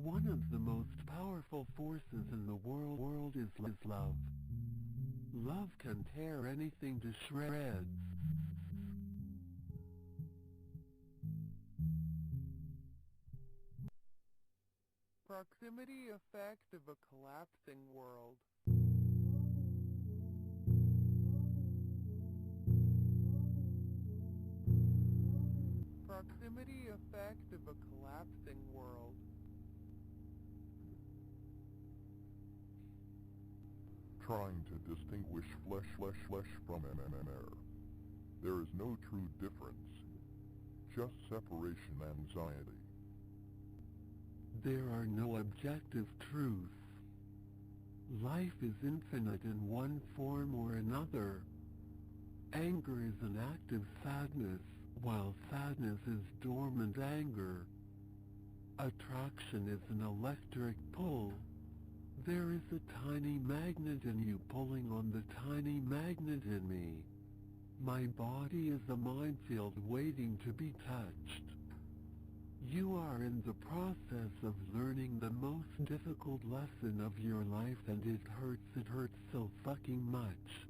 One of the most powerful forces in the world is love. Love can tear anything to shreds. Proximity effect of a collapsing world. Proximity effect of a collapsing world. Trying to distinguish flesh from air. There is no true difference, just separation anxiety. There are no objective truths. Life is infinite in one form or another. Anger is an active sadness, while sadness is dormant anger. Attraction is an electric pull. There is a tiny magnet in you pulling on the tiny magnet in me. My body is a minefield waiting to be touched. You are in the process of learning the most difficult lesson of your life, and it hurts so fucking much.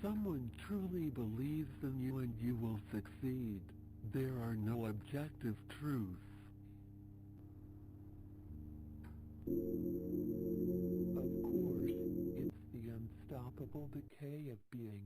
Someone truly believes in you and you will succeed. There are no objective truths. Of course, it's the unstoppable decay of being.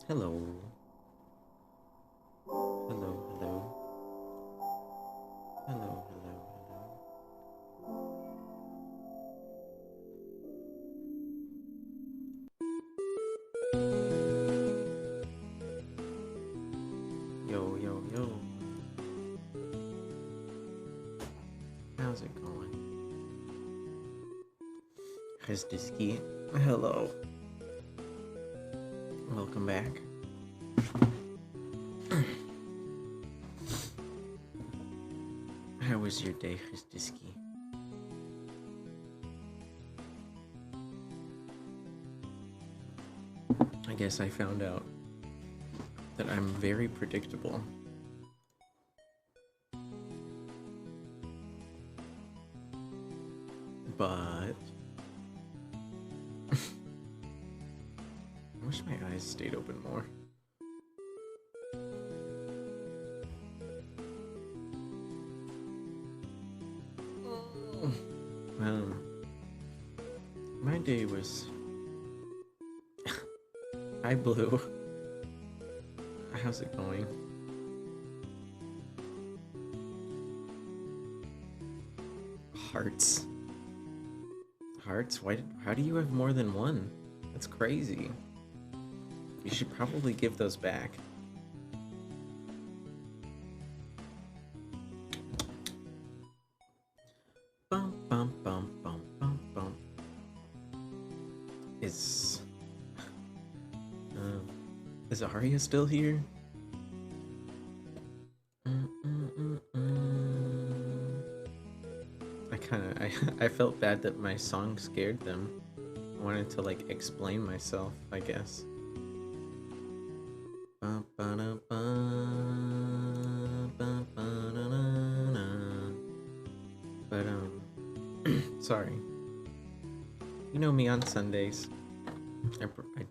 Hello. Hello, hello. Hello, hello, hello. Yo, yo, yo. How's it going? Hello. Welcome back. was your day, Christiski? I guess I found out that I'm very predictable. But I wish my eyes stayed open more. My day was... Hi, Blue. How's it going? Hearts. Hearts? How do you have more than one? That's crazy. You should probably give those back. Bum, bum, bum, bum, bum, bum. Is Arya still here? I felt bad that my song scared them. I wanted to like explain myself, I guess. But sorry. You know me on Sundays. I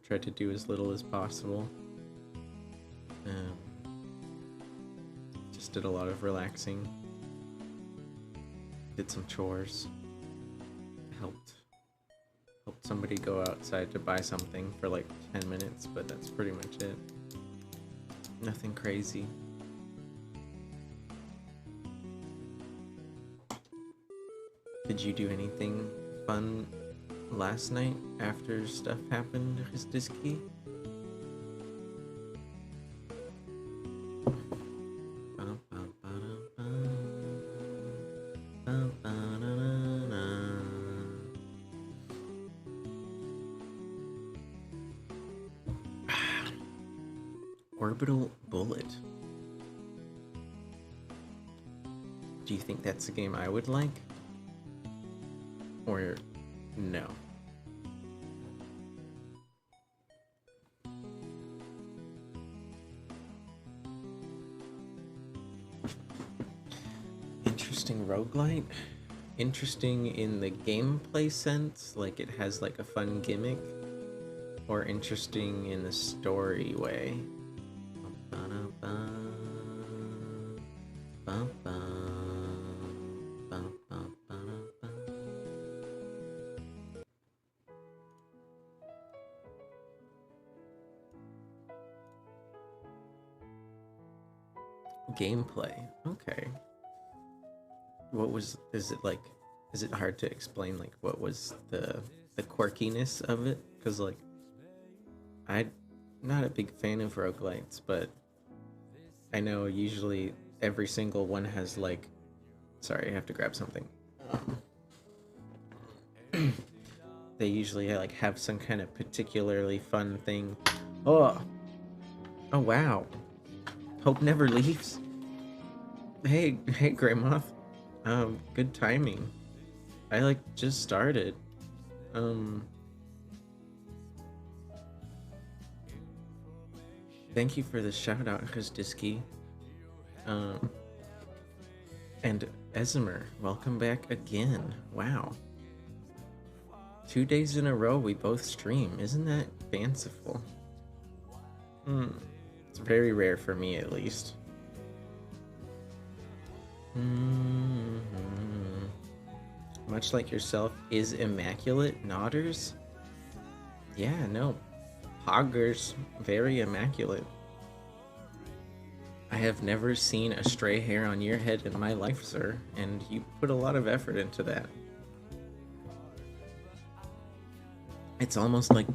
try to do as little as possible. Just did a lot of relaxing. Did some chores. Helped somebody go outside to buy something for like 10 minutes, but that's pretty much it. Nothing crazy. Did you do anything fun last night after stuff happened, Christiski? Orbital Bullet. Do you think that's a game I would like? Or no? Interesting roguelite? Interesting in the gameplay sense, like it has like a fun gimmick? Or interesting in the story way? Gameplay. Okay. Is it hard to explain like what was the quirkiness of it? Because like I'm not a big fan of roguelites, but I know usually every single one has like, sorry, I have to grab something. They usually like have some kind of particularly fun thing. Oh wow. Hope never leaves. Hey, Grey Moth. Good timing. I like just started. Thank you for the shout out, Christiski. And Ezimer, welcome back again. Wow. 2 days in a row we both stream. Isn't that fanciful? It's very rare for me, at least. Much like yourself, is immaculate Nodders? Yeah, no. Hoggers, very immaculate. I have never seen a stray hair on your head in my life, sir, and you put a lot of effort into that. It's almost like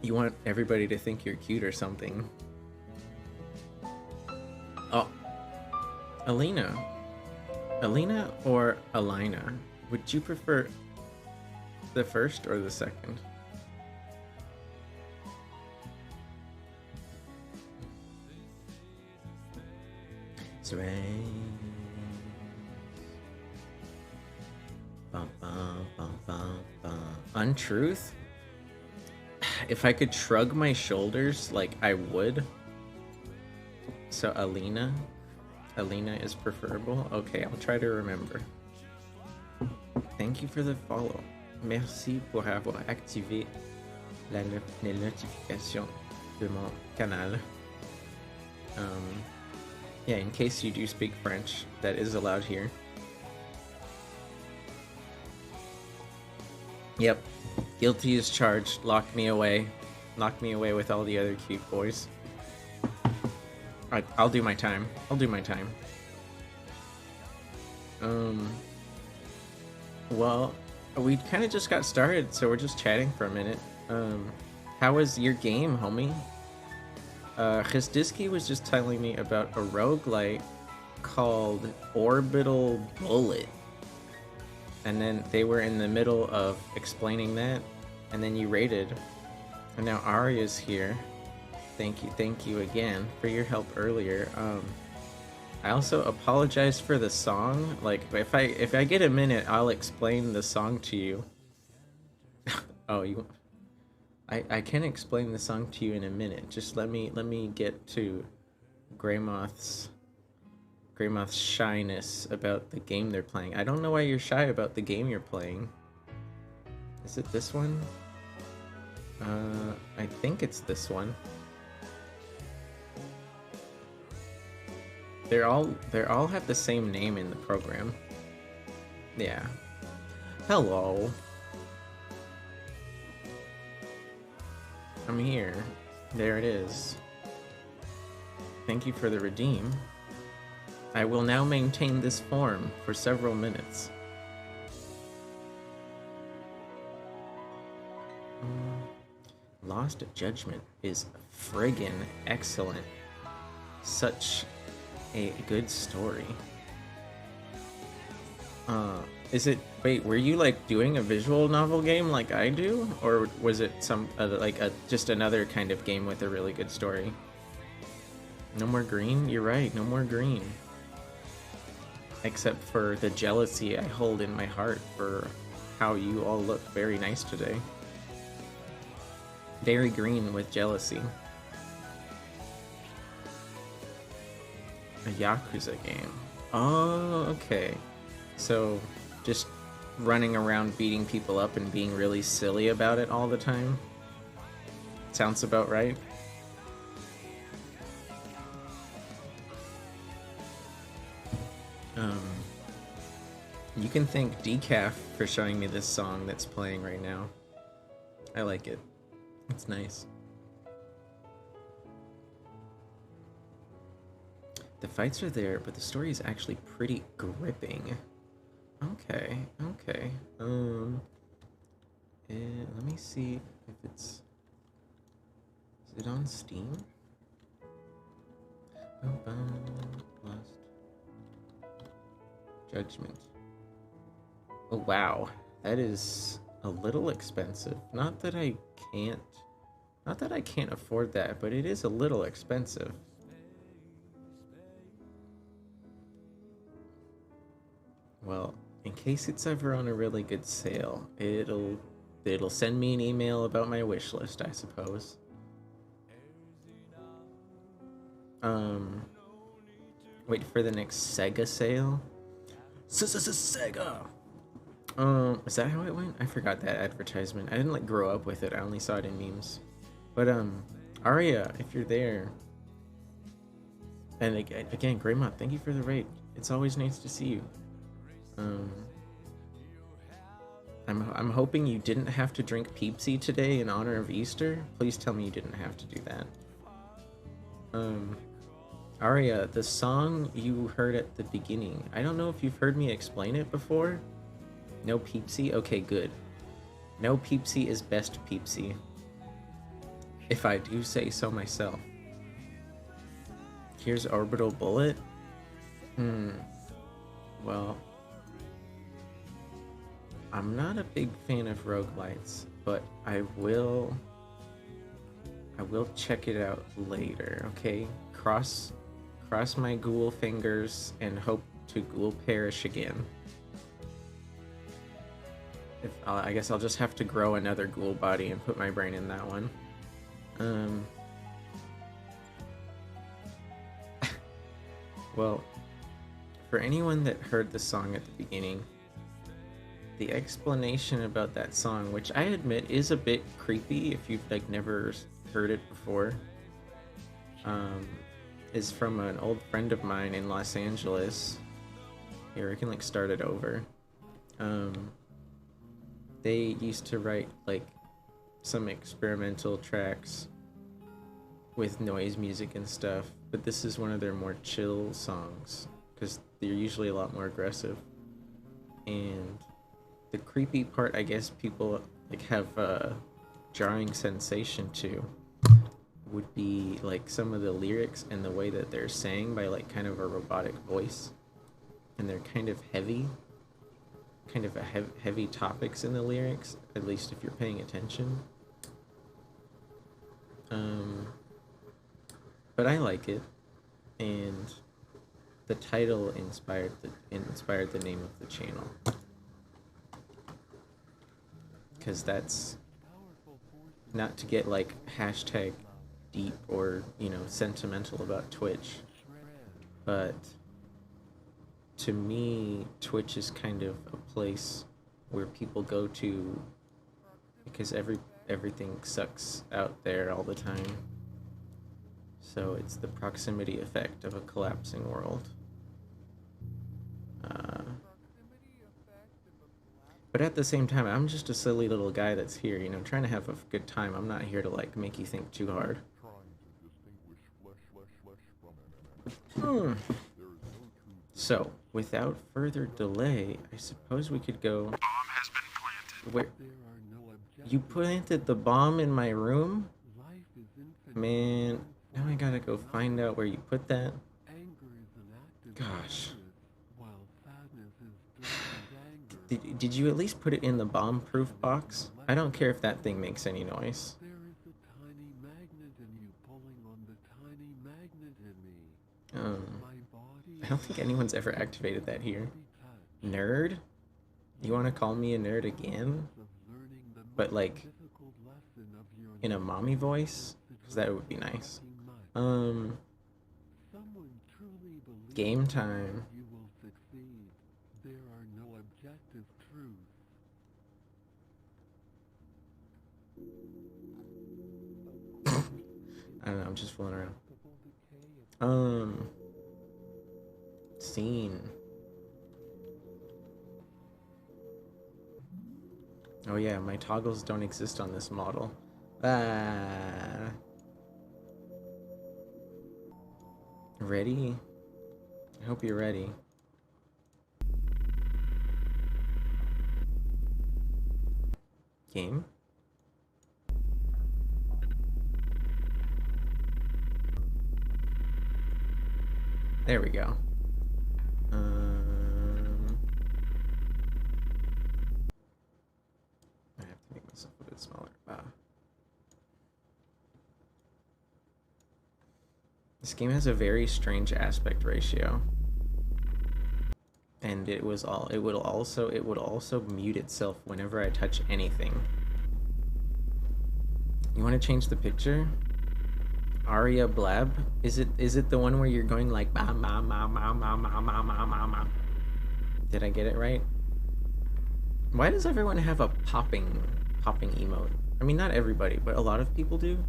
you want everybody to think you're cute or something. Oh. Alina. Alina or Alina? Would you prefer the first or the second? Untruth? If I could shrug my shoulders, like, I would. So Alina is preferable. Okay, I'll try to remember. Thank you for the follow. Merci pour avoir activé les notifications de mon canal. Yeah, in case you do speak French, that is allowed here. Yep, guilty as charged. Lock me away with all the other cute boys. I'll do my time. Well, we kind of just got started, so we're just chatting for a minute. How was your game, homie? Chizdiski was just telling me about a roguelite called Orbital Bullet. And then they were in the middle of explaining that, and then you rated. And now Aria's here. Thank you again for your help earlier. I also apologize for the song. Like, if I get a minute, I'll explain the song to you. Oh, I can explain the song to you in a minute. Just let me get to Greymoth's shyness about the game they're playing. I don't know why you're shy about the game you're playing. Is it this one? I think it's this one. They all have the same name in the program. Yeah. Hello. I'm here. There it is. Thank you for the redeem. I will now maintain this form for several minutes. Lost Judgment is friggin' excellent. Such a good story. Is it, wait, were you like doing a visual novel game like I do? Or was it some, just another kind of game with a really good story? No more green? You're right, no more green. Except for the jealousy I hold in my heart for how you all look very nice today. Very green with jealousy. A Yakuza game. Oh, okay. So, just running around beating people up and being really silly about it all the time? Sounds about right. You can thank Decaf for showing me this song that's playing right now. I like it. It's nice. The fights are there, but the story is actually pretty gripping. Okay. Let me see if it's... Is it on Steam? Lost Judgment. Oh wow, that is a little expensive. Not that I can't afford that, but it is a little expensive. Well, in case it's ever on a really good sale, it'll send me an email about my wish list, I suppose. Wait for the next Sega sale. Sega. Is that how it went? I forgot that advertisement. I didn't grow up with it. I only saw it in memes. But Aria, if you're there, and again, Greymont, thank you for the raid. It's always nice to see you. I'm hoping you didn't have to drink Peepsy today in honor of Easter. Please tell me you didn't have to do that. Aria, the song you heard at the beginning, I don't know if you've heard me explain it before. No Peepsy? Okay, good. No Peepsy is best Peepsy. If I do say so myself. Here's Orbital Bullet. Well, I'm not a big fan of roguelites, but I will check it out later, okay? Cross my ghoul fingers and hope to ghoul perish again. I guess I'll just have to grow another ghoul body and put my brain in that one. Well, for anyone that heard the song at the beginning, the explanation about that song, which I admit is a bit creepy if you've like never heard it before, is from an old friend of mine in Los Angeles. Here, I can like start it over. They used to write like some experimental tracks with noise music and stuff, but this is one of their more chill songs because they're usually a lot more aggressive. And the creepy part, I guess people like have a jarring sensation to would be like some of the lyrics and the way that they're sang by like kind of a robotic voice, and they're kind of heavy, kind of a heavy topics in the lyrics, at least if you're paying attention. But I like it, and the title inspired the name of the channel, because that's not to get like hashtag deep or, you know, sentimental about Twitch, but to me Twitch is kind of a place where people go to because everything sucks out there all the time. So it's the proximity effect of a collapsing world. But at the same time, I'm just a silly little guy that's here, you know, trying to have a good time. I'm not here to like make you think too hard. So, without further delay, I suppose we could go. Bomb has been planted. Where you planted the bomb in my room? Man, now I gotta go find out where you put that. Gosh. Did you at least put it in the bomb-proof box? I don't care if that thing makes any noise. I don't think anyone's ever activated that here. Nerd? You want to call me a nerd again? But like, in a mommy voice? Because that would be nice. Game time. I don't know, I'm just fooling around. Scene. Oh yeah, my toggles don't exist on this model. Ready? I hope you're ready. Game? There we go. I have to make myself a bit smaller. This game has a very strange aspect ratio, and it would also mute itself whenever I touch anything. You want to change the picture? Aria Blab? Is it the one where you're going like ma ma ma ma ma ma ma ma ma ma? Did I get it right? Why does everyone have a popping emote? I mean, not everybody, but a lot of people do.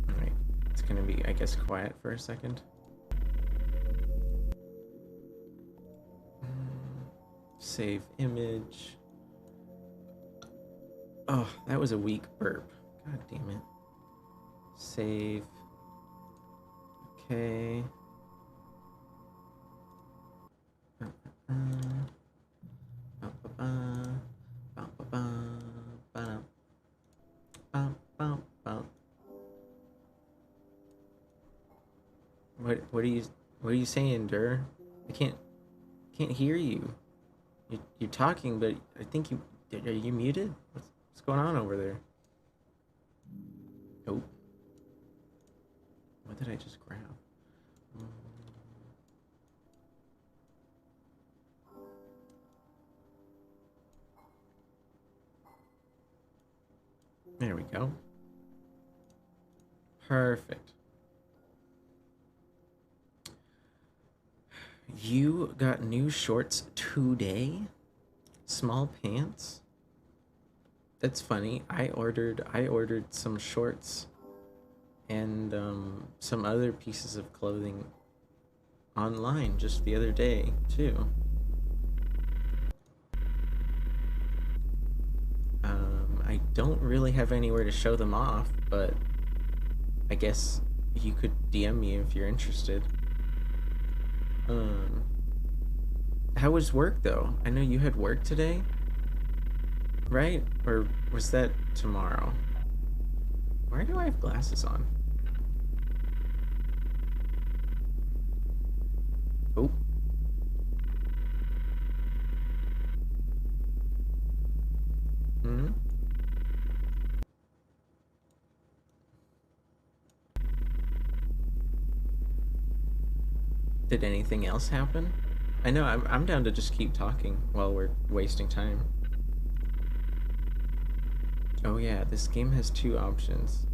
Alright, it's gonna be, I guess, quiet for a second. Save image. Oh, that was a weak burp. God damn it. Save. Okay. What are you saying, Dur? I can't hear you. You're talking, but I think are you muted? What's going on over there? Oh. What did I just grab? There we go. Perfect. You got new shorts today? Small pants? That's funny. I ordered some shorts and some other pieces of clothing online just the other day too. I don't really have anywhere to show them off, but I guess you could DM me if you're interested. How was work though? I know you had work today, right? Or was that tomorrow? Why do I have glasses on? Oh. Hmm? Did anything else happen? I know, I'm down to just keep talking while we're wasting time. Oh yeah, this game has two options.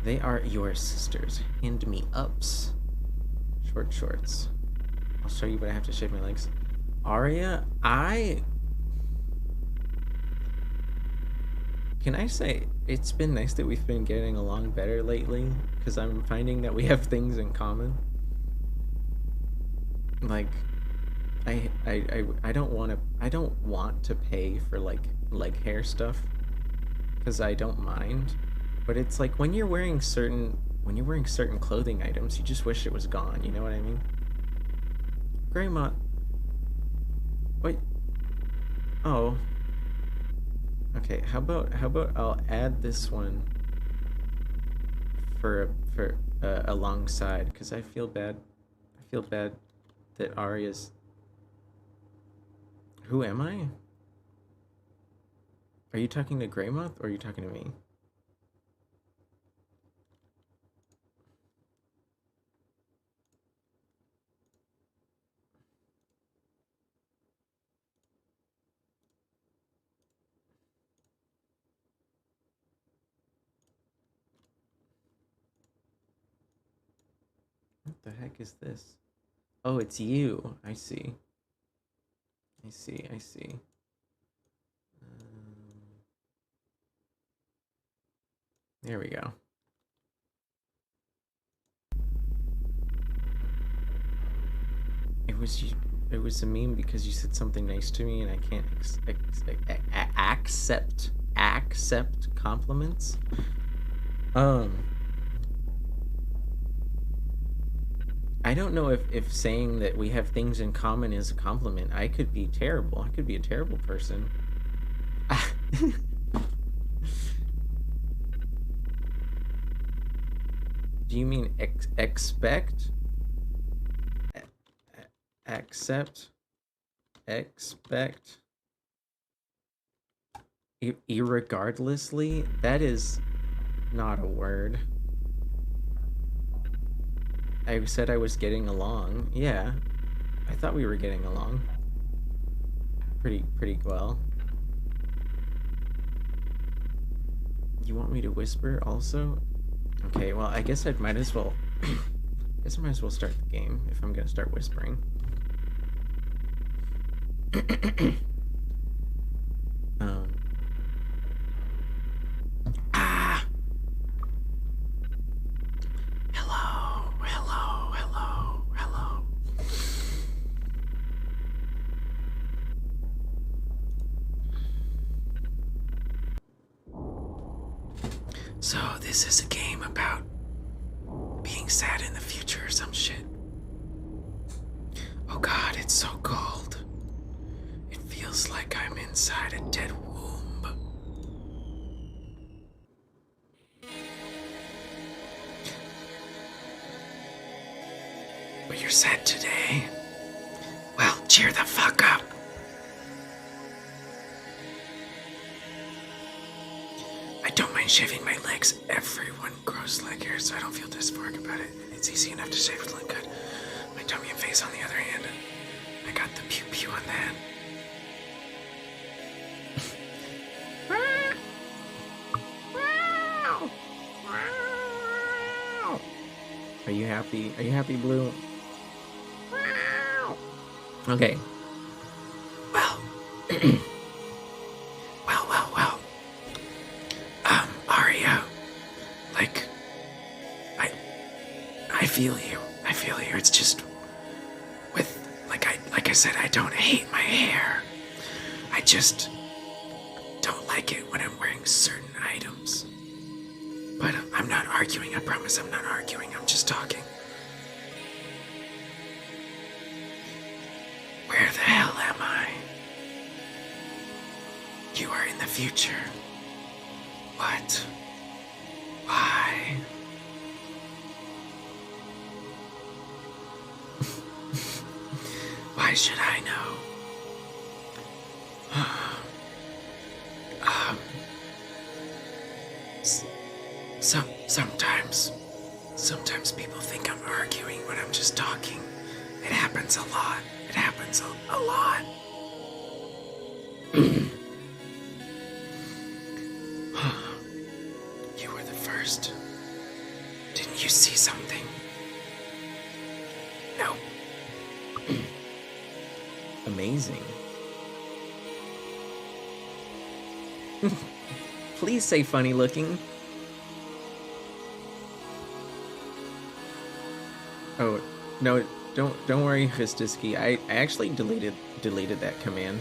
They are your sisters. Hand me ups. Short shorts. I'll show you, but I have to shave my legs. Aria, Can I say, it's been nice that we've been getting along better lately, because I'm finding that we have things in common. Like, I don't want to pay for like hair stuff, because I don't mind, but it's like when you're wearing certain clothing items, you just wish it was gone, you know what I mean? Greymont. Wait. Oh. Okay, how about I'll add this one for alongside, because I feel bad that Aria's... Who am I? Are you talking to Greymoth or are you talking to me? What the heck is this? Oh, it's you. I see. I see. There we go. It was a meme because you said something nice to me and I can't accept compliments. I don't know if saying that we have things in common is a compliment. I could be terrible. I could be a terrible person. Do you mean expect? Accept? Expect? Irregardlessly? That is not a word. I said I was getting along. Yeah. I thought we were getting along. Pretty well. You want me to whisper also? Okay, well, I guess I might as well start the game if I'm gonna start whispering. Hello. So this is a game about being sad in the future or some shit. Oh god, it's so cold. It feels like I'm inside a dead womb. But you're sad today? Well, cheer the fuck up. I don't mind shaving my legs. Everyone grows leg hair, so I don't feel dysphoric about it. It's easy enough to shave with look good. My tummy and face, on the other hand, I got the pew-pew on that. you happy? Are you happy, Blue? Okay. Well. well. Arya. Like, I feel you. I feel you. It's just with, like I said, I don't hate my hair. I just don't like it when I'm wearing certain items. But I'm not arguing. I promise I'm not arguing. I'm just talking. Where the hell am I? You are in the future. What? Why? Why should I know? Sometimes people think I'm arguing when I'm just talking. It happens a lot. It happens a lot. You were the first. Didn't you see something? No. Amazing. Please say funny looking. Oh, no, don't worry, Fistiski. I actually deleted that command.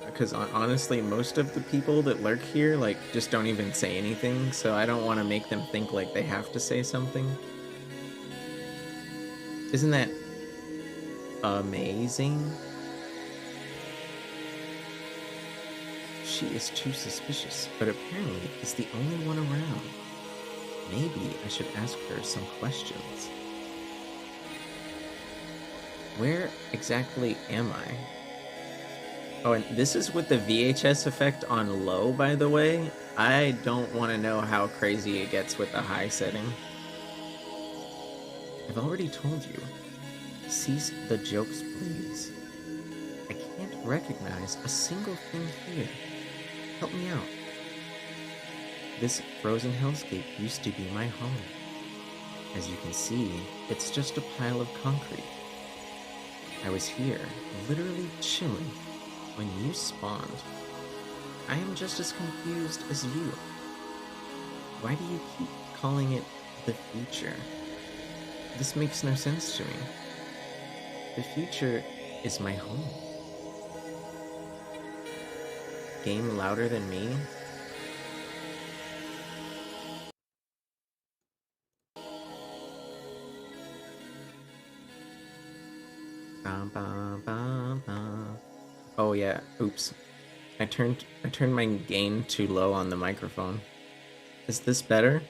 Because honestly, most of the people that lurk here, like, just don't even say anything, so I don't want to make them think like they have to say something. Isn't that amazing? She is too suspicious, but apparently is the only one around. Maybe I should ask her some questions. Where exactly am I? Oh, and this is with the VHS effect on low, by the way. I don't want to know how crazy it gets with the high setting. I've already told you. Cease the jokes, please. I can't recognize a single thing here. Help me out. This frozen hellscape used to be my home. As you can see, it's just a pile of concrete. I was here, literally chilling, when you spawned. I am just as confused as you. Why do you keep calling it the future? This makes no sense to me. The future is my home. Game louder than me? Oh yeah, oops. I turned my gain too low on the microphone. Is this better?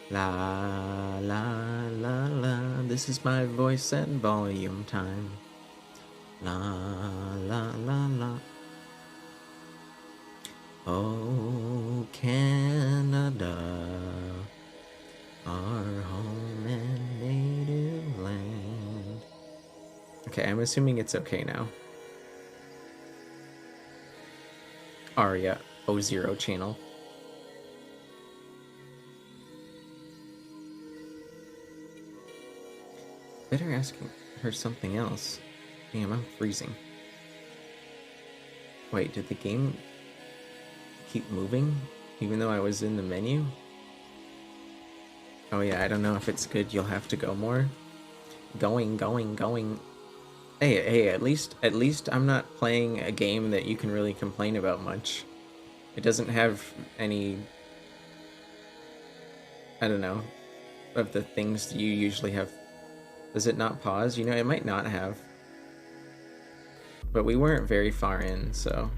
La la la la, this is my voice and volume time. La la la la. Oh, Canada, our home and native land. Okay, I'm assuming it's okay now. Arya, O0 channel. Better asking her something else. Damn, I'm freezing. Wait, did the game keep moving even though I was in the menu? Oh yeah, I don't know if it's good. You'll have to go more. Going. Hey, at least I'm not playing a game that you can really complain about much. It doesn't have any, I don't know, of the things you usually have. Does it not pause? You know, it might not have. But we weren't very far in, so.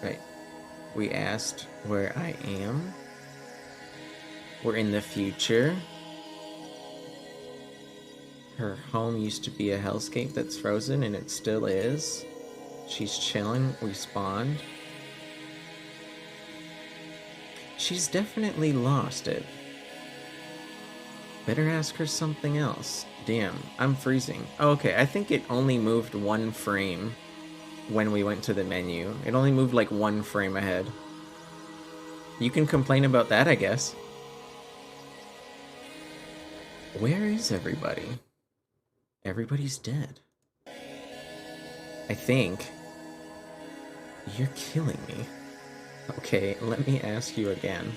Right. We asked where I am. We're in the future. Her home used to be a hellscape that's frozen, and it still is. She's chilling. We spawned. She's definitely lost it. Better ask her something else. Damn, I'm freezing. Oh, okay, I think it only moved 1 frame when we went to the menu. It only moved like 1 frame ahead. You can complain about that, I guess. Where is everybody? Everybody's dead. I think. You're killing me. Okay, let me ask you again.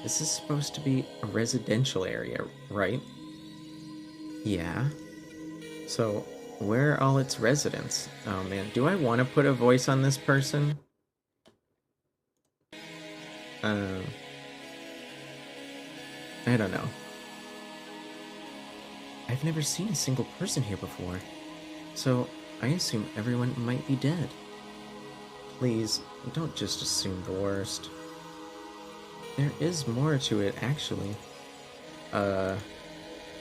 This is supposed to be a residential area, right? Yeah. So, where are all its residents? Oh man, do I want to put a voice on this person? I don't know. I've never seen a single person here before, so I assume everyone might be dead. Please, don't just assume the worst. There is more to it, actually.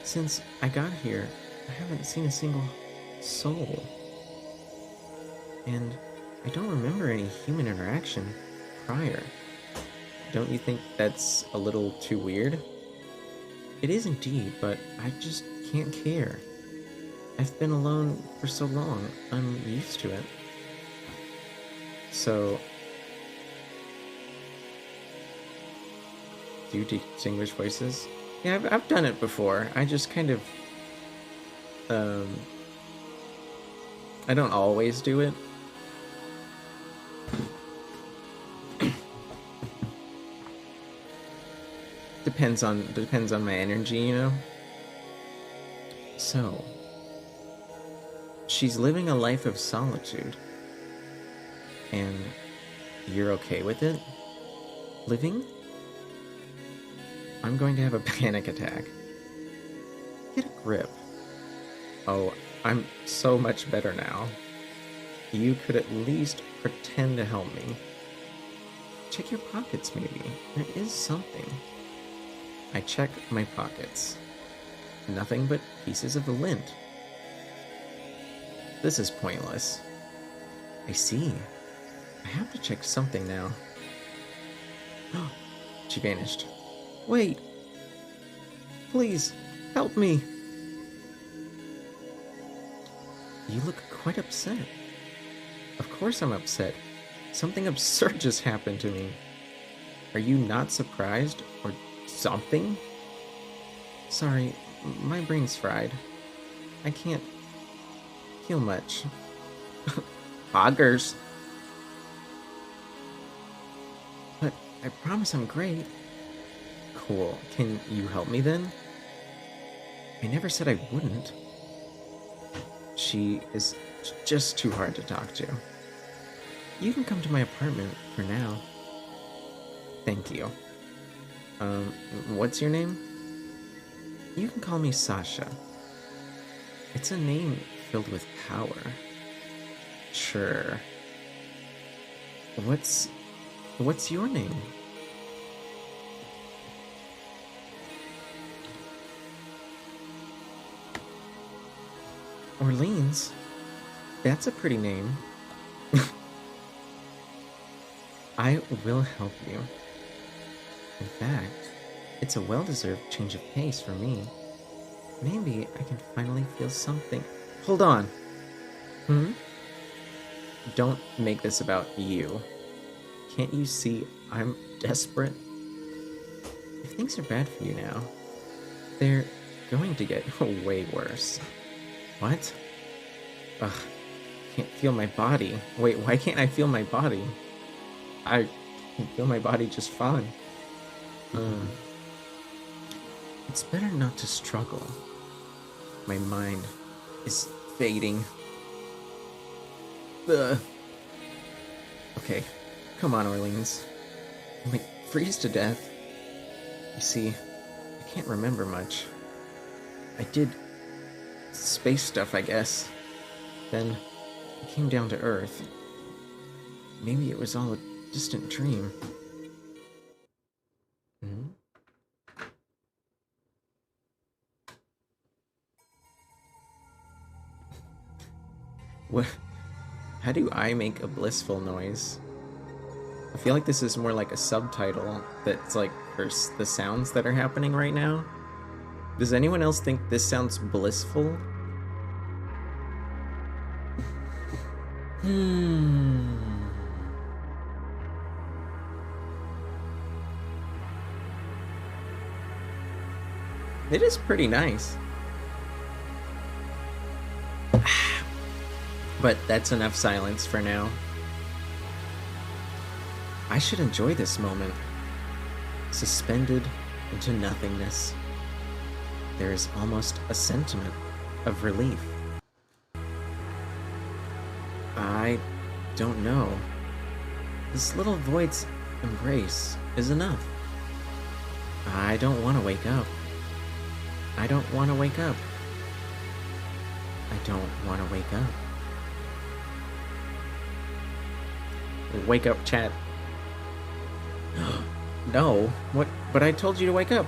Since I got here, I haven't seen a single soul. And I don't remember any human interaction prior. Don't you think that's a little too weird? It is indeed, but I just can't care. I've been alone for so long, I'm used to it. So, do you distinguish voices? Yeah, I've done it before. I just kind of, I don't always do it. Depends on my energy, you know? So, she's living a life of solitude. And you're okay with it? Living? I'm going to have a panic attack. Get a grip. Oh, I'm so much better now. You could at least pretend to help me. Check your pockets, maybe. There is something. I check my pockets. Nothing but pieces of lint. This is pointless. I see. I have to check something now. She vanished. Wait! Please, help me! You look quite upset. Of course I'm upset. Something absurd just happened to me. Are you not surprised, or something? Sorry, my brain's fried. I can't feel much. Poggers. But I promise I'm great. Cool. Can you help me then? I never said I wouldn't. She is just too hard to talk to. You can come to my apartment for now. Thank you. What's your name? You can call me Sasha. It's a name filled with power. Sure. What's your name? Orleans? That's a pretty name. I will help you. In fact, it's a well-deserved change of pace for me. Maybe I can finally feel something. Hold on. Don't make this about you. Can't you see I'm desperate? If things are bad for you now, they're going to get way worse. What? Ugh, can't feel my body. Wait, why can't I feel my body? I can feel my body just fine. It's better not to struggle. My mind is fading. Ugh. Okay, come on, Orleans. I might freeze to death. You see, I can't remember much. I did space stuff, I guess. Then I came down to Earth. Maybe it was all a distant dream. What? How do I make a blissful noise? I feel like this is more like a subtitle that's like for the sounds that are happening right now. Does anyone else think this sounds blissful? It is pretty nice. But that's enough silence for now. I should enjoy this moment. Suspended into nothingness. There is almost a sentiment of relief. I don't know. This little void's embrace is enough. I don't want to wake up. I don't want to wake up. I don't want to wake up. Wake up, chat. No, what? But I told you to wake up.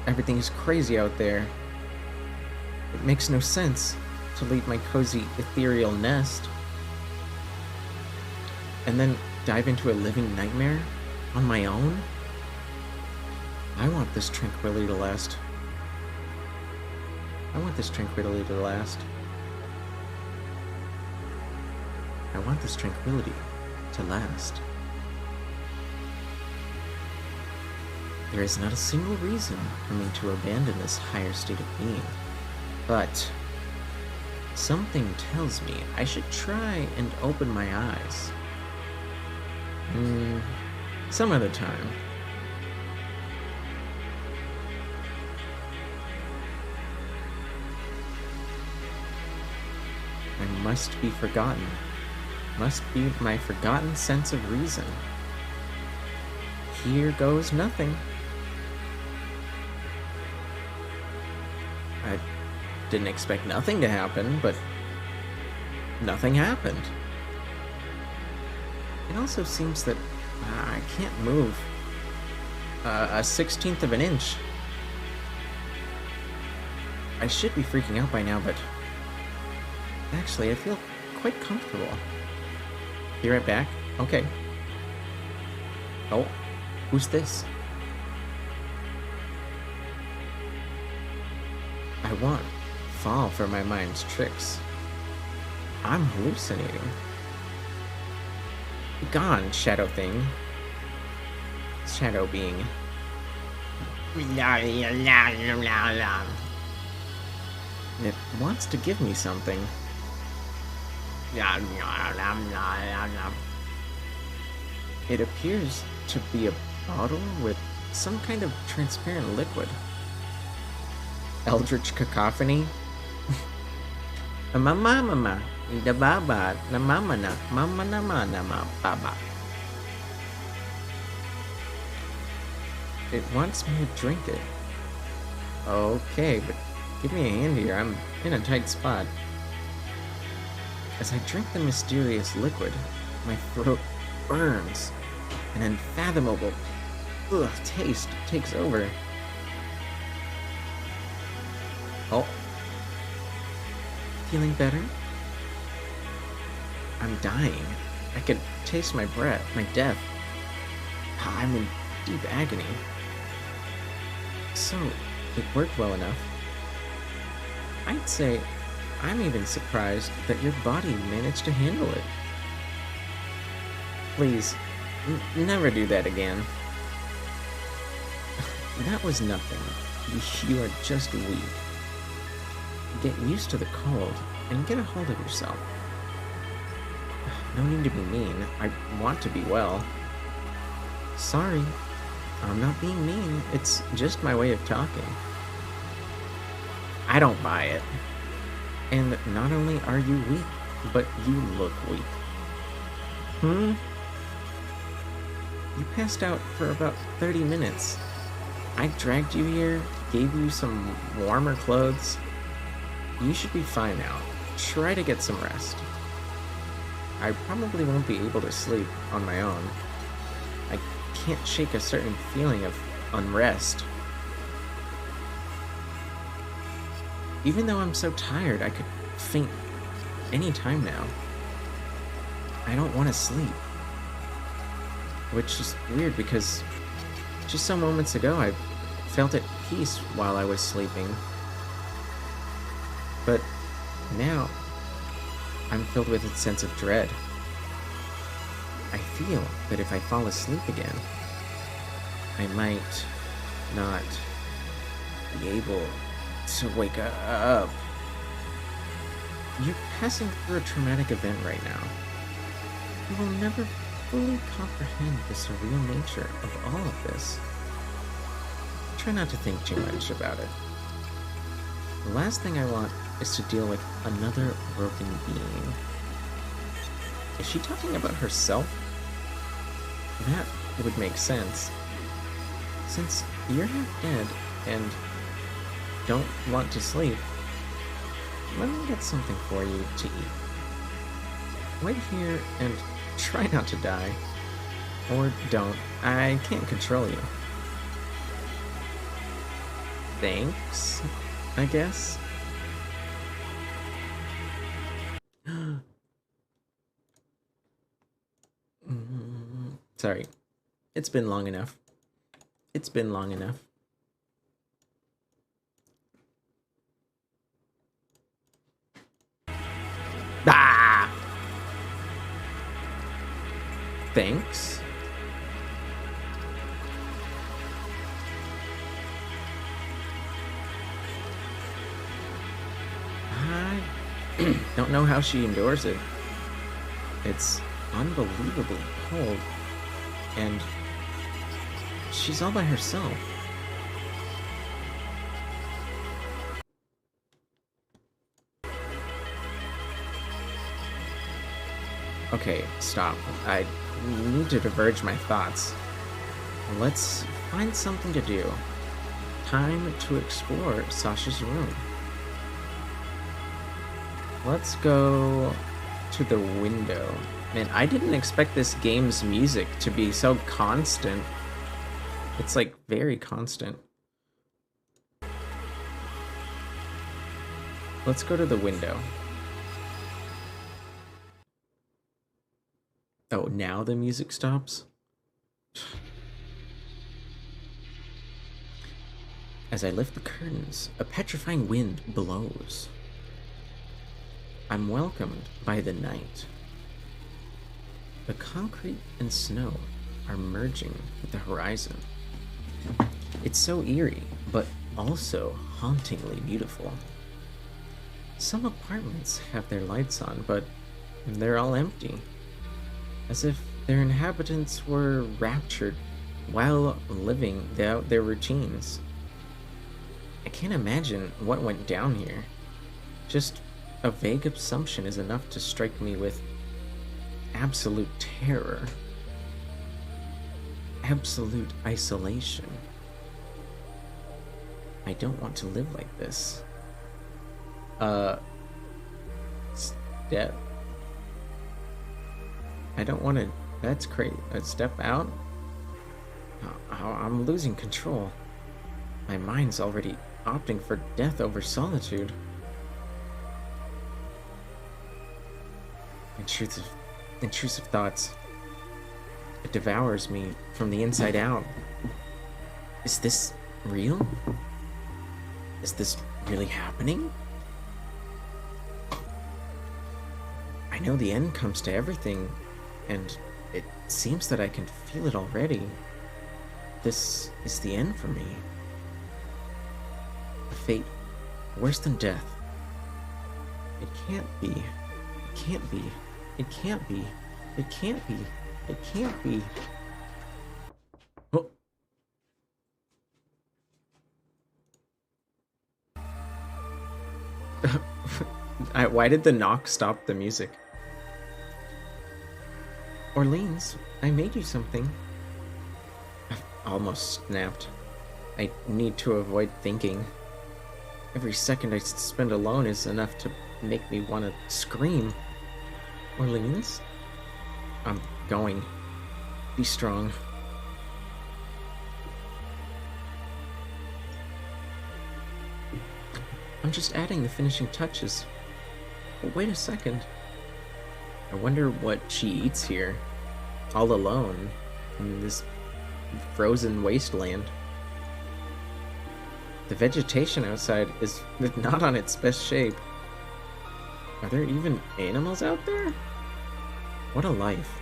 Everything is crazy out there. It makes no sense to leave my cozy ethereal nest and then dive into a living nightmare on my own. I want this tranquility to last. I want this tranquility to last. I want this tranquility to last. There is not a single reason for me to abandon this higher state of being, but something tells me I should try and open my eyes. Some other time. I must be forgotten. Must be my forgotten sense of reason. Here goes nothing. I didn't expect nothing to happen, but nothing happened. It also seems that I can't move a 1/16 of an inch. I should be freaking out by now, but actually I feel quite comfortable. Be right back. Okay. Oh, who's this? I won't fall for my mind's tricks. I'm hallucinating. Be gone, shadow thing. Shadow being. It wants to give me something. It appears to be a bottle with some kind of transparent liquid. Eldritch cacophony. Mama, the baba, na mama na baba. It wants me to drink it. Okay, but give me a hand here. I'm in a tight spot. As I drink the mysterious liquid, my throat burns. An unfathomable taste takes over. Oh. Feeling better? I'm dying. I could taste my breath, my death. I'm in deep agony. So, it worked well enough. I'd say I'm even surprised that your body managed to handle it. Please, never do that again. That was nothing. You are just weak. Get used to the cold and get a hold of yourself. No need to be mean. I want to be well. Sorry, I'm not being mean. It's just my way of talking. I don't buy it. And not only are you weak, but you look weak. You passed out for about 30 minutes. I dragged you here, gave you some warmer clothes. You should be fine now. Try to get some rest. I probably won't be able to sleep on my own. I can't shake a certain feeling of unrest. Even though I'm so tired, I could faint any time now. I don't want to sleep. Which is weird because just some moments ago I felt at peace while I was sleeping. But now I'm filled with a sense of dread. I feel that if I fall asleep again, I might not be able to wake up. You're passing through a traumatic event right now. You will never fully comprehend the surreal nature of all of this. Try not to think too much about it. The last thing I want is to deal with another broken being. Is she talking about herself? That would make sense. Since you're half dead and don't want to sleep, let me get something for you to eat. Wait here and try not to die. Or don't. I can't control you. Thanks, I guess. Sorry. It's been long enough. It's been long enough. Ah! Thanks. I don't know how she endures it. It's unbelievably cold. And she's all by herself. Okay, stop. I need to diverge my thoughts. Let's find something to do. Time to explore Sasha's room. Let's go to the window. Man, I didn't expect this game's music to be so constant. It's like very constant. Let's go to the window. Oh, now the music stops? As I lift the curtains, a petrifying wind blows. I'm welcomed by the night. The concrete and snow are merging with the horizon. It's so eerie, but also hauntingly beautiful. Some apartments have their lights on, but they're all empty, as if their inhabitants were raptured while living out their routines. I can't imagine what went down here. Just a vague assumption is enough to strike me with absolute terror. Absolute isolation. I don't want to live like this. Step. I don't want to. That's crazy. Step out? I'm losing control. My mind's already opting for death over solitude. Intrusive thoughts. It devours me from the inside out. Is this real? Is this really happening? I know the end comes to everything, and it seems that I can feel it already. This is the end for me. A fate worse than death. It can't be. It can't be. It can't be. It can't be. It can't be. Oh. Why did the knock stop the music? Orleans, I made you something. I've almost snapped. I need to avoid thinking. Every second I spend alone is enough to make me want to scream. Orleans? I'm going. Be strong. I'm just adding the finishing touches. Wait a second. I wonder what she eats here, all alone, in this frozen wasteland. The vegetation outside is not on its best shape. Are there even animals out there? What a life.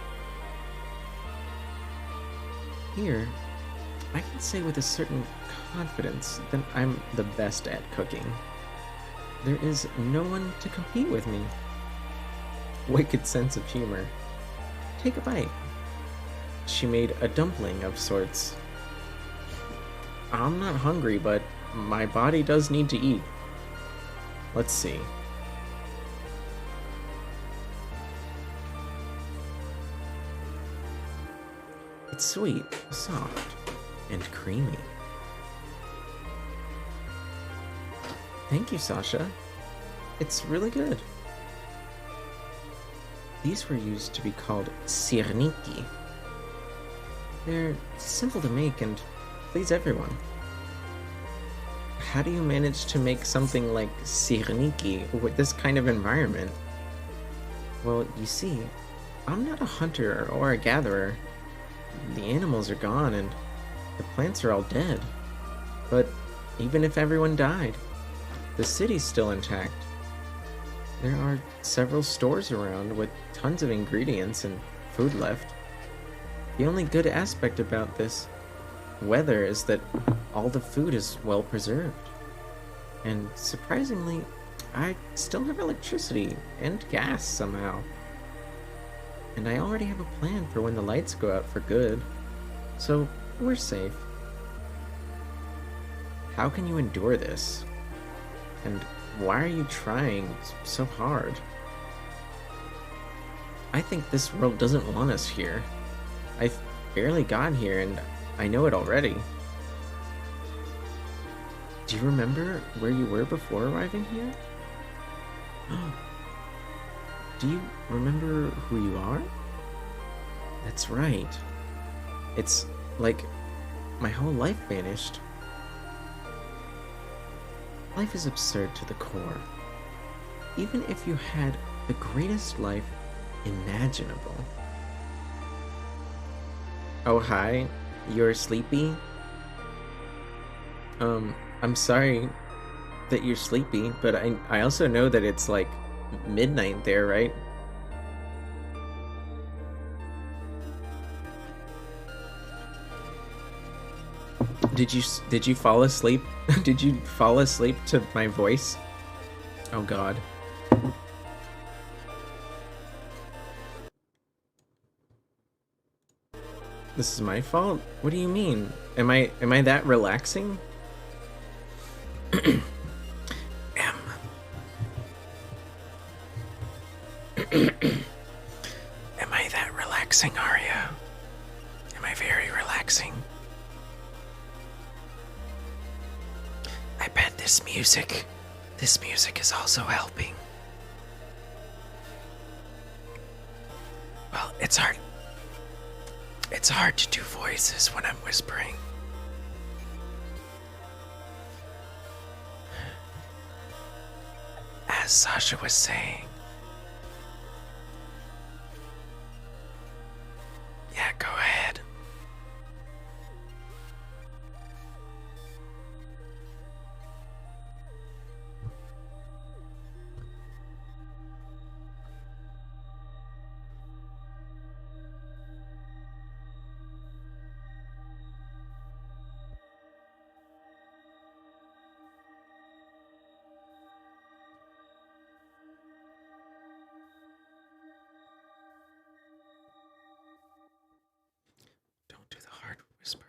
Here, I can say with a certain confidence that I'm the best at cooking. There is no one to compete with me. Wicked sense of humor. Take a bite. She made a dumpling of sorts. I'm not hungry, but my body does need to eat. Let's see. It's sweet, soft, and creamy. Thank you, Sasha. It's really good. These were used to be called sirniki. They're simple to make and please everyone. How do you manage to make something like sirniki with this kind of environment? Well, you see, I'm not a hunter or a gatherer. The animals are gone and the plants are all dead. But even if everyone died, the city's still intact. There are several stores around with tons of ingredients and food left. The only good aspect about this weather is that all the food is well preserved. And surprisingly, I still have electricity and gas somehow. And I already have a plan for when the lights go out for good. So we're safe. How can you endure this? And why are you trying so hard? I think this world doesn't want us here. I've barely got here and I know it already. Do you remember where you were before arriving here? Do you remember who you are? That's right. It's like my whole life vanished. Life is absurd to the core. Even if you had the greatest life imaginable. Oh, hi. You're sleepy? I'm sorry that you're sleepy, but I also know that it's like midnight there, right? Did you fall asleep? Did you fall asleep to my voice? Oh god. This is my fault? What do you mean? Am I that relaxing? Am I that relaxing, Arya? Am I very relaxing? I bet this music is also helping. Well, it's hard to do voices when I'm whispering. As Sasha was saying. Yeah, go ahead. Don't do the hard whisper.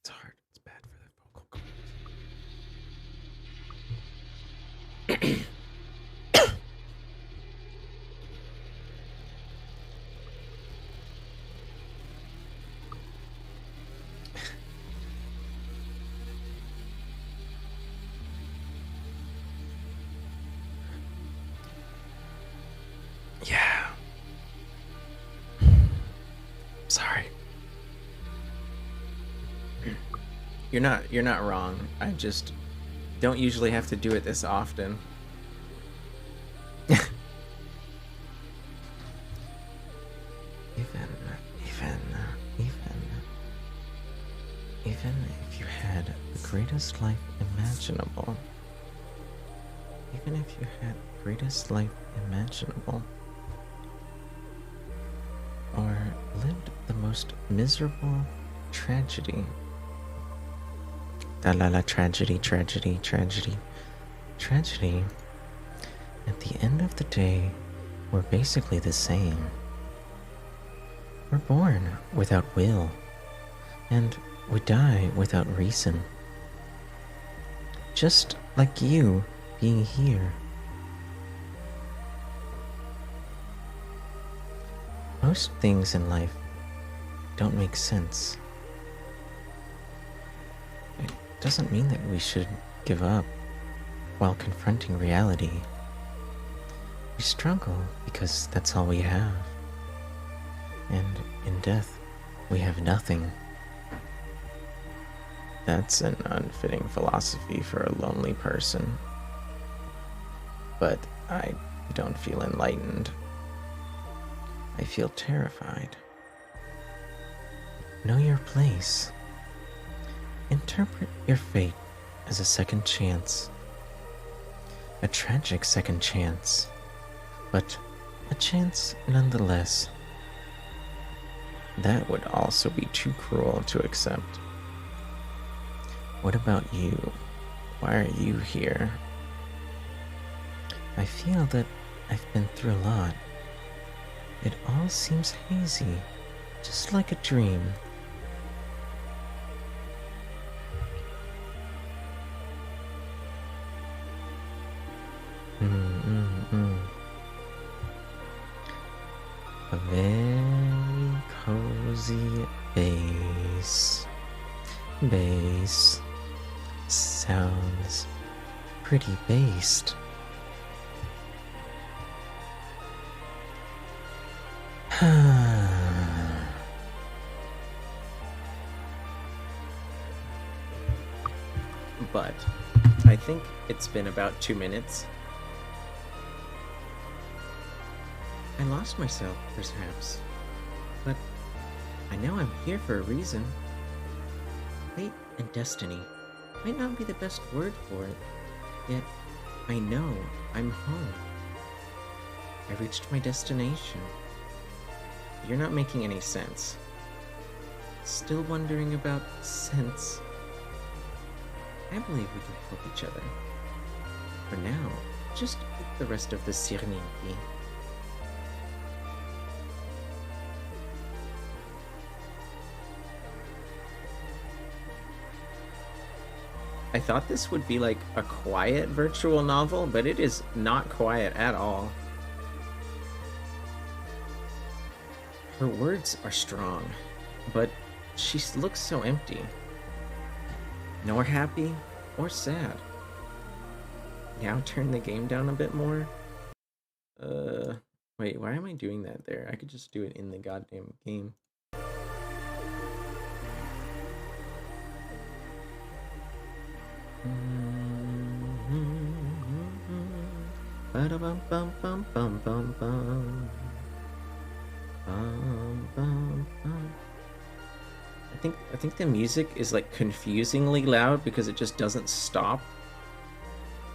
It's hard. It's bad for the vocal cords. Yeah. Sorry. You're not wrong. I just don't usually have to do it this often. Even if you had the greatest life imaginable, or lived the most miserable tragedy. Tragedy. At the end of the day, we're basically the same. We're born without will, and we die without reason. Just like you being here. Most things in life don't make sense. It doesn't mean that we should give up while confronting reality. We struggle because that's all we have. And in death, we have nothing. That's an unfitting philosophy for a lonely person. But I don't feel enlightened. I feel terrified. Know your place. Interpret your fate as a second chance. A tragic second chance, but a chance nonetheless. That would also be too cruel to accept. What about you? Why are you here? I feel that I've been through a lot. It all seems hazy, just like a dream. A very cozy bass sounds pretty based. But I think it's been about 2 minutes. I lost myself, perhaps, but I know I'm here for a reason. Fate and destiny might not be the best word for it, yet I know I'm home. I reached my destination. You're not making any sense. Still wondering about sense. I believe we can help each other. For now, just eat the rest of the sirniaki. I thought this would be like a quiet virtual novel, but it is not quiet at all. Her words are strong, but she looks so empty. Nor happy or sad. Now turn the game down a bit more. Wait, why am I doing that there? I could just do it in the goddamn game. I think the music is like confusingly loud because it just doesn't stop.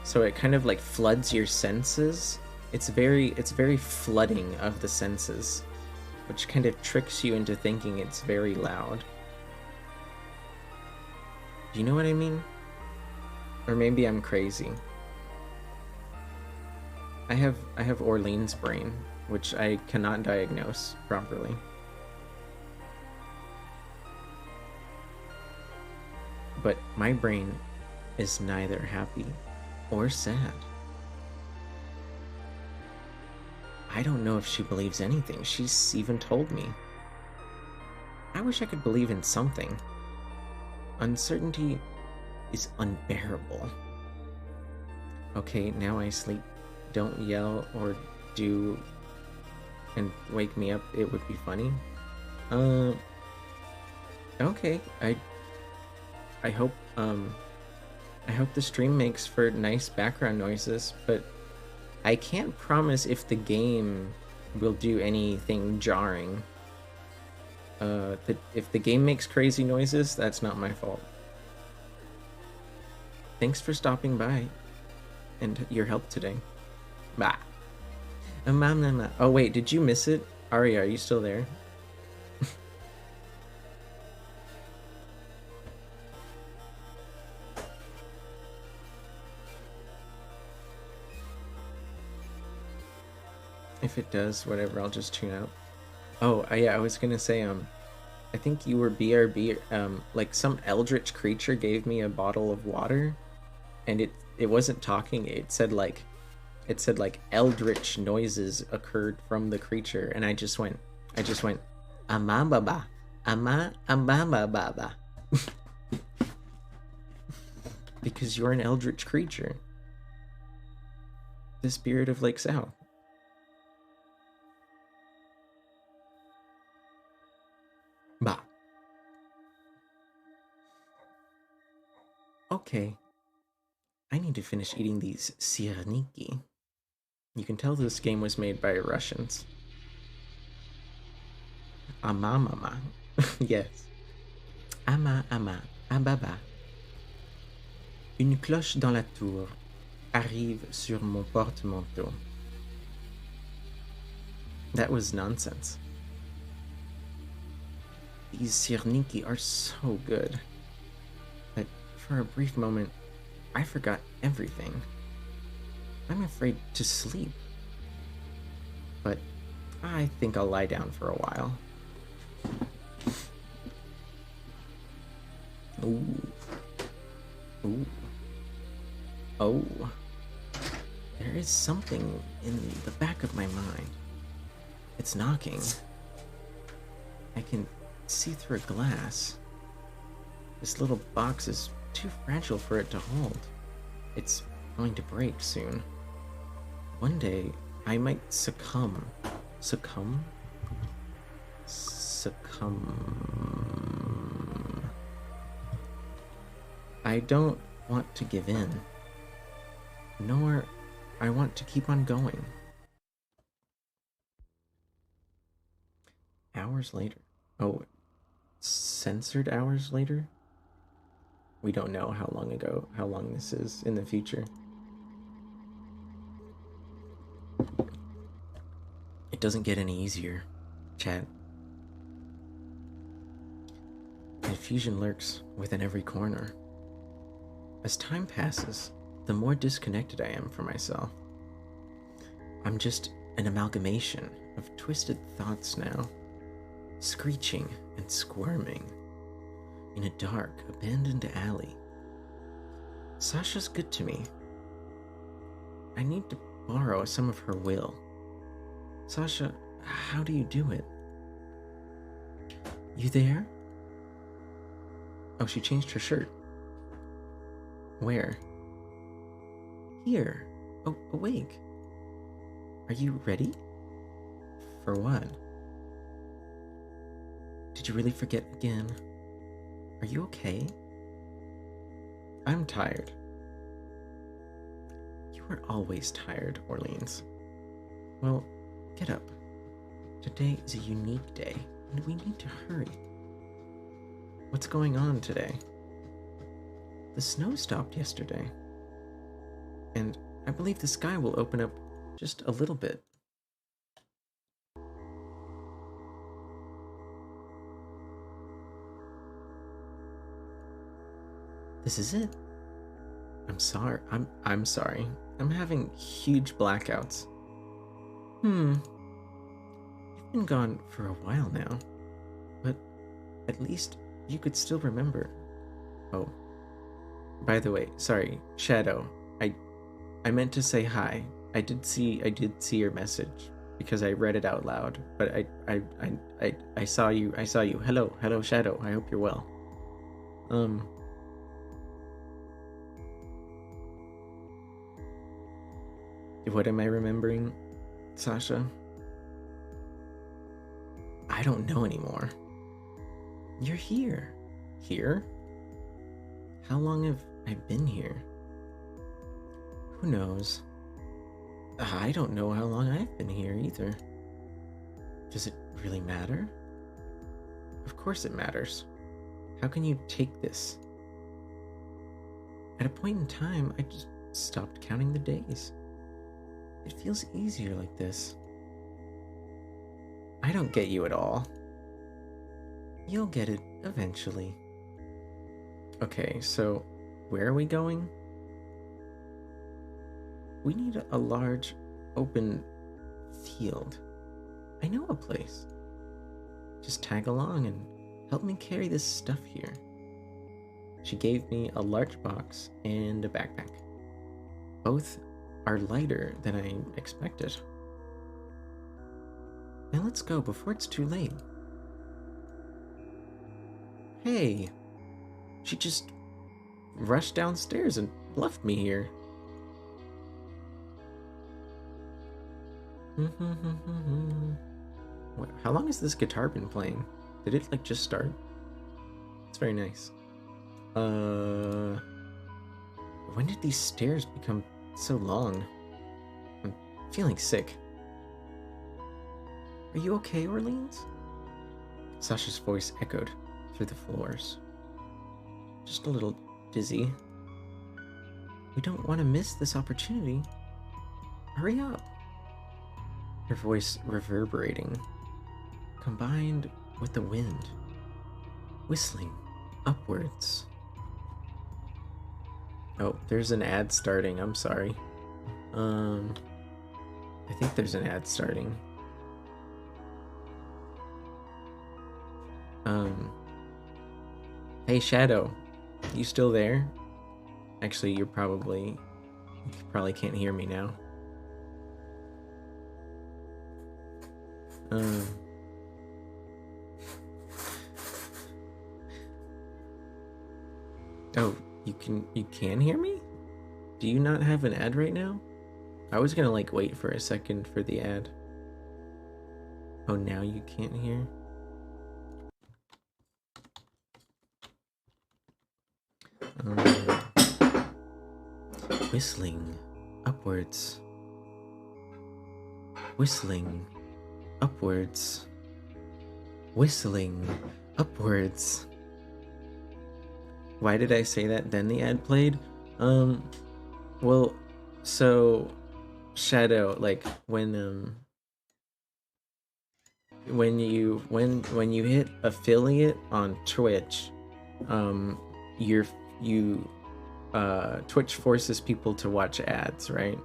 So it kind of like floods your senses. It's very flooding of the senses, which kind of tricks you into thinking it's very loud. Do you know what I mean? Or maybe I'm crazy. I have Orleans brain, which I cannot diagnose properly. But my brain is neither happy or sad. I don't know if she believes anything. She's even told me. I wish I could believe in something. Uncertainty is unbearable. Okay, now I sleep. Don't yell or do and wake me up. It would be funny. Okay, I hope the stream makes for nice background noises, but I can't promise if the game will do anything jarring. if the game makes crazy noises, that's not my fault. Thanks for stopping by and your help today. Bah. Oh wait, did you miss it? Aria, are you still there? If it does, whatever, I'll just tune out. Oh, yeah, I was gonna say, I think you were BRB, like some eldritch creature gave me a bottle of water, and it wasn't talking, it said like eldritch noises occurred from the creature, and I just went, amambaba, amambaba, because you're an eldritch creature. The spirit of Lake South. Bah. Okay. I need to finish eating these sirniki. You can tell this game was made by Russians. Amamama. Yes. Ama, ababa. Une cloche dans la tour arrive sur mon porte-manteau. That was nonsense. These sirniki are so good, but for a brief moment, I forgot everything. I'm afraid to sleep, but I think I'll lie down for a while. Ooh. Ooh. Oh. There is something in the back of my mind. It's knocking. I can see through a glass. This little box is too fragile for it to hold. It's going to break soon. One day, I might succumb. Succumb? Succumb. I don't want to give in, nor I want to keep on going. Hours later. Oh, censored hours later? We don't know how long this is in the future. It doesn't get any easier, chat. Confusion lurks within every corner. As time passes, the more disconnected I am from myself. I'm just an amalgamation of twisted thoughts now, screeching and squirming in a dark, abandoned alley. Sasha's good to me. I need to borrow some of her will. Sasha, how do you do it? You there? Oh, she changed her shirt. Where? Here. Oh, awake. Are you ready? For what? Did you really forget again? Are you okay? I'm tired. You are always tired, Orleans. Well, get up. Today is a unique day, and we need to hurry. What's going on today? The snow stopped yesterday, and I believe the sky will open up just a little bit. This is it. I'm sorry. I'm sorry. I'm having huge blackouts. You've been gone for a while now, but at least you could still remember. Oh, by the way, sorry, Shadow. I meant to say hi. I did see your message because I read it out loud, but I saw you. Hello, Shadow. I hope you're well. What am I remembering, Sasha? I don't know anymore. You're here. Here? How long have I been here? Who knows? I don't know how long I've been here either. Does it really matter? Of course it matters. How can you take this? At a point in time, I just stopped counting the days. It feels easier like this. I don't get you at all. You'll get it eventually. Okay, so where are we going? We need a large, open field. I know a place. Just tag along and help me carry this stuff here. She gave me a large box and a backpack. Both are lighter than I expected. Now let's go before it's too late. Hey, she just rushed downstairs and left me here. What, how long has this guitar been playing? Did it like just start? It's very nice. When did these stairs become so long? I'm feeling sick. Are you okay, Orleans? Sasha's voice echoed through the floors. Just a little dizzy. We don't want to miss this opportunity. Hurry up. Her voice reverberating, combined with the wind, whistling upwards. Oh, there's an ad starting. I'm sorry. I think there's an ad starting. Hey Shadow, you still there? Actually, you probably can't hear me now. Oh, you can hear me? Do you not have an ad right now? I was gonna like wait for a second for the ad. Oh, now you can't hear? Whistling upwards. Whistling upwards. Whistling upwards. Why did I say that? Then the ad played? Well, so Shadow, like when you hit affiliate on Twitch, Twitch forces people to watch ads, right?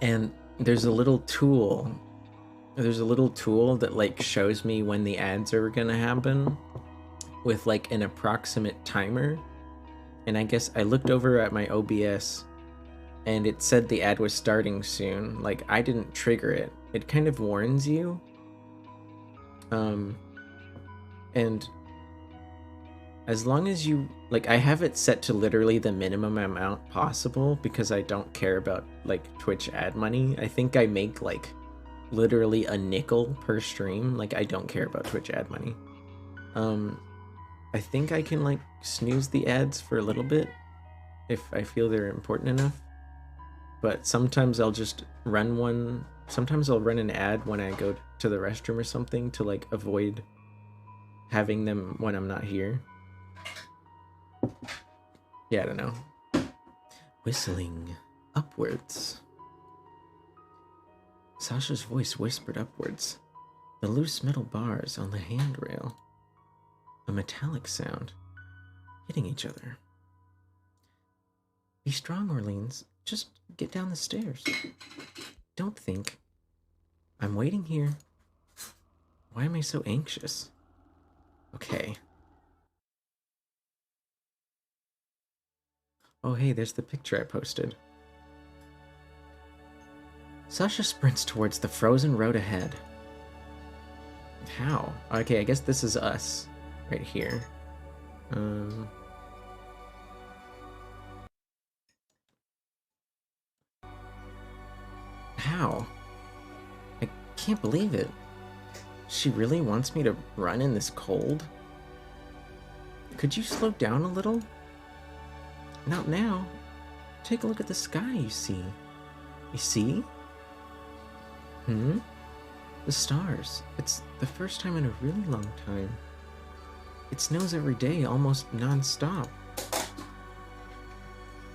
And there's a little tool that like shows me when the ads are gonna happen with like an approximate timer. And I guess I looked over at my OBS and it said the ad was starting soon. Like, I didn't trigger it. It kind of warns you. And as long as you, like, I have it set to literally the minimum amount possible because I don't care about, like, Twitch ad money. I think I make, like, literally a nickel per stream. Like, I don't care about Twitch ad money. I think I can, like, snooze the ads for a little bit if I feel they're important enough. But sometimes I'll just run one. Sometimes I'll run an ad when I go to the restroom or something to, like, avoid having them when I'm not here. Yeah, I don't know. Whistling upwards. Sasha's voice whispered upwards. The loose metal bars on the handrail. A metallic sound. Hitting each other. Be strong, Orleans. Just get down the stairs. Don't think. I'm waiting here. Why am I so anxious? Okay. Oh hey, there's the picture I posted. Sasha sprints towards the frozen road ahead. How? Okay, I guess this is us. Right here. How? I can't believe it. She really wants me to run in this cold? Could you slow down a little? Not now. Take a look at the sky, you see. You see? The stars. It's the first time in a really long time. It snows every day, almost non-stop.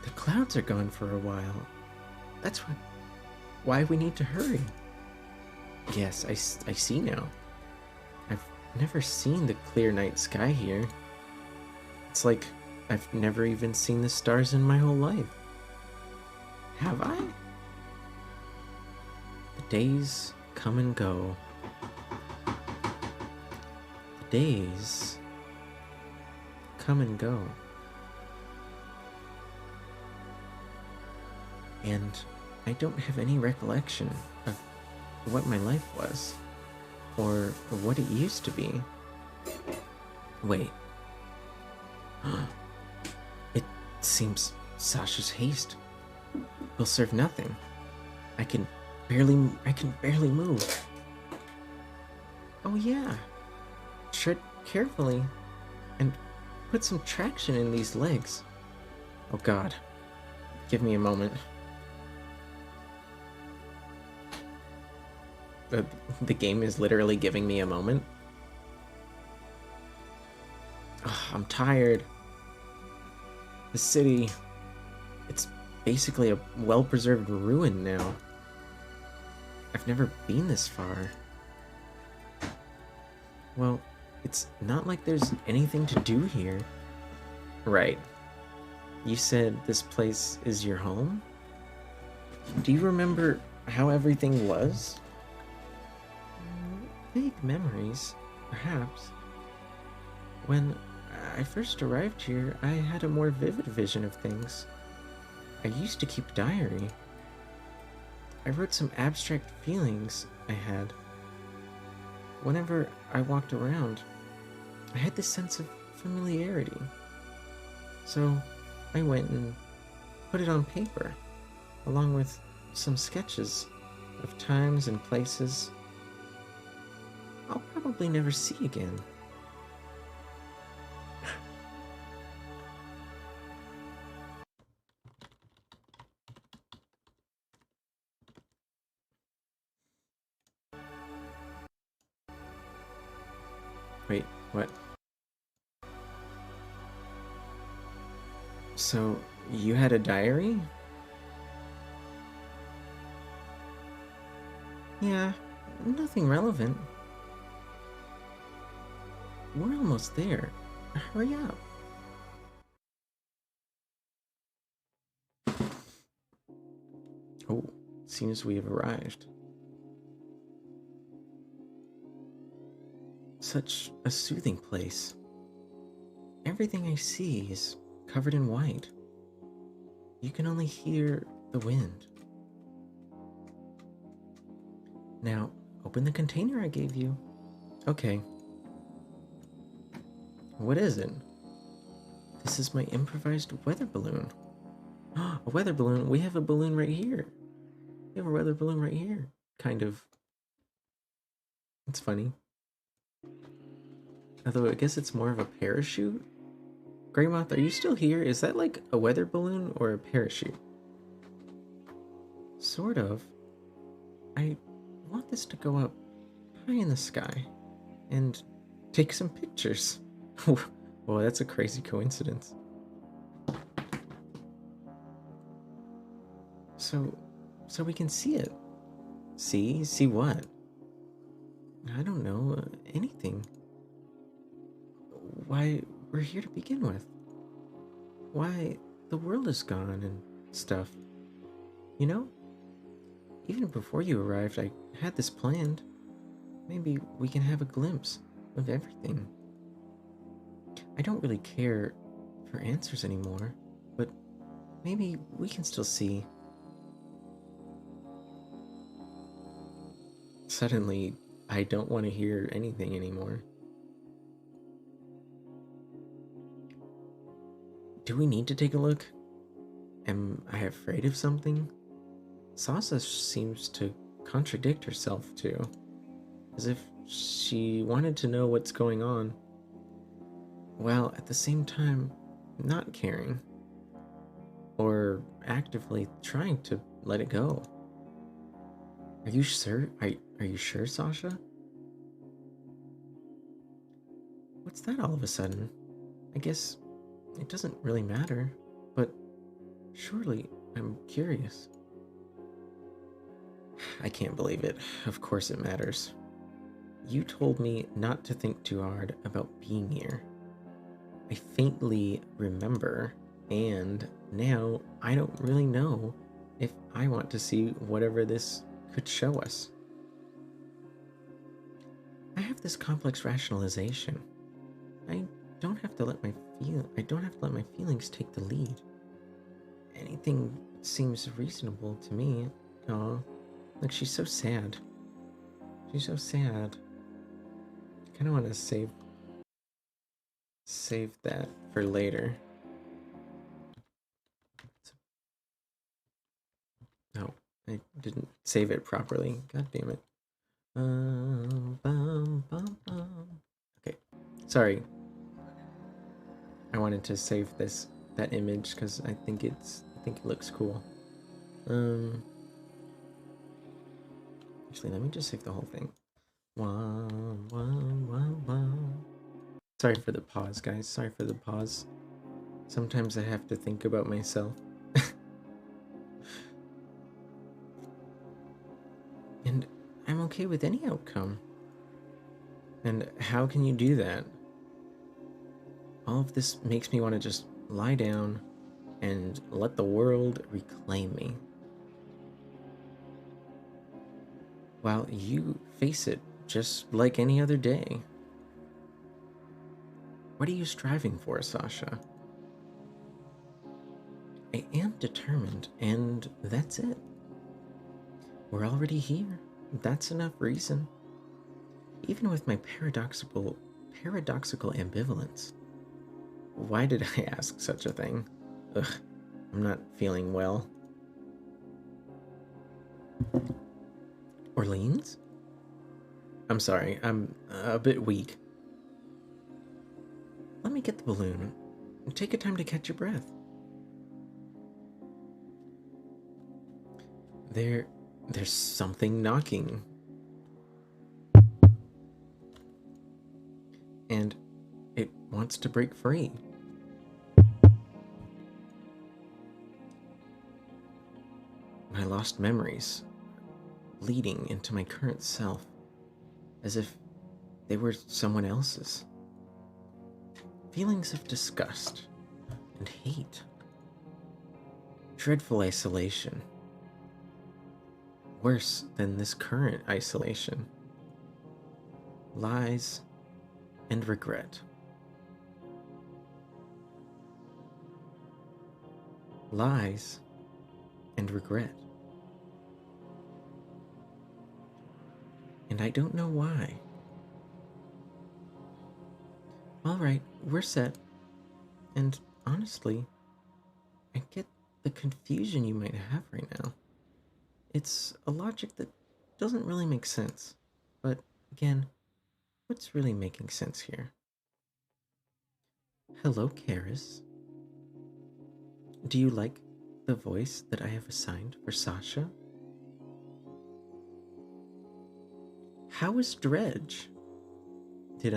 The clouds are gone for a while. That's why we need to hurry. Yes, I see now. I've never seen the clear night sky here. It's like I've never even seen the stars in my whole life. Have I? The days come and go. The days come and go. And I don't have any recollection of what my life was, or what it used to be. Wait. It seems Sasha's haste will serve nothing. I can barely move. Oh yeah. Tread carefully and put some traction in these legs. Oh god. Give me a moment. The game is literally giving me a moment. Ugh, I'm tired. The city, it's basically a well-preserved ruin now. I've never been this far. Well, it's not like there's anything to do here. Right. You said this place is your home? Do you remember how everything was? Vague memories, perhaps. When I first arrived here, I had a more vivid vision of things. I used to keep a diary. I wrote some abstract feelings I had. Whenever I walked around, I had this sense of familiarity. So I went and put it on paper, along with some sketches of times and places I'll probably never see again. Wait, what? So, you had a diary? Yeah, nothing relevant. We're almost there. Hurry up. Oh, seems we have arrived. Such a soothing place. Everything I see is covered in white. You can only hear the wind. Now, open the container I gave you. Okay. What is it? This is my improvised weather balloon. A weather balloon? We have a balloon right here. We have a weather balloon right here. Kind of. It's funny. Although I guess it's more of a parachute. Greymoth, are you still here? Is that like a weather balloon or a parachute? Sort of. I want this to go up high in the sky and take some pictures. Well, that's a crazy coincidence. So we can see it. See what? I don't know, anything. Why we're here to begin with. Why the world is gone and stuff. You know? Even before you arrived, I had this planned. Maybe we can have a glimpse of everything. I don't really care for answers anymore, but maybe we can still see. Suddenly, I don't want to hear anything anymore. Do we need to take a look? Am I afraid of something? Sasa seems to contradict herself too, as if she wanted to know what's going on, while at the same time not caring, or actively trying to let it go. Are you Are you sure, Sasha? What's that all of a sudden? I guess it doesn't really matter, but surely I'm curious. I can't believe it. Of course it matters. You told me not to think too hard about being here. I faintly remember, and now I don't really know if I want to see whatever this could show us. I have this complex rationalization. I don't have to let my feelings take the lead. Anything seems reasonable to me. Oh, like she's so sad. She's so sad. I kind of want to save that for later. No, I didn't save it properly. God damn it. Okay, sorry. I wanted to save that image because I think it looks cool. Actually, let me just save the whole thing. Sorry for the pause, guys. Sorry for the pause. Sometimes I have to think about myself. And I'm okay with any outcome. And how can you do that? All of this makes me want to just lie down and let the world reclaim me. While you face it just like any other day. What are you striving for, Sasha? I am determined, and that's it. We're already here. That's enough reason. Even with my paradoxical ambivalence. Why did I ask such a thing? Ugh, I'm not feeling well. Orleans? I'm sorry, I'm a bit weak. Let me get the balloon. Take a time to catch your breath. There's something knocking. And it wants to break free. My lost memories, leading into my current self, as if they were someone else's. Feelings of disgust and hate. Dreadful isolation. Worse than this current isolation. Lies and regret. Lies and regret. And I don't know why. Alright, we're set. And honestly, I get the confusion you might have right now. It's a logic that doesn't really make sense. But again, what's really making sense here? Hello, Karis. Do you like the voice that I have assigned for Sasha? How is Dredge? Did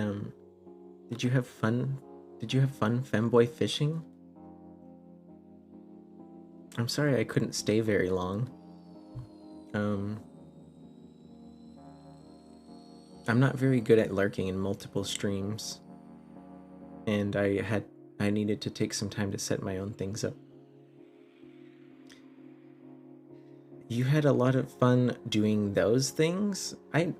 you have fun? Did you have fun femboy fishing? I'm sorry I couldn't stay very long. I'm not very good at lurking in multiple streams. And I needed to take some time to set my own things up. You had a lot of fun doing those things? I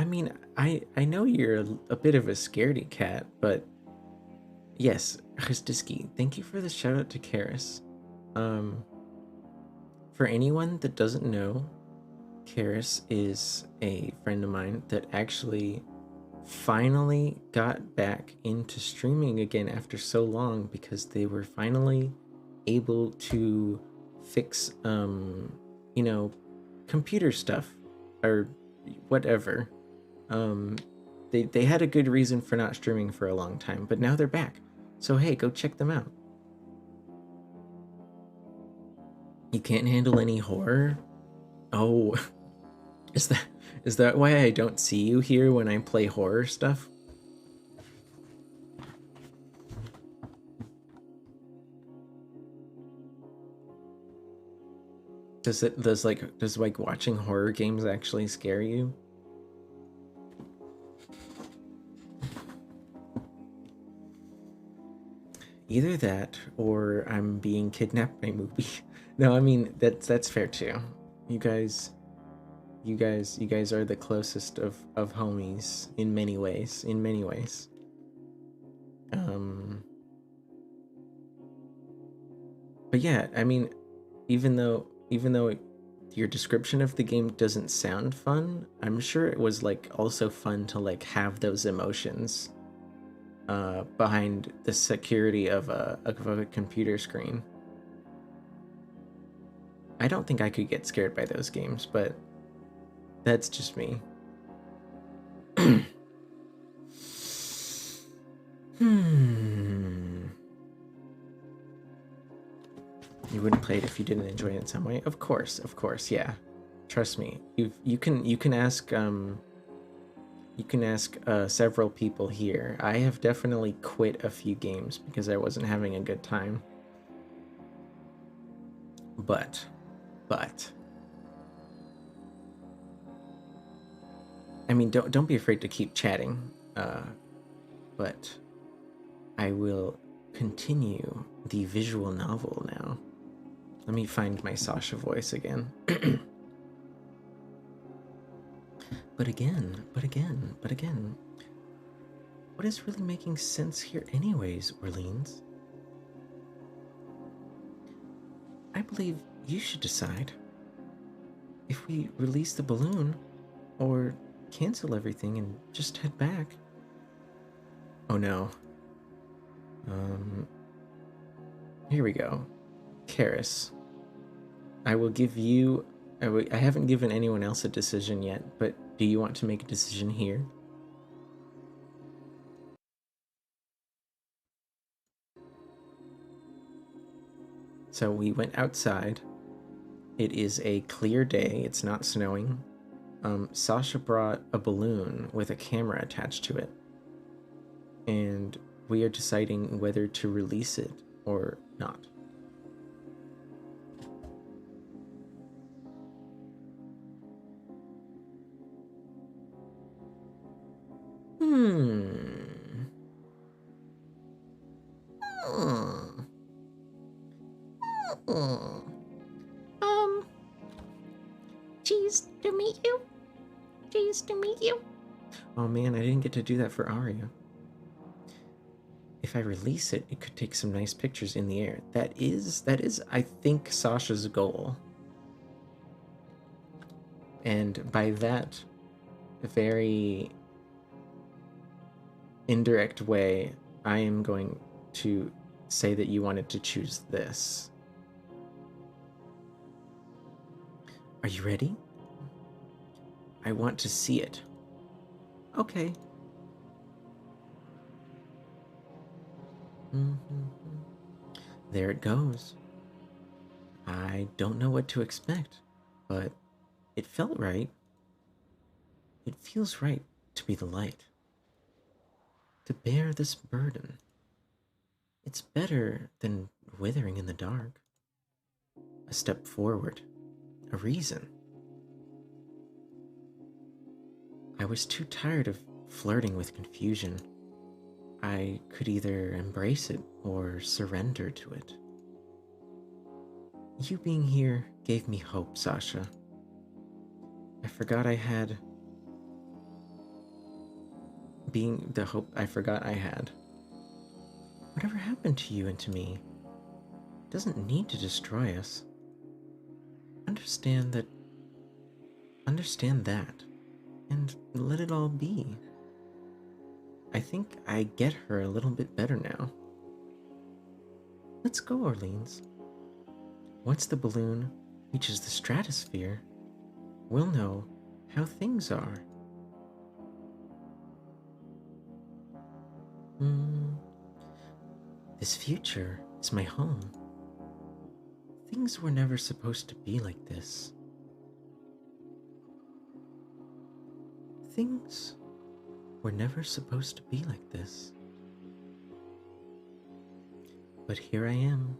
mean, I know you're a bit of a scaredy cat, but yes, Christiski, thank you for the shout out to Karis. For anyone that doesn't know, Karis is a friend of mine that actually finally got back into streaming again after so long because they were finally able to fix, computer stuff or whatever. They had a good reason for not streaming for a long time, but now they're back. So hey, go check them out. You can't handle any horror? Oh, is that why I don't see you here when I play horror stuff? Does like watching horror games actually scare you? Either that or I'm being kidnapped by movie. No, I mean that's fair too. You guys are the closest of homies in many ways. In many ways. But yeah, I mean, even though your description of the game doesn't sound fun, I'm sure it was like also fun to like have those emotions behind the security of a computer screen. I don't think I could get scared by those games, but that's just me. You wouldn't play it if you didn't enjoy it in some way? Of course, yeah. Trust me. You can ask several people here. I have definitely quit a few games because I wasn't having a good time. But I mean, don't be afraid to keep chatting. But I will continue the visual novel now. Let me find my Sasha voice again. But again. What is really making sense here anyways, Orleans? I believe you should decide. If we release the balloon, or cancel everything and just head back. Oh no. Here we go. Karis. I will give you... I haven't given anyone else a decision yet, but do you want to make a decision here? So we went outside. It is a clear day. It's not snowing. Sasha brought a balloon with a camera attached to it. And we are deciding whether to release it or not. Cheese to meet you. Cheese to meet you. Oh man, I didn't get to do that for Aria. If I release it, it could take some nice pictures in the air. That is, I think, Sasha's goal. And by that very indirect way, I am going to say that you wanted to choose this. Are you ready? I want to see it. Okay. There it goes. I don't know what to expect, but it felt right. It feels right to be the light. To bear this burden. It's better than withering in the dark. A step forward. A reason. I was too tired of flirting with confusion. I could either embrace it or surrender to it. You being here gave me hope, Sasha. I forgot I had... being the hope I forgot I had. Whatever happened to you and to me doesn't need to destroy us. Understand that, and let it all be. I think I get her a little bit better now. Let's go, Orleans. Once the balloon reaches the stratosphere, we'll know how things are. This future is my home. Things were never supposed to be like this. Things were never supposed to be like this. But here I am,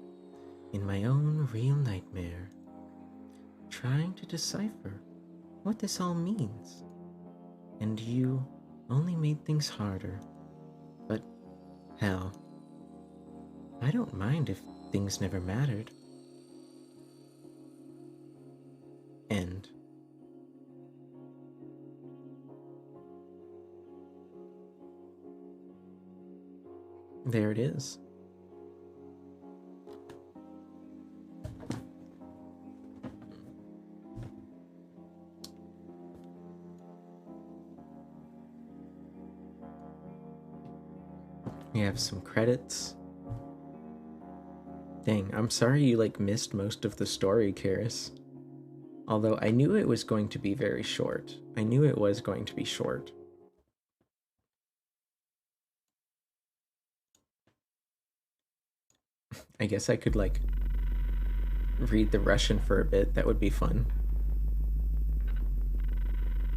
in my own real nightmare, trying to decipher what this all means. And you only made things harder. But hell, I don't mind if things never mattered. End. There it is. We have some credits. Dang, I'm sorry you missed most of the story, Karis. Although I knew it was going to be very short. I knew it was going to be short. I guess I could read the Russian for a bit. That would be fun.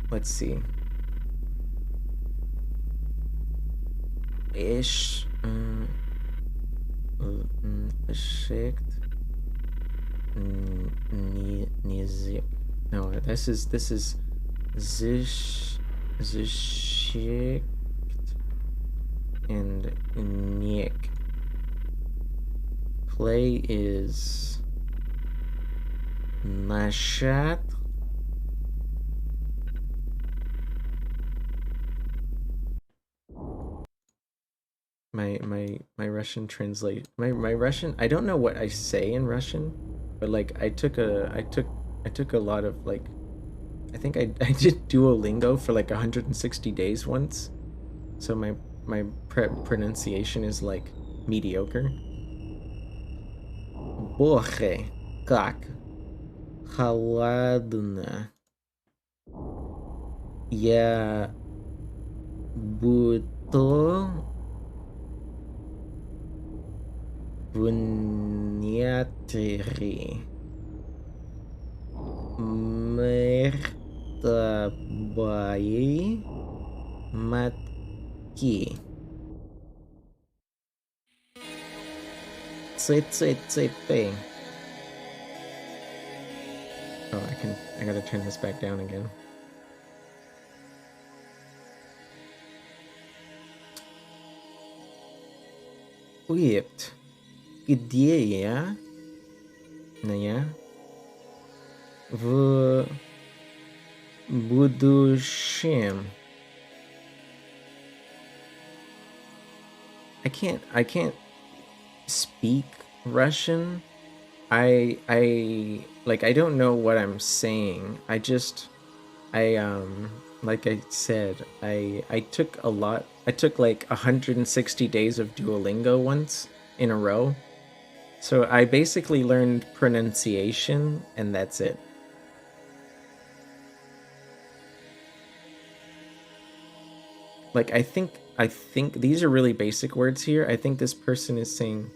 Let's see. Ish. Geschickt. No, this is geschickt and Nick. Play is Nashat. My Russian translate my Russian, I don't know what I say in Russian, but I took a lot of I think I did Duolingo for 160 days once, so my pronunciation is mediocre. Боже, как холодно. Я буду внутри мертвой матки. Цып. Oh, I gotta turn this back down again. Ует. Где я? В будущем. I can't speak Russian. I don't know what I'm saying. Like I said, I took 160 days of Duolingo once in a row. So I basically learned pronunciation and that's it. I think these are really basic words here. I think this person is saying,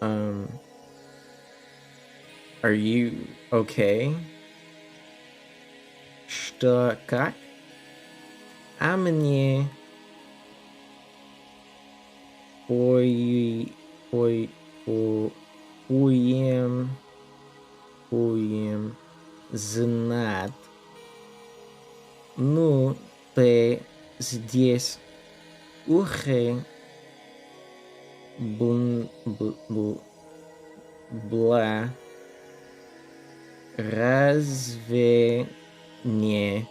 are you okay? Что, как? А мне уем знать. Ну, ты здесь уже была. Разве не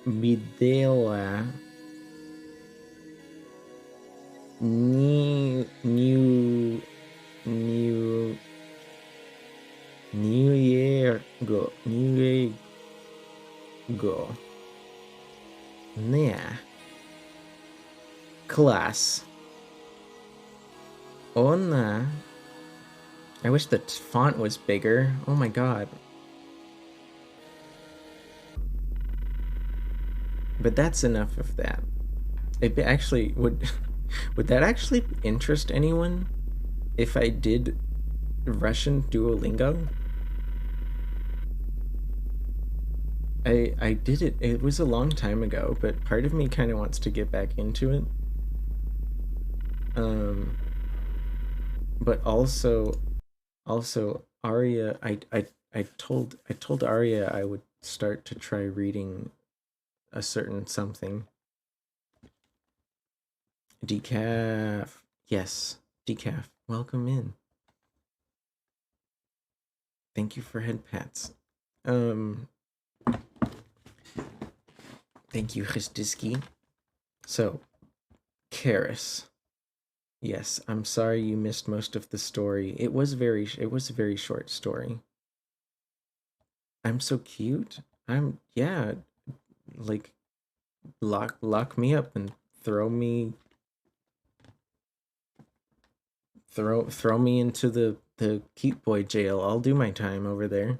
видела Нью-Йорк не класс. Она. I wish the font was bigger. Oh my god. But that's enough of that. It actually would that actually interest anyone if I did Russian Duolingo? I did it. It was a long time ago, but part of me kind of wants to get back into it. But also Arya, I told Arya I would start to try reading a certain something. Decaf. Yes, Decaf. Welcome in. Thank you for head pats. Thank you, Christiski. So, Karis. Yes, I'm sorry you missed most of the story. It was a very short story. I'm so cute. Yeah, like lock me up and throw me into the cute boy jail. I'll do my time over there.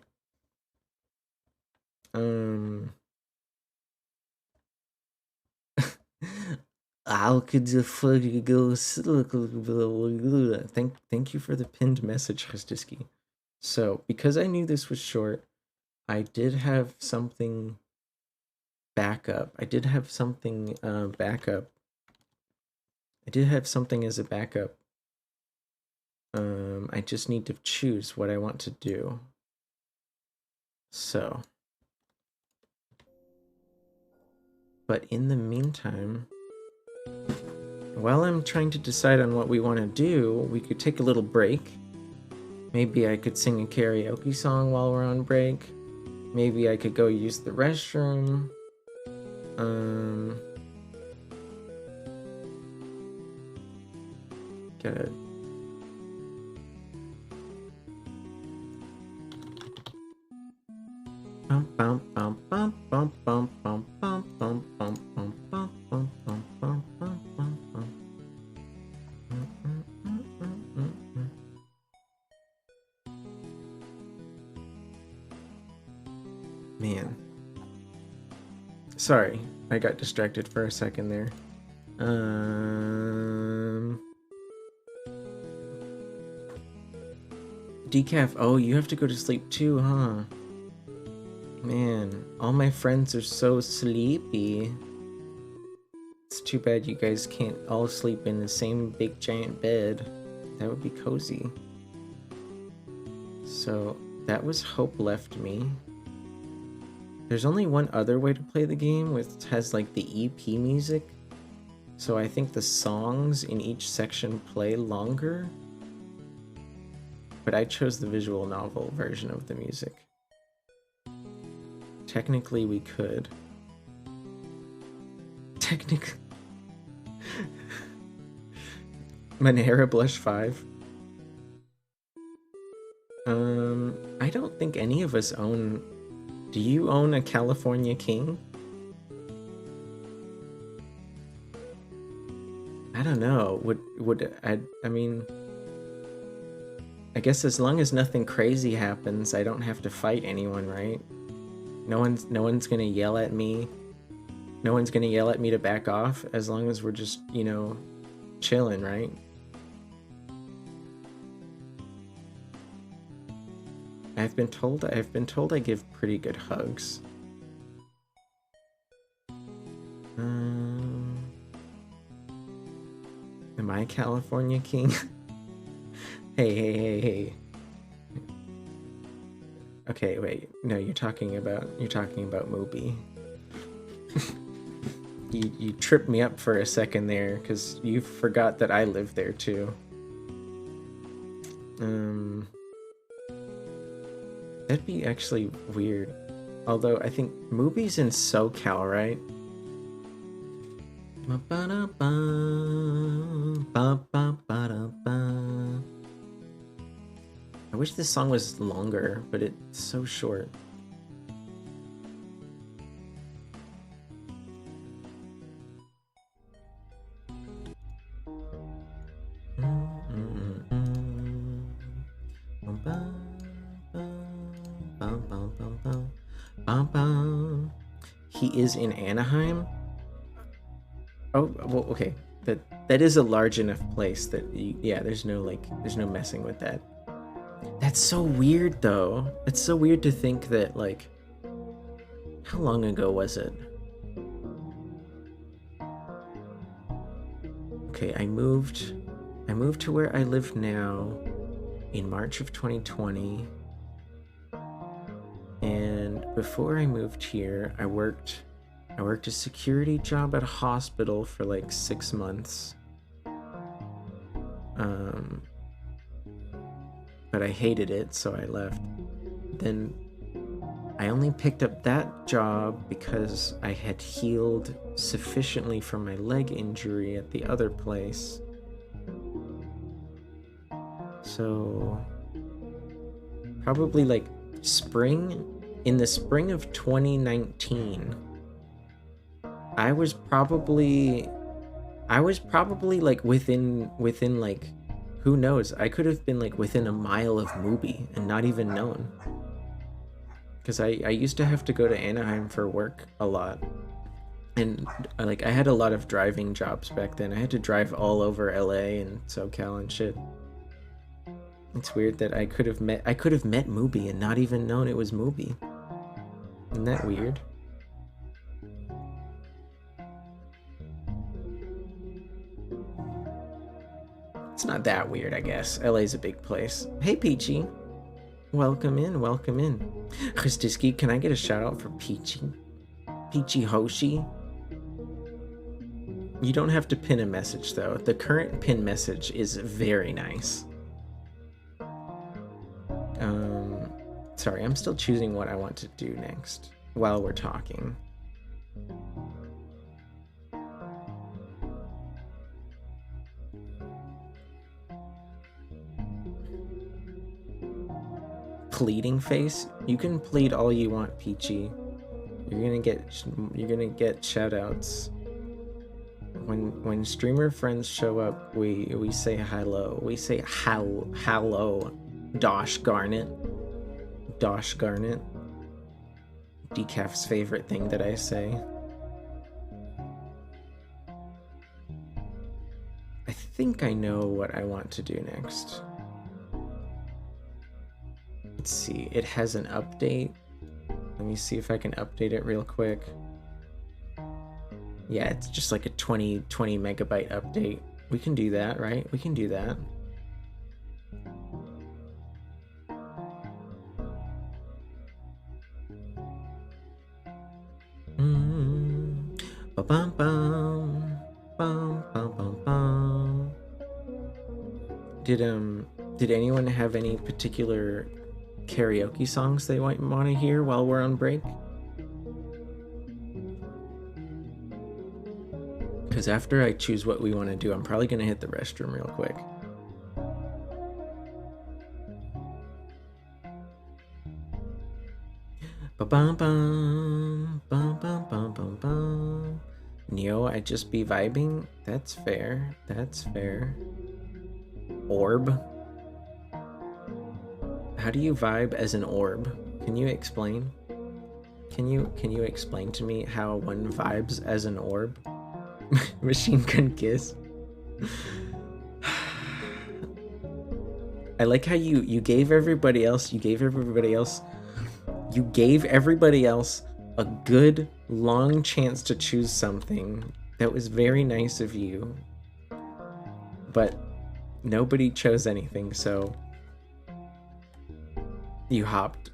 How could the fuck go? Thank you for the pinned message, Christiski. So, because I knew this was short, I did have something backup. I did have something backup. I did have something as a backup. I just need to choose what I want to do. So. But in the meantime, while I'm trying to decide on what we want to do, we could take a little break. Maybe I could sing a karaoke song while we're on break. Maybe I could go use the restroom. Gotta... Man. Sorry, I got distracted for a second there. Decaf, oh, you have to go to sleep too, huh? Man, all my friends are so sleepy. It's too bad you guys can't all sleep in the same big giant bed. That would be cozy. So, that was Hope Left Me. There's only one other way to play the game, which has like the EP music. So I think the songs in each section play longer. But I chose the visual novel version of the music. Technically, we could. Technically. Monera Blush 5. I don't think any of us own... Do you own a California King? I don't know. I mean... I guess as long as nothing crazy happens, I don't have to fight anyone, right? No one's gonna yell at me. No one's gonna yell at me to back off, as long as we're just, you know, chilling, right? I've been told I give pretty good hugs. Am I California King? Hey. Okay, wait. No, you're talking about Mubi. You tripped me up for a second there, because you forgot that I live there too. That'd be actually weird. Although I think Mubi's in SoCal, right? I wish this song was longer, but it's so short. He is in Anaheim? Oh, well, okay. That is a large enough place that yeah, there's no messing with that. That's so weird though. It's so weird to think that like How long ago was it? Okay, I moved to where I live now in March of 2020. And before I moved here, I worked a security job at a hospital for like 6 months. But I hated it, so I left. Then I only picked up that job because I had healed sufficiently from my leg injury at the other place. So probably like in the spring of 2019, I was probably like within like, who knows, I could have been like within a mile of Mubi and not even known. Because I used to have to go to Anaheim for work a lot. And like I had a lot of driving jobs back then. I had to drive all over LA and SoCal and shit. It's weird that I could have met Mubi and not even known it was Mubi. Isn't that weird? It's not that weird, I guess. LA's a big place. Hey, Peachy. Welcome in, welcome in. Christiski, can I get a shout out for Peachy? Peachy Hoshi? You don't have to pin a message, though. The current pin message is very nice. Sorry, I'm still choosing what I want to do next while we're talking. Pleading face? You can plead all you want, Peachy. You're gonna get shout outs. When streamer friends show up, we say hello. We say hello. Dosh Garnet. Decaf's favorite thing that I say. I think I know what I want to do next. Let's see, it has an update. Let me see if I can update it real quick. Yeah, it's just like a 20 megabyte update. We can do that, right? We can do that. Did anyone have any particular karaoke songs they might want to hear while we're on break? Because after I choose what we want to do, I'm probably going to hit the restroom real quick. Neo, I just be vibing? That's fair. That's fair. Orb? How do you vibe as an orb? Can you explain? Can you explain to me how one vibes as an orb? Machine Gun Kiss. I like how you gave everybody else a good long chance to choose something. That was very nice of you. But nobody chose anything, so you hopped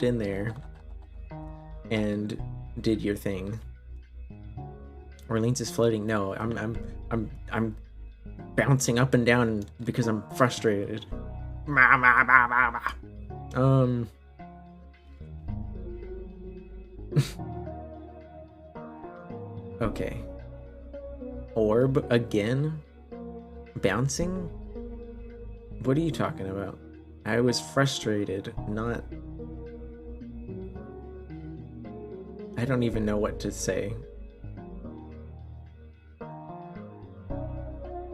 in there and did your thing. Orleans is floating. No, I'm bouncing up and down because I'm frustrated. Okay. Orb again? Bouncing? What are you talking about? I was frustrated, not... I don't even know what to say.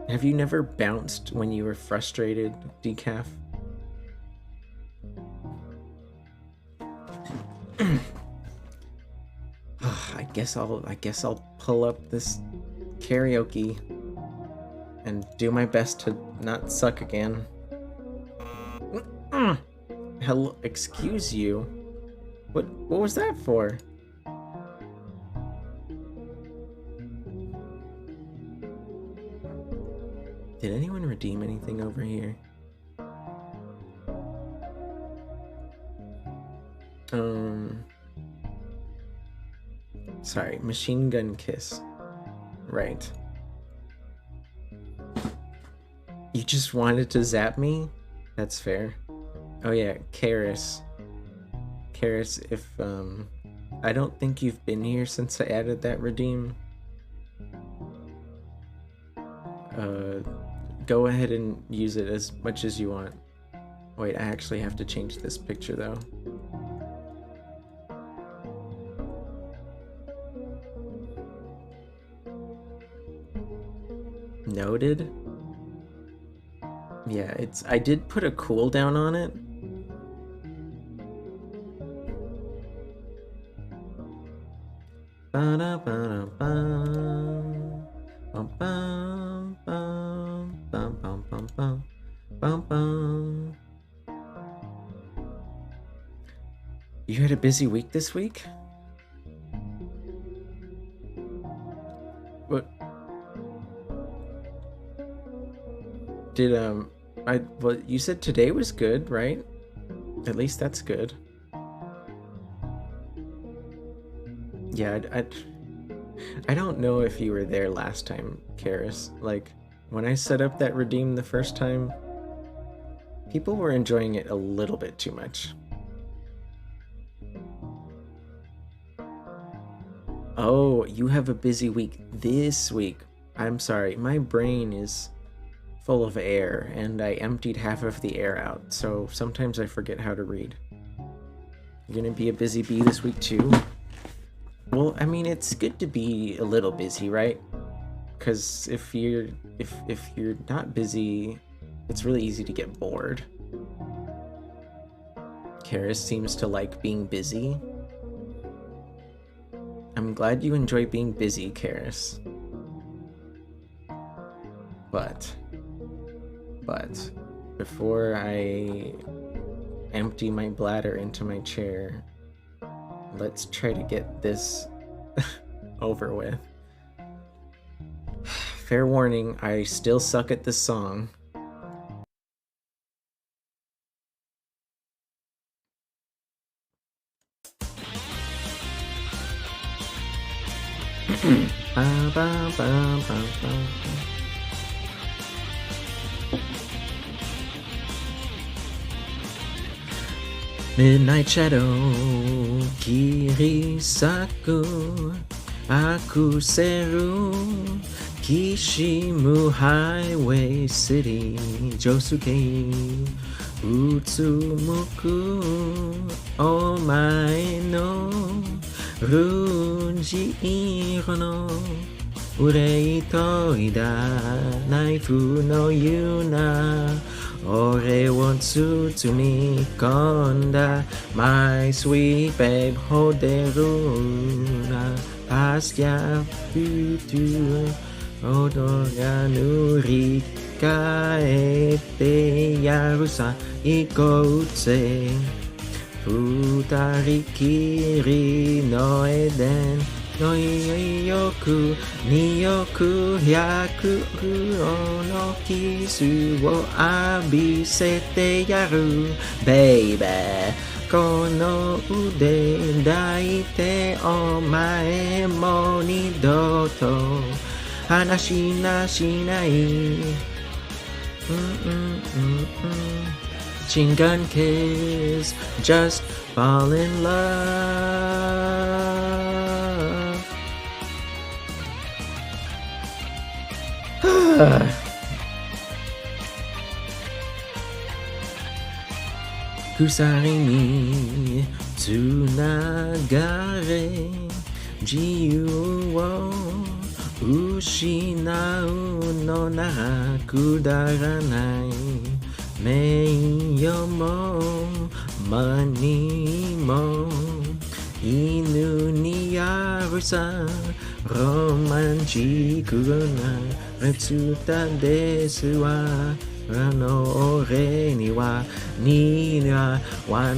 Have you never bounced when you were frustrated, Decaf? I guess I'll pull up this karaoke and do my best to not suck again. Hello, excuse you. What was that for? Did anyone redeem anything over here? Sorry, Machine Gun Kiss. Right. You just wanted to zap me? That's fair. Oh yeah, Karis. Karis, if, I don't think you've been here since I added that redeem. Go ahead and use it as much as you want. Wait, I actually have to change this picture though. Noted. Yeah, I did put a cooldown on it. You had a busy week this week? What? Did, well, you said today was good, right? At least that's good. Yeah, I don't know if you were there last time, Karis. Like, when I set up that redeem the first time, people were enjoying it a little bit too much. Oh, you have a busy week this week. I'm sorry, my brain is full of air, and I emptied half of the air out, so sometimes I forget how to read. You're gonna be a busy bee this week too? Well, I mean, it's good to be a little busy, right? Because if you're not busy, it's really easy to get bored. Karis seems to like being busy. I'm glad you enjoy being busy, Karis. But before I empty my bladder into my chair, let's try to get this over with. Fair warning, I still suck at this song. Ba, ba, ba, ba, ba. Midnight Shadow, Kirisaku, Akuseru, Kishimu Highway City, Josuke, Utsumuku, Omae no, Runjiro no, Urei toida, Naifu no Yuna, Ore wo tsutsumikonda, my sweet babe hoderuna, past ya future, odor ga nurikaete yarusa ikoutse, futari kiri no eden, no yoku niyoku hyaku no kisu wo abisete yaru, baby, kono ude daite omae mo nidoto hanashi na shinai. Shingun kiss, just fall in love. Kusari ni tsunagare, jiyu wo ushinau no nara kudaranai, meiyo mo mani mo, inu ni arusa, romanchiku na retsuta desu wa の俺にはには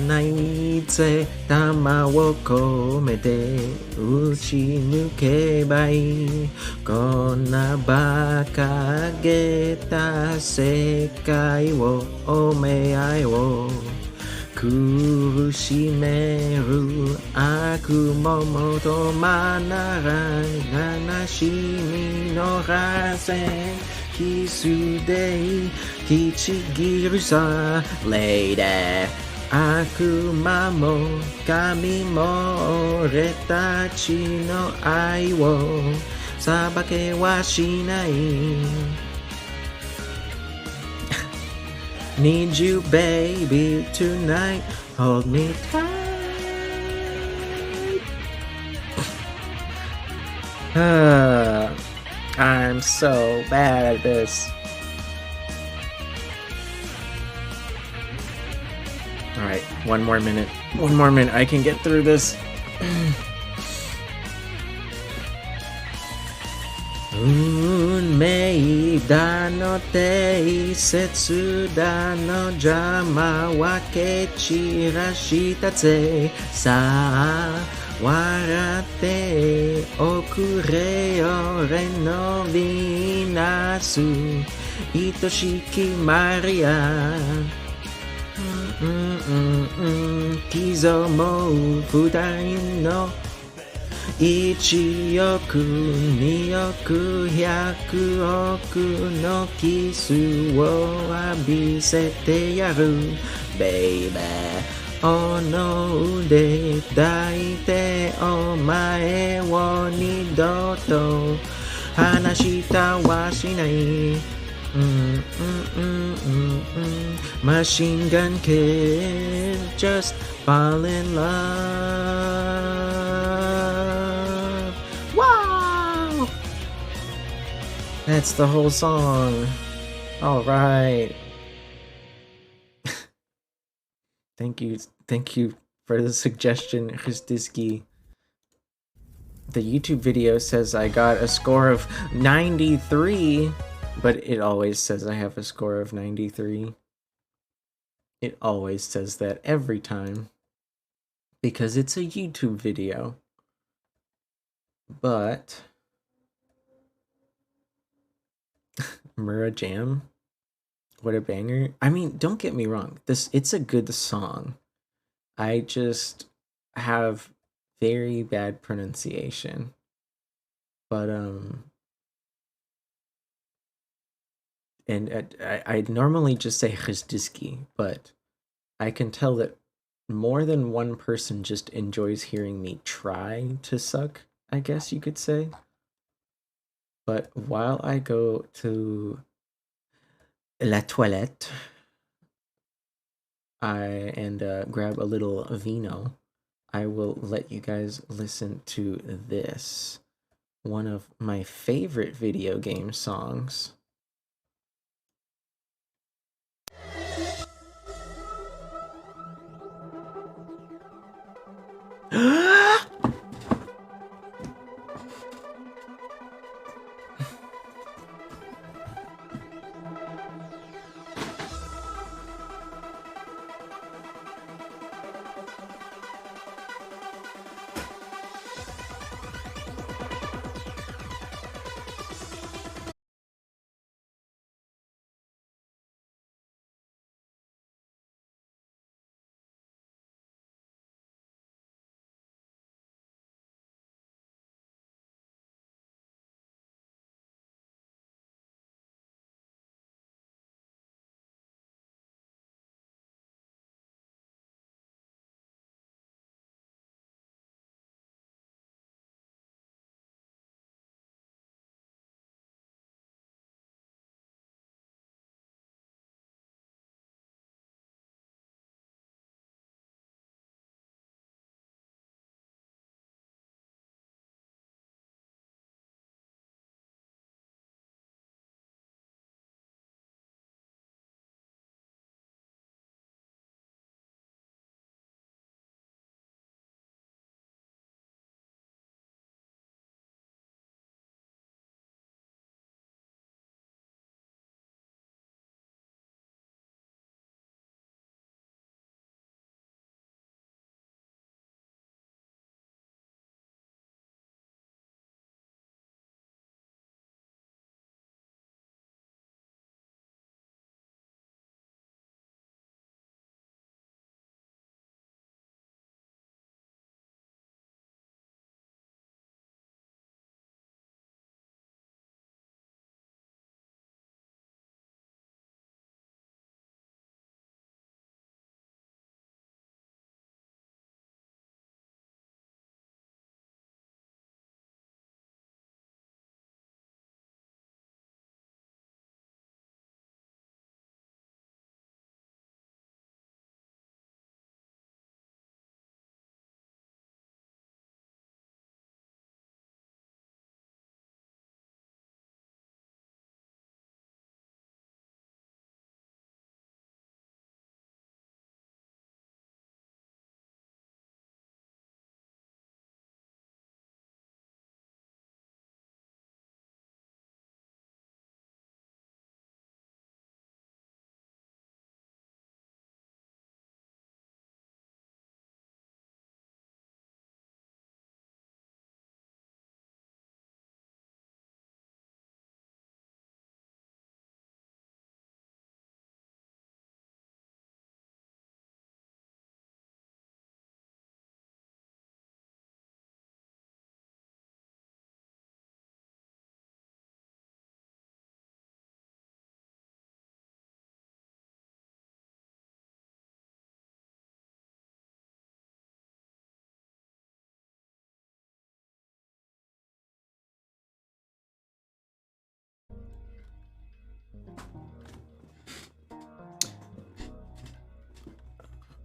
ないぜ玉を込めて打ち抜けばいいこんな馬鹿げた世界をおめ合いを苦しめる悪も求まなら悲しみのらせキスできちぎるさレイデ悪魔も神も俺たちの愛を裁けはしないNeed you, baby, tonight. Hold me tight. I'm so bad at this. Alright, one more minute. One more minute. I can get through this. 運命だの定説だの邪魔は蹴散らしたぜさあ笑っておくれよ俺のヴィーナス愛しきマリア刻もう二人の1億2億100億のキスを浴びせてやるベイベーおの腕抱いてお前を二度と離したはしないMachine gun kid just fall in love Wow That's the whole song All right Thank you for the suggestion Christiski The YouTube video says I got a score of 93 But it always says I have a score of 93. It always says that every time. Because it's a YouTube video. But... Mura Jam? What a banger. I mean, don't get me wrong. It's a good song. I just have very bad pronunciation. But, And I normally just say Christiski, but I can tell that more than one person just enjoys hearing me try to suck, I guess you could say. But while I go to la toilette, and grab a little vino, I will let you guys listen to this. One of my favorite video game songs.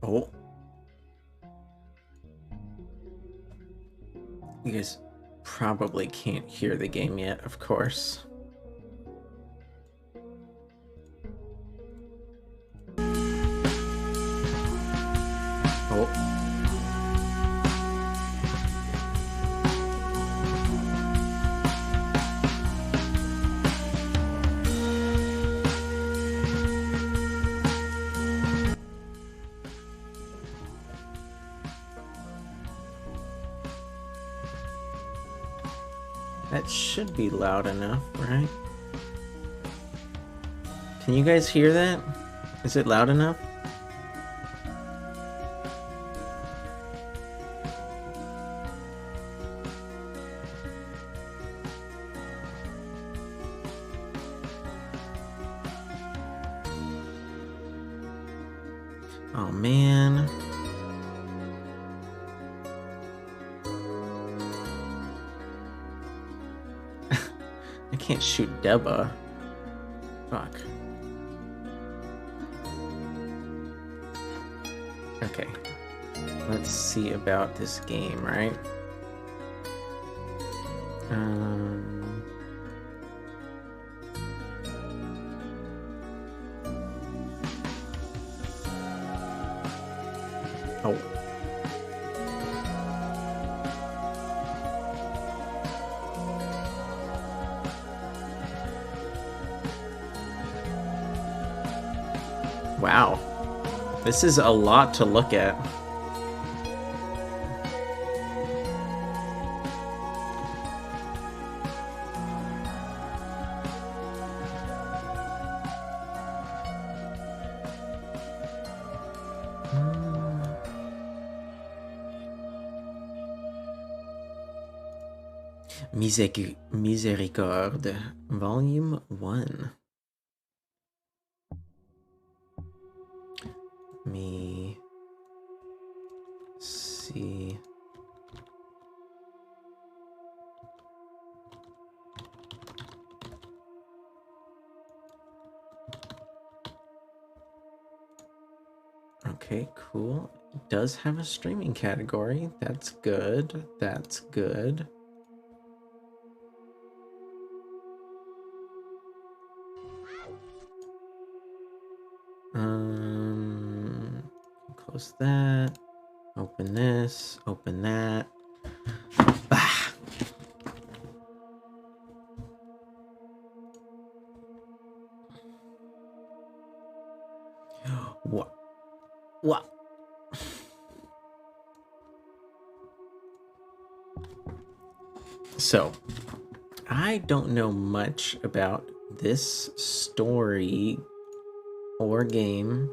Oh. You guys probably can't hear the game yet, of course. Oh. That should be loud enough, right? Can you guys hear that? Is it loud enough? Oh man. I can't shoot Deba. Fuck. Okay. Let's see about this game, right? Oh. Wow. This is a lot to look at. Misericorde, Volume 1. Me see. Okay, cool. It does have a streaming category. That's good. That's good. Close that. Open this. Open that. Ah. What? What? So, I don't know much about this story or game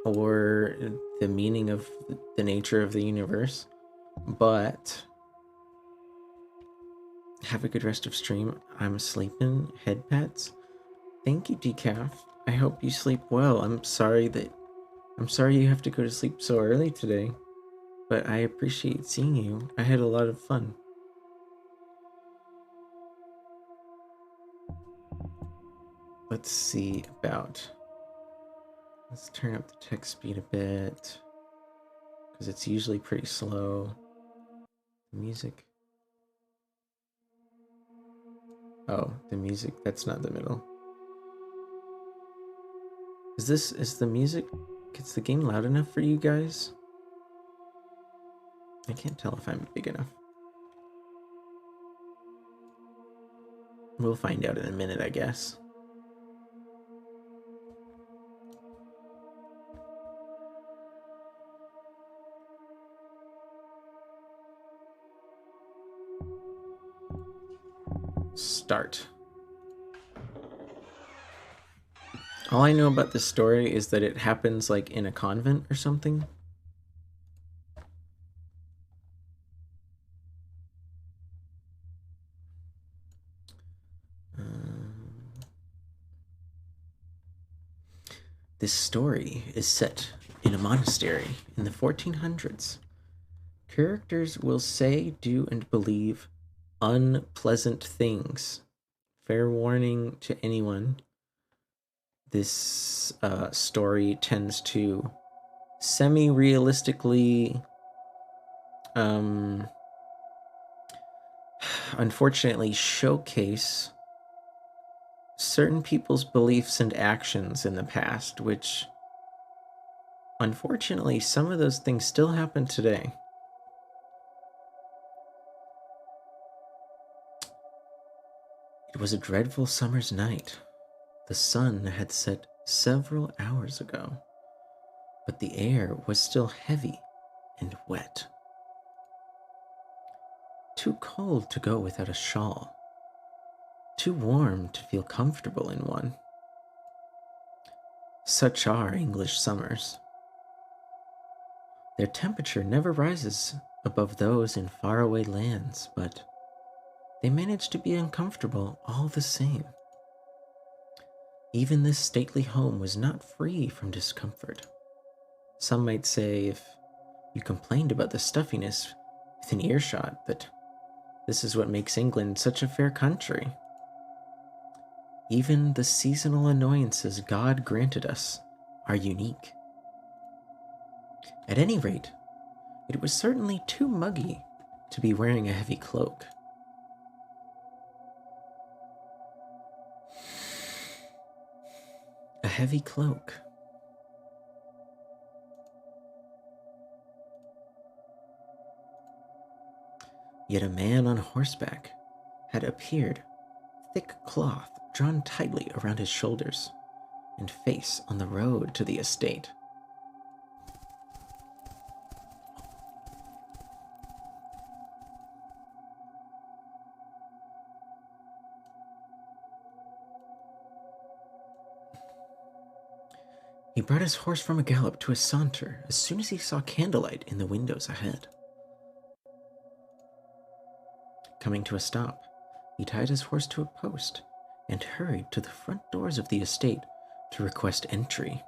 or the meaning of the nature of the universe, but have a good rest of stream. I'm sleeping. Head pets. Thank you, Decaf. I hope you sleep well. I'm sorry you have to go to sleep so early today, but I appreciate seeing you. I had a lot of fun. Let's see about... Let's turn up the text speed a bit, because it's usually pretty slow. Music. Oh, the music, that's not the middle. Is the music, is the game loud enough for you guys? I can't tell if I'm big enough. We'll find out in a minute, I guess. Start. All I know about this story is that it happens like in a convent or something. This story is set in a monastery in the 1400s. Characters will say, do, and believe unpleasant things. Fair warning to anyone. This story tends to semi-realistically, unfortunately, showcase certain people's beliefs and actions in the past, which, unfortunately, some of those things still happen today. It was a dreadful summer's night. The sun had set several hours ago, but the air was still heavy and wet. Too cold to go without a shawl, too warm to feel comfortable in one. Such are English summers. Their temperature never rises above those in faraway lands, but they manage to be uncomfortable all the same. Even this stately home was not free from discomfort. Some might say, if you complained about the stuffiness within earshot, that this is what makes England such a fair country. Even the seasonal annoyances God granted us are unique. At any rate, it was certainly too muggy to be wearing a heavy cloak. A heavy cloak. Yet a man on horseback had appeared, thick cloth drawn tightly around his shoulders, and face on the road to the estate. He brought his horse from a gallop to a saunter as soon as he saw candlelight in the windows ahead. Coming to a stop, he tied his horse to a post and hurried to the front doors of the estate to request entry.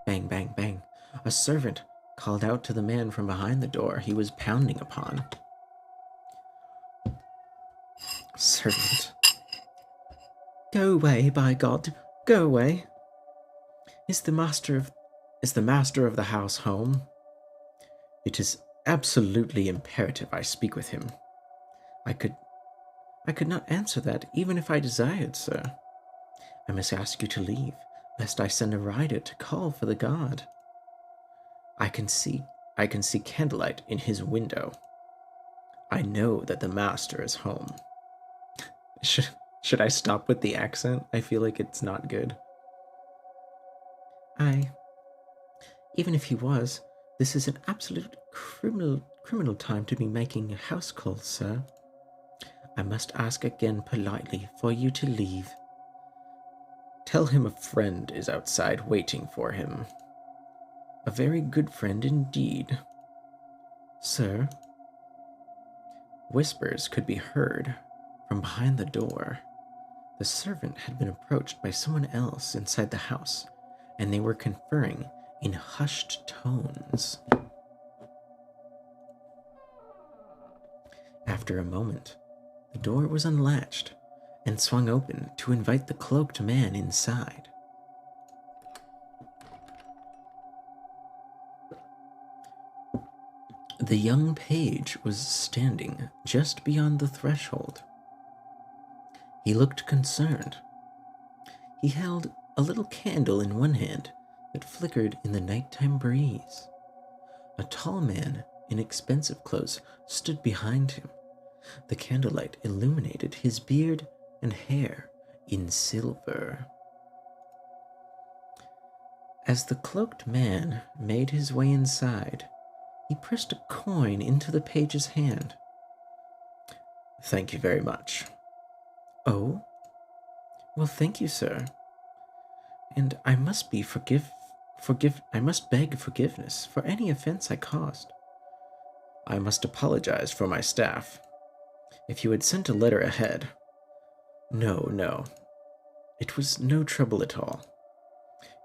Bang, bang, bang. A servant called out to the man from behind the door he was pounding upon. Servant. Go away, by God, go away. Is the master of the house home? It is absolutely imperative I speak with him. I could not answer that even if I desired, sir. I must ask you to leave, lest I send a rider to call for the guard. I can see candlelight in his window. I know that the master is home. Should I stop with the accent? I feel like it's not good. Even if he was, this is an absolute criminal time to be making house calls, sir. I must ask again politely for you to leave. Tell him a friend is outside waiting for him. A very good friend indeed. Sir? Whispers could be heard from behind the door. The servant had been approached by someone else inside the house, and they were conferring in hushed tones. After a moment, the door was unlatched and swung open to invite the cloaked man inside. The young page was standing just beyond the threshold. He looked concerned. He held a little candle in one hand that flickered in the nighttime breeze. A tall man in expensive clothes stood behind him. The candlelight illuminated his beard and hair in silver. As the cloaked man made his way inside, he pressed a coin into the page's hand. Thank you very much. Oh? Well, thank you, sir. And I must beg forgiveness for any offense I caused. I must apologize for my staff. If you had sent a letter ahead... No. It was no trouble at all.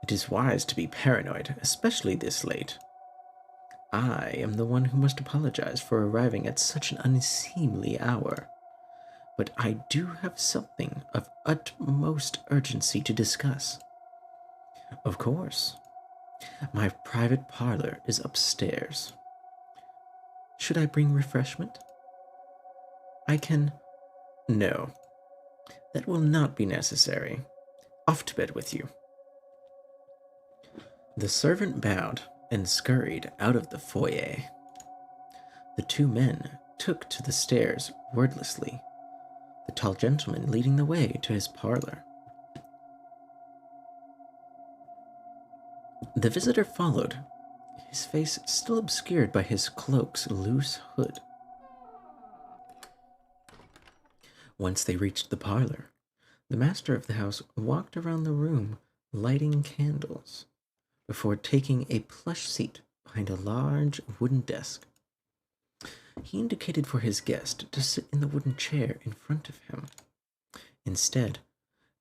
It is wise to be paranoid, especially this late. I am the one who must apologize for arriving at such an unseemly hour. But I do have something of utmost urgency to discuss. Of course. My private parlor is upstairs. Should I bring refreshment? I can... No, that will not be necessary. Off to bed with you. The servant bowed and scurried out of the foyer. The two men took to the stairs wordlessly, the tall gentleman leading the way to his parlor. The visitor followed, his face still obscured by his cloak's loose hood. Once they reached the parlor, the master of the house walked around the room, lighting candles, before taking a plush seat behind a large wooden desk. He indicated for his guest to sit in the wooden chair in front of him. Instead,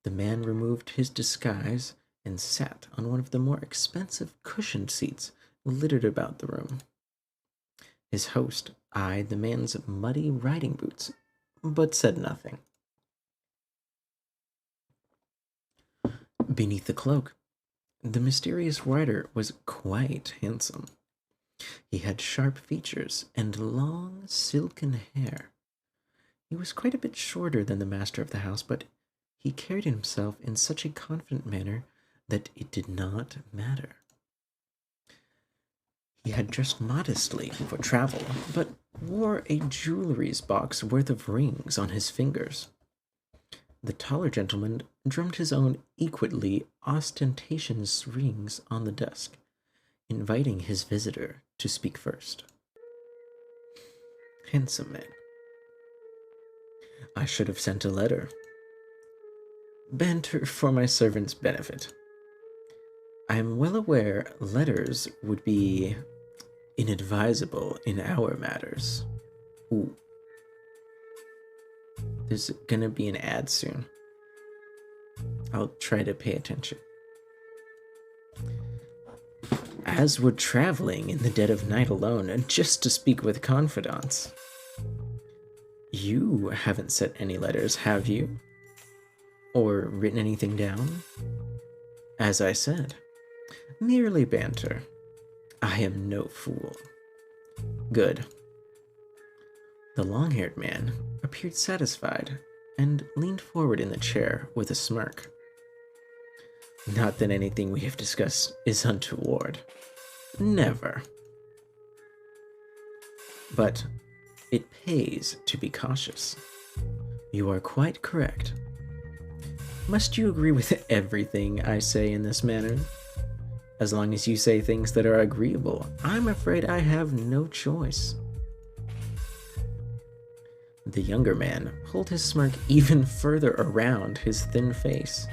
the man removed his disguise and sat on one of the more expensive cushioned seats littered about the room. His host eyed the man's muddy riding boots, but said nothing. Beneath the cloak, the mysterious rider was quite handsome. He had sharp features and long, silken hair. He was quite a bit shorter than the master of the house, but he carried himself in such a confident manner that it did not matter. He had dressed modestly for travel, but wore a jewelry's box worth of rings on his fingers. The taller gentleman drummed his own equally ostentatious rings on the desk, inviting his visitor to speak first. Handsome man. I should have sent a letter. Banter for my servant's benefit. I am well aware letters would be inadvisable in our matters. Ooh. There's gonna be an ad soon. I'll try to pay attention. As we're traveling in the dead of night alone, and just to speak with confidants. You haven't sent any letters, have you? Or written anything down? As I said, merely banter. I am no fool. Good. The long-haired man appeared satisfied and leaned forward in the chair with a smirk. Not that anything we have discussed is untoward. Never. But it pays to be cautious. You are quite correct. Must you agree with everything I say in this manner? As long as you say things that are agreeable, I'm afraid I have no choice. The younger man pulled his smirk even further around his thin face.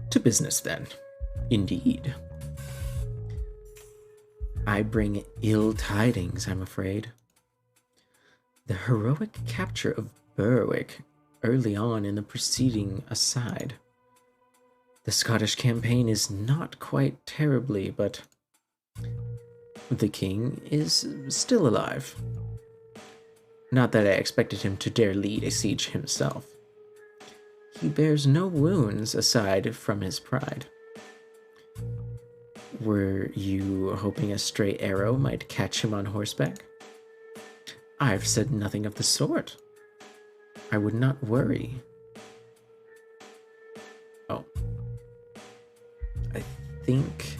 To business, then. Indeed. I bring ill tidings, I'm afraid. The heroic capture of Berwick early on in the proceeding aside, the Scottish campaign is not quite terribly, but the king is still alive. Not that I expected him to dare lead a siege himself. He bears no wounds aside from his pride. Were you hoping a stray arrow might catch him on horseback? I've said nothing of the sort. I would not worry. Oh. I think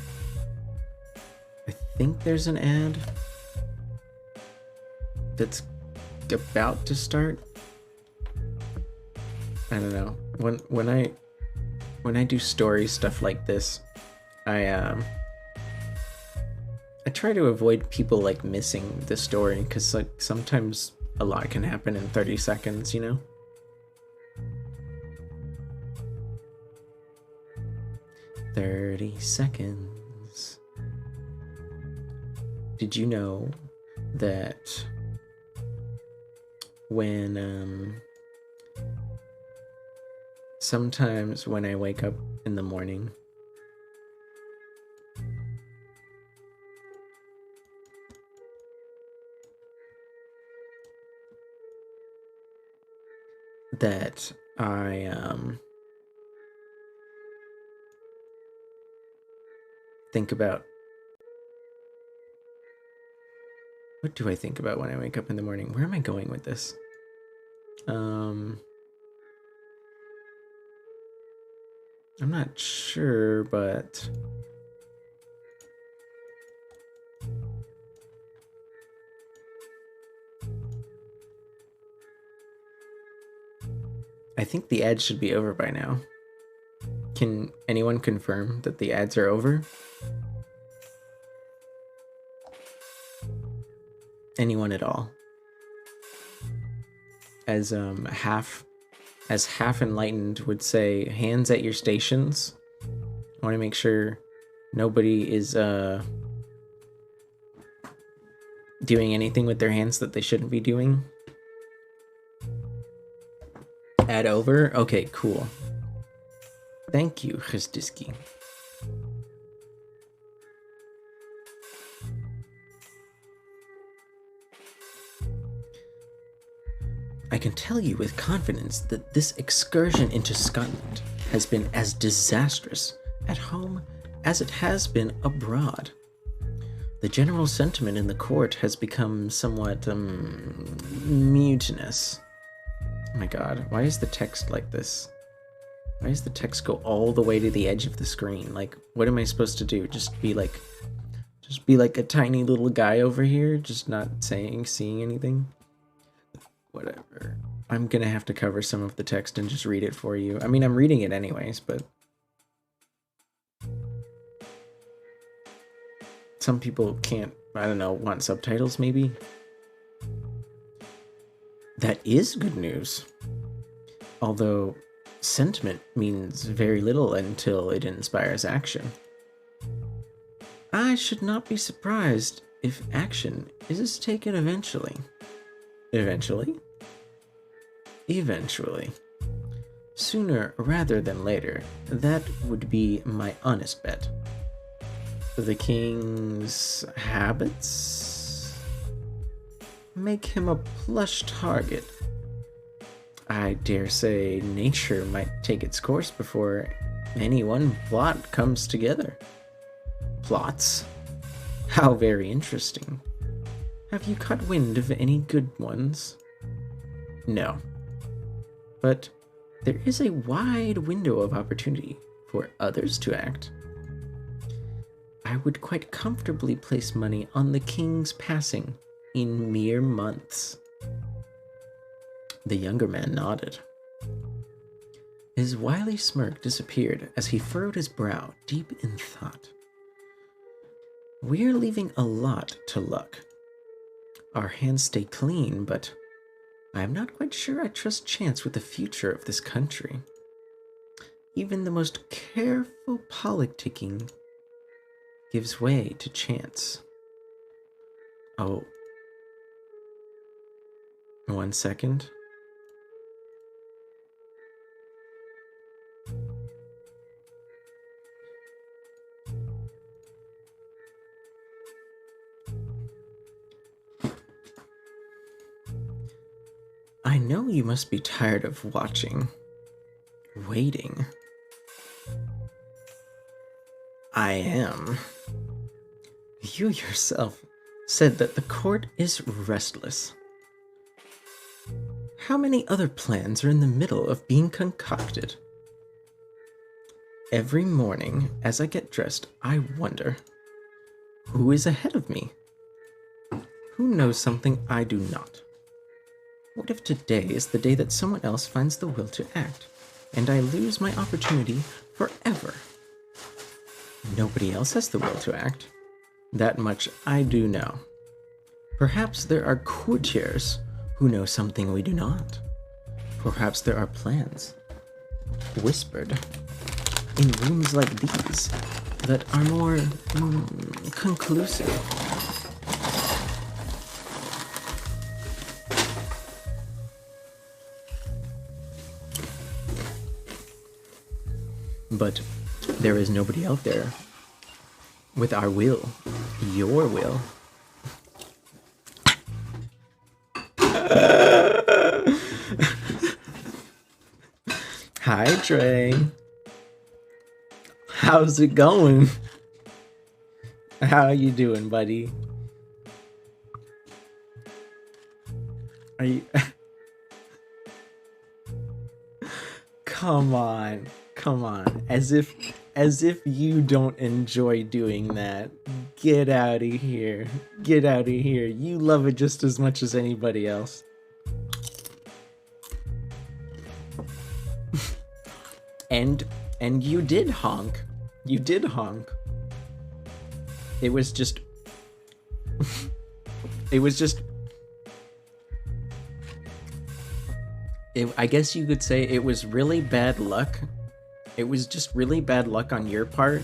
there's an ad that's about to start. I don't know. When I do story stuff like this, I try to avoid people like missing the story, because like sometimes a lot can happen in 30 seconds, you know? $30 seconds. Did you know that when sometimes when I wake up in the morning, that I think about? What do I think about when I wake up in the morning? Where am I going with this? I'm not sure, but I think the ads should be over by now. Can anyone confirm that the ads are over? Anyone at all? As half enlightened would say, hands at your stations. I want to make sure nobody is doing anything with their hands that they shouldn't be doing. Ad over? Okay, cool. Thank you, Christiski. I can tell you with confidence that this excursion into Scotland has been as disastrous at home as it has been abroad. The general sentiment in the court has become somewhat mutinous. Oh my god, why is the text like this? Why does the text go all the way to the edge of the screen? Like, what am I supposed to do? Just be like a tiny little guy over here, just not seeing anything? Whatever. I'm gonna have to cover some of the text and just read it for you. I mean, I'm reading it anyways, but some people can't, I don't know, want subtitles maybe? That is good news. Although sentiment means very little until it inspires action. I should not be surprised if action is taken eventually. Eventually? Eventually. Sooner rather than later. That would be my honest bet. The king's habits make him a plush target. I dare say nature might take its course before any one plot comes together. Plots? How very interesting. Have you caught wind of any good ones? No. But there is a wide window of opportunity for others to act. I would quite comfortably place money on the king's passing in mere months. The younger man nodded. His wily smirk disappeared as he furrowed his brow deep in thought. We're leaving a lot to luck. Our hands stay clean, but I am not quite sure I trust chance with the future of this country. Even the most careful politicking gives way to chance. Oh. 1 second. I know you must be tired of watching, waiting. I am. You yourself said that the court is restless. How many other plans are in the middle of being concocted? Every morning, as I get dressed, I wonder, who is ahead of me? Who knows something I do not? What if today is the day that someone else finds the will to act, and I lose my opportunity forever? Nobody else has the will to act. That much I do know. Perhaps there are courtiers who know something we do not. Perhaps there are plans, whispered, in rooms like these, that are more conclusive. But there is nobody out there with our will, your will. Hi, Trey. How's it going? How you doing, buddy? Are you... Come on. Come on. As if you don't enjoy doing that. Get out of here. Get out of here. You love it just as much as anybody else. And you did honk. You did honk. It was just I guess you could say it was really bad luck. It was just really bad luck on your part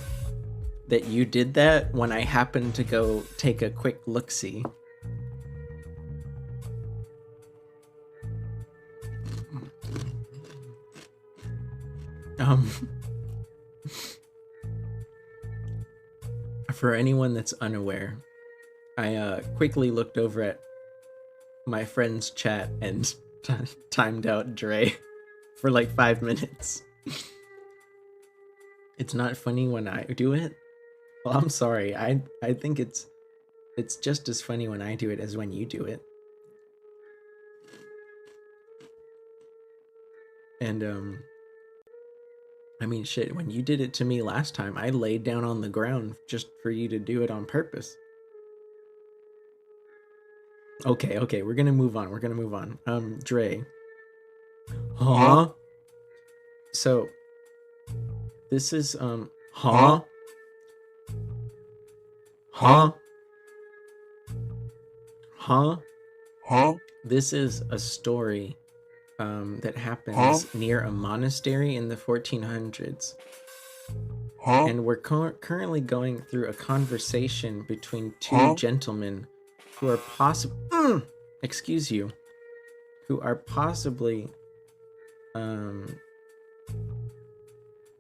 that you did that when I happened to go take a quick look-see. For anyone that's unaware, I quickly looked over at my friend's chat and timed out Dre for like 5 minutes. It's not funny when I do it. Well, I'm sorry. I think it's just as funny when I do it as when you do it. And I mean, shit, when you did it to me last time, I laid down on the ground just for you to do it on purpose. Okay, we're gonna move on. Dre. Huh? So, this is, Huh? This is a story that happens near a monastery in the 1400s. And we're currently going through a conversation between two gentlemen who are who are possibly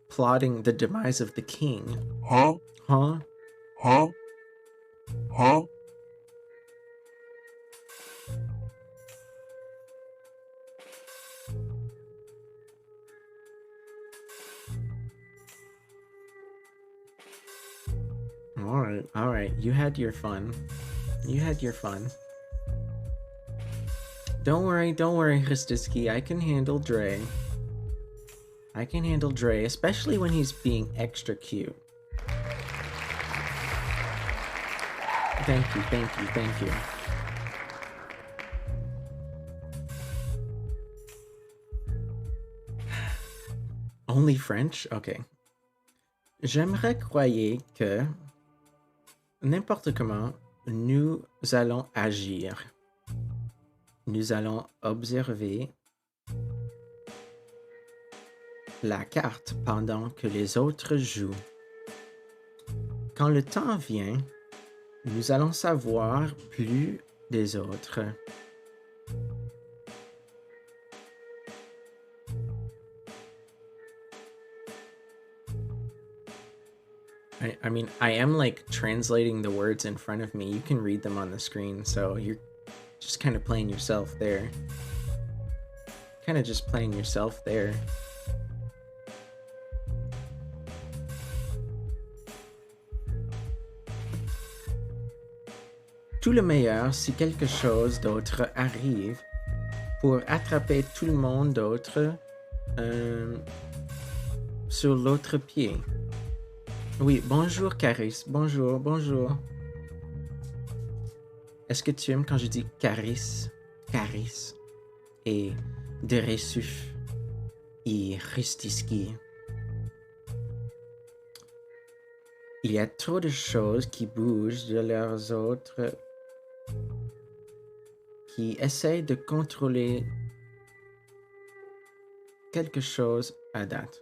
plotting the demise of the king. All right. You had your fun. Don't worry, Christiski. I can handle Dre. Especially when he's being extra cute. Thank you. Only French? Okay. J'aimerais croire que n'importe comment nous allons agir. Nous allons observer la carte pendant que les autres jouent. Quand le temps vient, nous allons savoir plus des autres. I mean, I am like translating the words in front of me. You can read them on the screen, so you're just kind of playing yourself there. Tout le meilleur si quelque chose d'autre arrive pour attraper tout le monde d'autre sur l'autre pied. Oui, bonjour Caris, bonjour. Est-ce que tu aimes quand je dis Caris et de Resuf et Ristiski? Il y a trop de choses qui bougent de leurs autres qui essayent de contrôler quelque chose à date.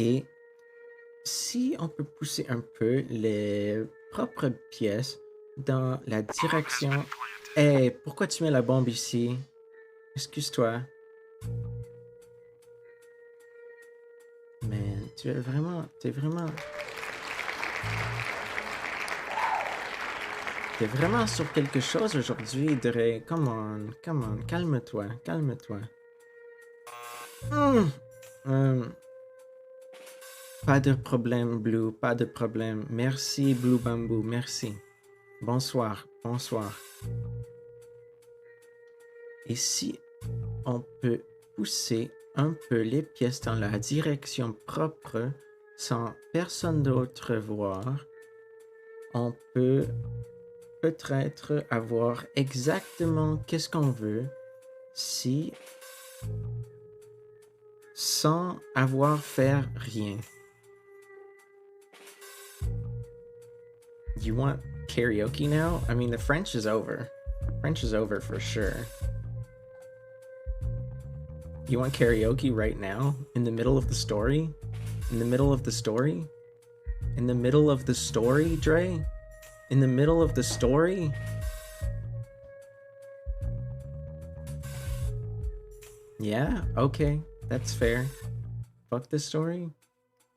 Et si on peut pousser un peu les propres pièces dans la direction... Hey, pourquoi tu mets la bombe ici? Excuse-toi. Mais t'es vraiment... T'es vraiment sur quelque chose aujourd'hui, Dre. Come on, calme-toi, calme-toi. Pas de problème, Blue, pas de problème. Merci, Blue Bamboo, merci. Bonsoir, bonsoir. Et si on peut pousser un peu les pièces dans la direction propre, sans personne d'autre voir, on peut peut-être avoir exactement qu'est-ce qu'on veut si sans avoir faire rien. You want karaoke now? I mean, the French is over. French is over for sure. You want karaoke right now? In the middle of the story? In the middle of the story? In the middle of the story, Dre? In the middle of the story? Yeah, okay, that's fair. Fuck this story.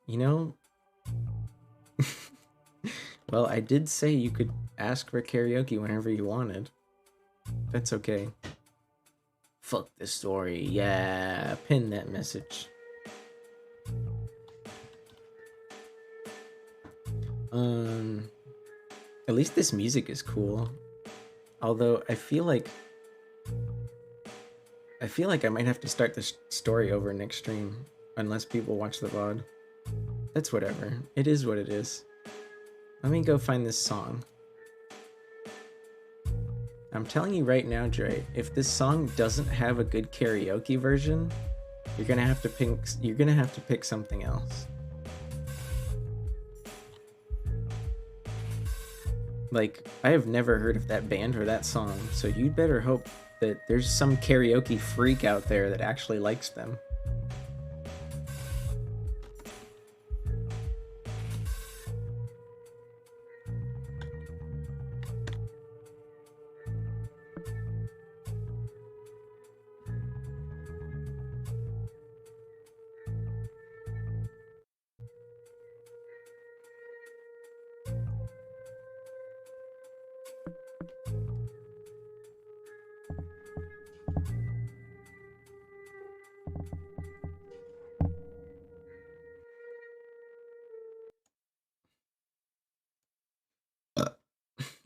You know? Well, I did say you could ask for karaoke whenever you wanted. That's okay. Fuck this story. Yeah, pin that message. At least this music is cool. Although I feel like I might have to start the story over next stream unless people watch the VOD. That's whatever. It is what it is. Let me go find this song. I'm telling you right now, Dre, if this song doesn't have a good karaoke version, you're gonna have to pick something else. Like, I have never heard of that band or that song, so you'd better hope that there's some karaoke freak out there that actually likes them.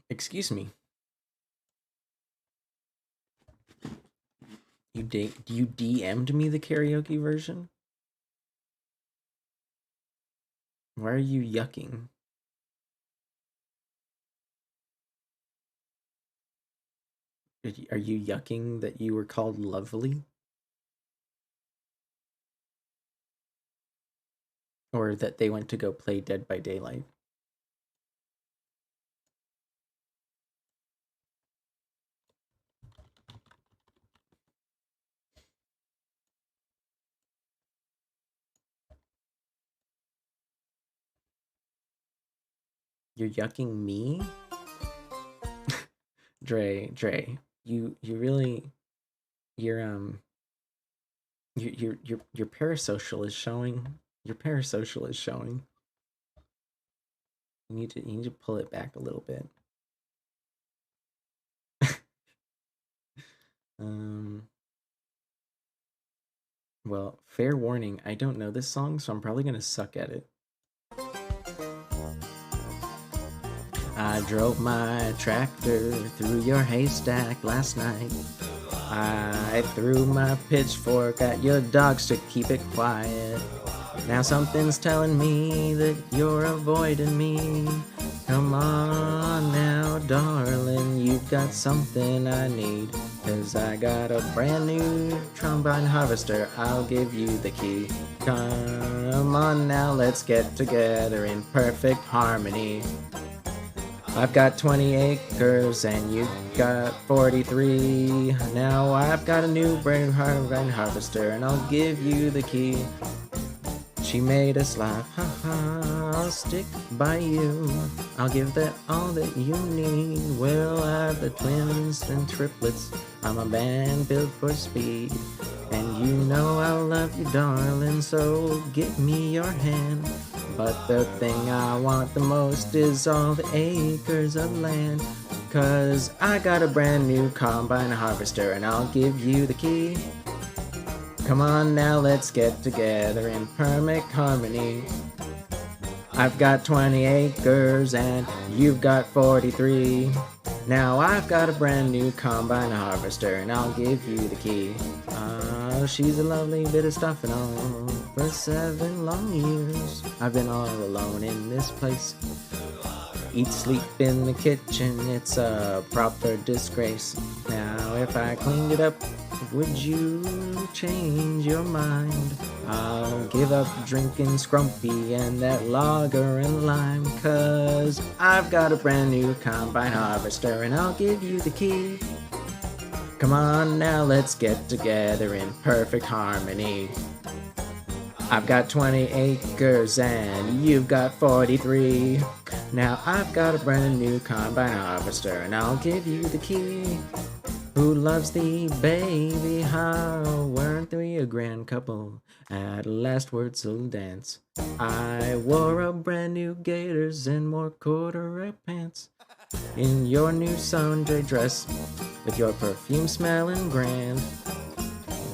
Excuse me. You DM'd me the karaoke version? Why are you yucking? Are you yucking that you were called lovely? Or that they went to go play Dead by Daylight? You're yucking me? Dre, you really, your parasocial is showing. Your parasocial is showing. You need to pull it back a little bit. Well, fair warning, I don't know this song, so I'm probably gonna suck at it. I drove my tractor through your haystack last night. I threw my pitchfork at your dogs to keep it quiet. Now something's telling me that you're avoiding me. Come on now, darling, you've got something I need. 'Cause I got a brand new trombone harvester, I'll give you the key. Come on now, let's get together in perfect harmony. I've got 20 acres and you've got 43. Now I've got a new brand new harvester and I'll give you the key. She made us laugh, haha, I'll stick by you. I'll give that all that you need. We'll have the twins and triplets. I'm a band built for speed. And you know I love you, darling, so give me your hand. But the thing I want the most is all the acres of land. 'cause I got a brand new combine harvester and I'll give you the key. Come on now, let's get together in perfect harmony. I've got 20 acres and you've got 43. Now I've got a brand new combine harvester and I'll give you the key. She's a lovely bit of stuff and all. For 7 long years I've been all alone in this place. Eat, sleep in the kitchen, it's a proper disgrace. Now if I cleaned it up, would you change your mind? I'll give up drinking Scrumpy and that lager and lime, 'cause I've got a brand new combine harvester and I'll give you the key. Come on now, let's get together in perfect harmony. I've got 20 acres and you've got 43. Now I've got a brand new combine harvester and I'll give you the key. Who loves thee, baby? How weren't we a grand couple at last Wurzel dance? I wore a brand new gaiters and more corduroy pants. In your new Sunday dress, with your perfume smelling grand.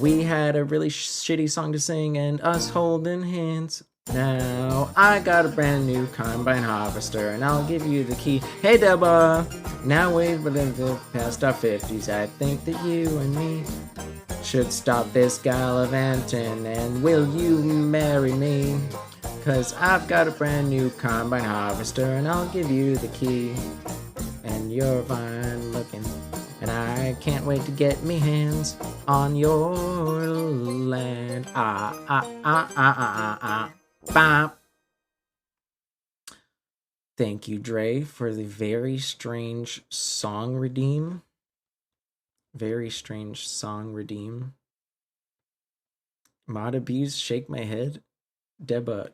We had a really shitty song to sing and us holding hands. Now I got a brand new combine harvester and I'll give you the key. Hey Deborah, now we've lived past our 50s. I think that you and me should stop this gallivanting, and will you marry me? 'Cause I've got a brand new combine harvester and I'll give you the key. And you're fine looking, and I can't wait to get me hands on your land. Bop. Thank you, Dre, for the very strange song redeem. Very strange song redeem. Mata Bees, shake my head. Deba,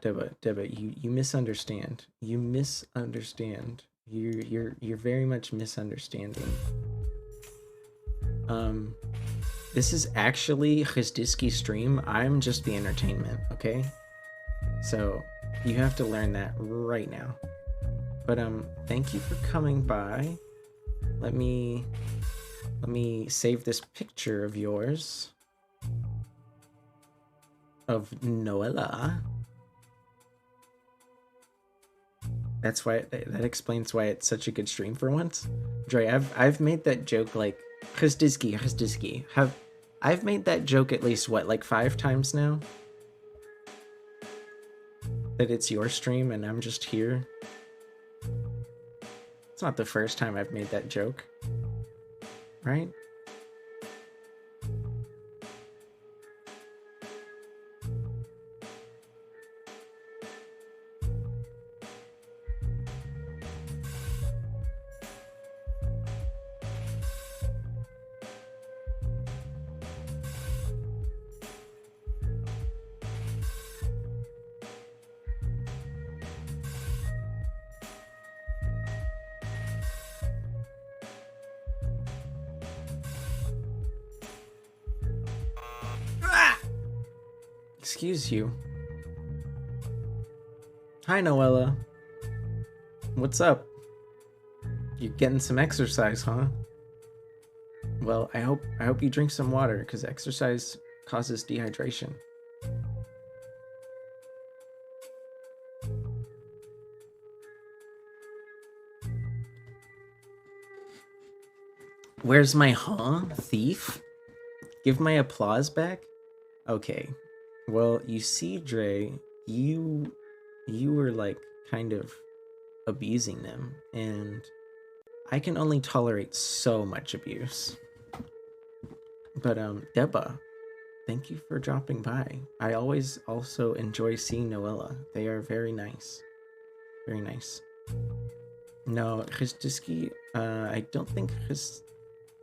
you misunderstand. You misunderstand. You're very much misunderstanding. This is actually Khizdisky stream. I'm just the entertainment, okay? So you have to learn that right now. But thank you for coming by. Let me save this picture of yours of Noella. That's why that explains why it's such a good stream for once. Dre, I've made that joke like Khizdisky. I've made that joke at least what, like 5 times now? That it's your stream and I'm just here. It's not the first time I've made that joke, right? Excuse you. Hi, Noella. What's up? You getting some exercise, huh? Well, I hope you drink some water, because exercise causes dehydration. Where's my thief? Give my applause back? Okay. Well, you see, Dre, you were like kind of abusing them, and I can only tolerate so much abuse. But Deba, thank you for dropping by. I always also enjoy seeing Noella. They are very nice. Very nice. No, Khizdisky, I don't think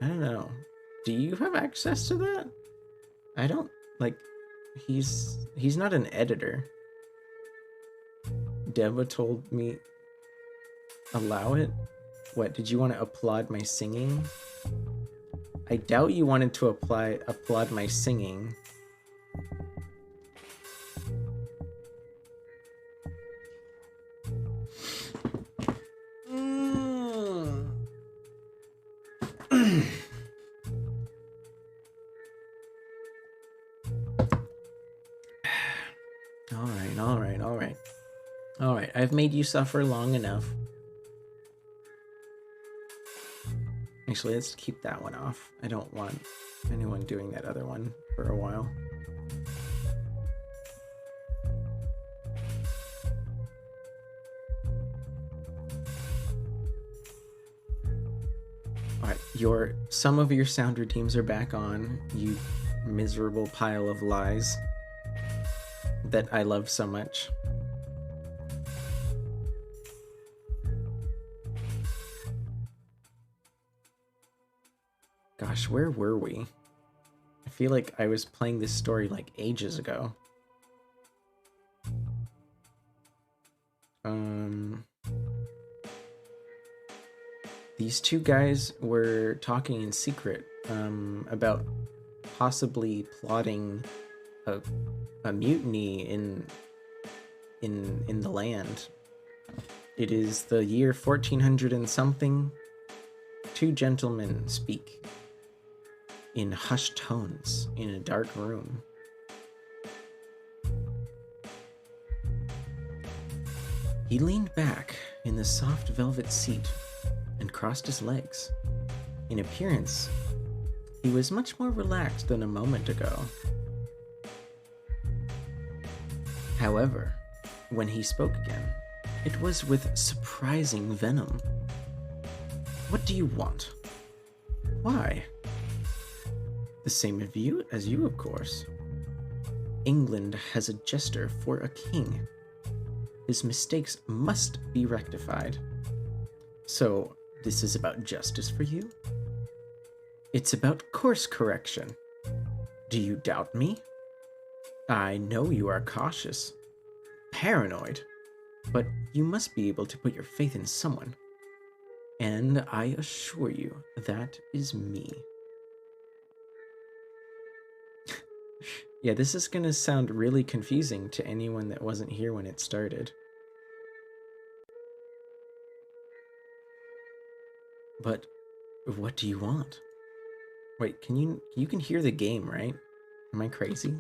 I don't know. Do you have access to that? I don't, like, he's not an editor. Deba told me allow it. What, did you want to applaud my singing? I doubt you wanted to applaud my singing. Alright, I've made you suffer long enough. Actually, let's keep that one off. I don't want anyone doing that other one for a while. Alright, some of your sound routines are back on, you miserable pile of lies that I love so much. Gosh, where were we? I feel like I was playing this story like ages ago. These two guys were talking in secret about possibly plotting a mutiny in the land. It is the year 1400 and something. Two gentlemen speak in hushed tones in a dark room. He leaned back in the soft velvet seat and crossed his legs. In appearance, he was much more relaxed than a moment ago. However, when he spoke again, it was with surprising venom. What do you want? Why? The same as you, of course. England has a jester for a king. His mistakes must be rectified. So, this is about justice for you? It's about course correction. Do you doubt me? I know you are cautious, paranoid, but you must be able to put your faith in someone. And I assure you, that is me. Yeah, this is gonna sound really confusing to anyone that wasn't here when it started. But what do you want? Wait, you can hear the game, right? Am I crazy?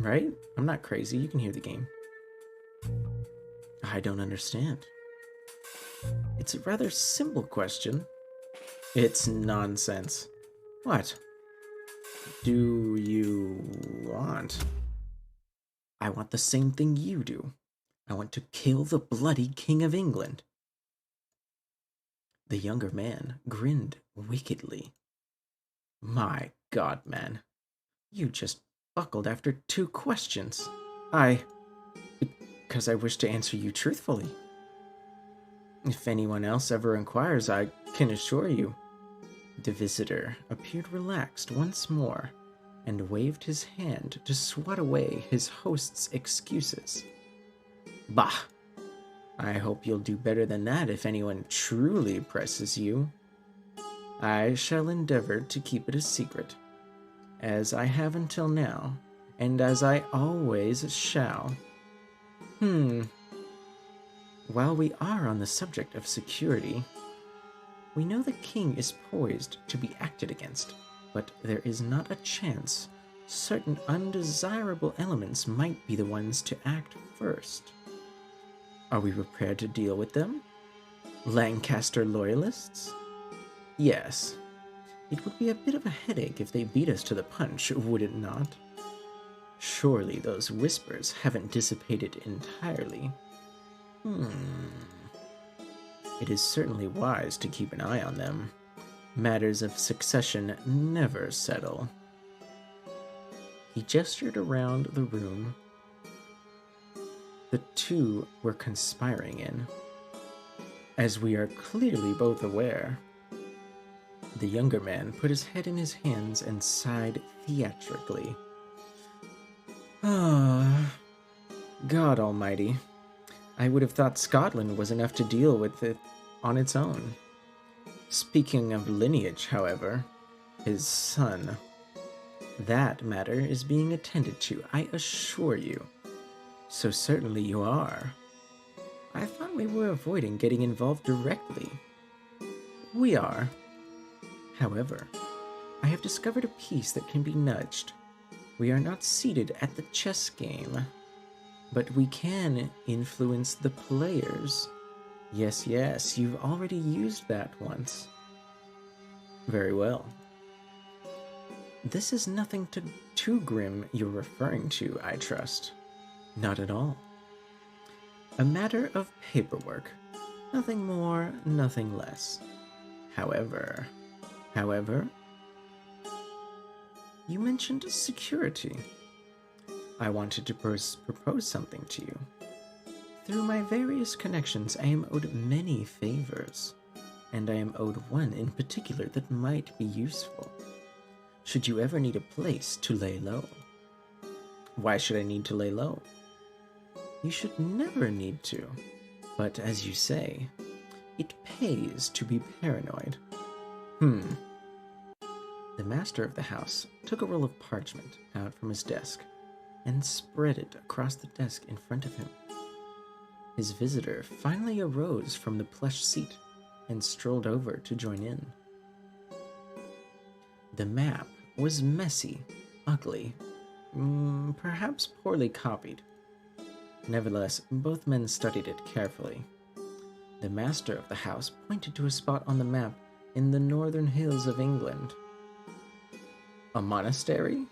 Right? I'm not crazy. You can hear the game. I don't understand. It's a rather simple question. It's nonsense. What do you want? I want the same thing you do. I want to kill the bloody King of England. The younger man grinned wickedly. My God, man. You just buckled after 2 questions. Because I wish to answer you truthfully. If anyone else ever inquires, I can assure you. The visitor appeared relaxed once more and waved his hand to swat away his host's excuses. Bah! I hope you'll do better than that if anyone truly presses you. I shall endeavor to keep it a secret, as I have until now, and as I always shall. While we are on the subject of security, we know the king is poised to be acted against, but there is not a chance certain undesirable elements might be the ones to act first. Are we prepared to deal with them? Lancaster loyalists? Yes. It would be a bit of a headache if they beat us to the punch, would it not? Surely those whispers haven't dissipated entirely. It is certainly wise to keep an eye on them. Matters of succession never settle. He gestured around the room the two were conspiring in. As we are clearly both aware, the younger man put his head in his hands and sighed theatrically. Ah, God almighty. I would have thought Scotland was enough to deal with it on its own. Speaking of lineage, however, his son. That matter is being attended to, I assure you. So certainly you are. I thought we were avoiding getting involved directly. We are. However, I have discovered a piece that can be nudged. We are not seated at the chess game, but we can influence the players. Yes, yes, you've already used that once. Very well. This is nothing too grim you're referring to, I trust. Not at all. A matter of paperwork. Nothing more, nothing less. However, you mentioned security. I wanted to propose something to you. Through my various connections, I am owed many favors, and I am owed one in particular that might be useful. Should you ever need a place to lay low? Why should I need to lay low? You should never need to, but as you say, it pays to be paranoid. The master of the house took a roll of parchment out from his desk and spread it across the desk in front of him. His visitor finally arose from the plush seat and strolled over to join in. The map was messy, ugly, perhaps poorly copied. Nevertheless, both men studied it carefully. The master of the house pointed to a spot on the map in the northern hills of England. A monastery?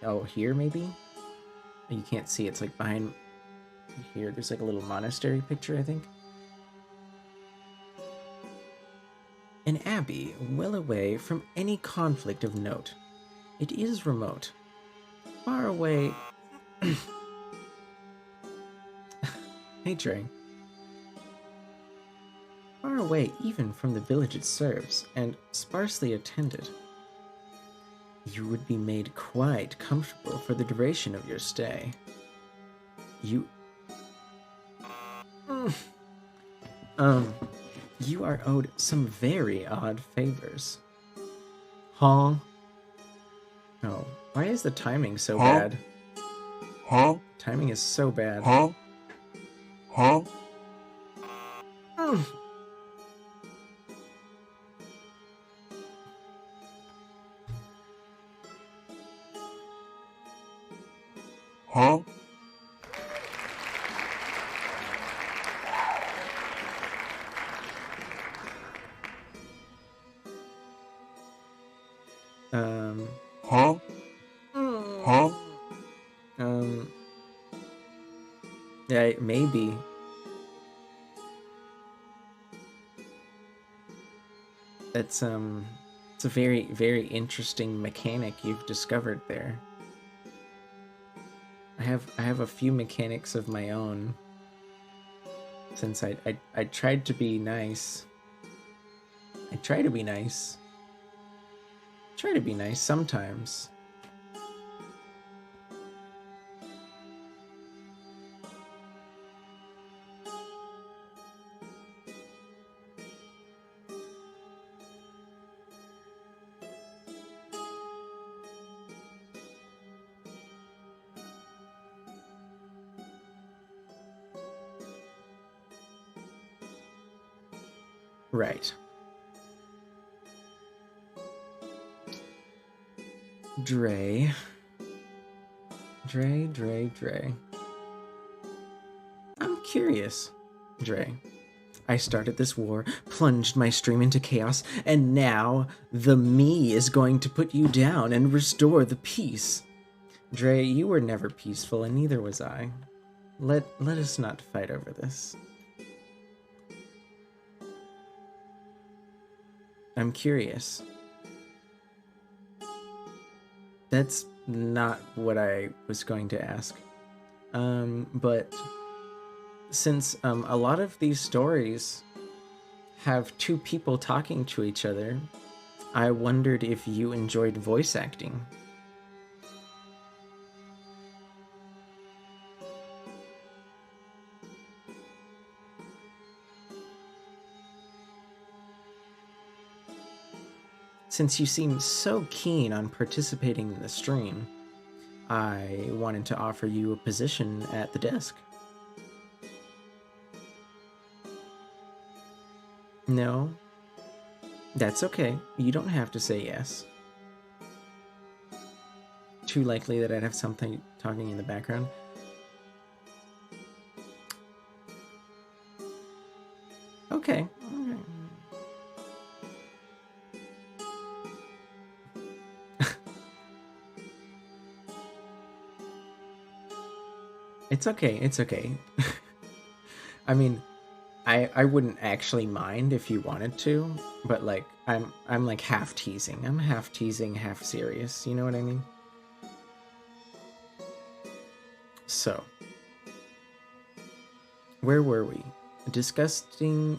Oh, here maybe? You can't see, it's like behind here. There's like a little monastery picture, I think. An abbey well away from any conflict of note. It is remote. Far away. Hey, Trey. Far away even from the village it serves, and sparsely attended. You would be made quite comfortable for the duration of your stay. You are owed some very odd favors. Huh? Oh, why is the timing so bad? Timing is so bad. Yeah, maybe. It's a very, very interesting mechanic you've discovered there. I have a few mechanics of my own. Since I tried to be nice. I try to be nice. Try to be nice sometimes. Right. Dre. I'm curious, Dre. I started this war, plunged my stream into chaos, and now the me is going to put you down and restore the peace. Dre, you were never peaceful, and neither was I. Let us not fight over this. I'm curious. That's not what I was going to ask. But since a lot of these stories have two people talking to each other, I wondered if you enjoyed voice acting. Since you seem so keen on participating in the stream, I wanted to offer you a position at the desk. No, that's okay. You don't have to say yes. Too likely that I'd have something talking in the background. Okay. It's okay. It's okay. I mean, I wouldn't actually mind if you wanted to, but like I'm like half teasing. I'm half teasing, half serious. You know what I mean? So, where were we? Discussing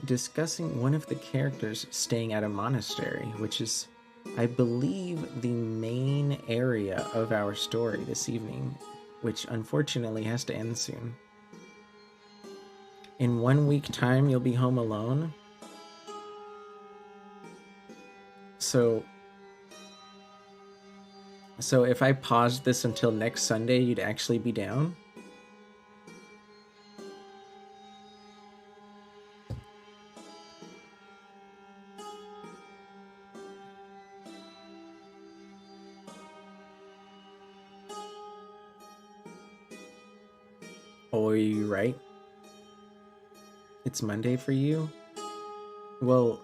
one of the characters staying at a monastery, which is, I believe, the main area of our story this evening, which unfortunately has to end soon. In 1 week time, you'll be home alone. So if I paused this until next Sunday, you'd actually be down? Oh, are you right? It's Monday for you? Well,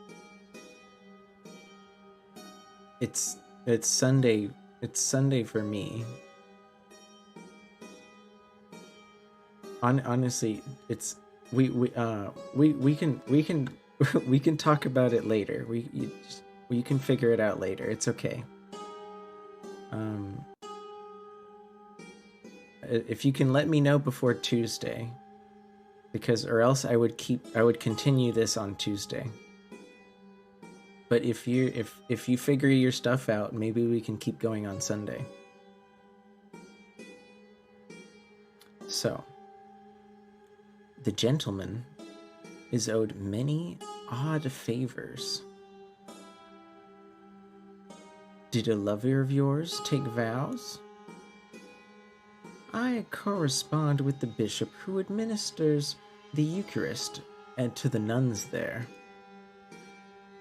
it's Sunday. It's Sunday for me. Honestly, it's we can we can talk about it later. We can figure it out later. It's okay. If you can let me know before Tuesday, because or else I would continue this on Tuesday. But if you figure your stuff out, maybe we can keep going on Sunday. So, the gentleman is owed many odd favors. Did a lover of yours take vows? I correspond with the bishop who administers the Eucharist and to the nuns there,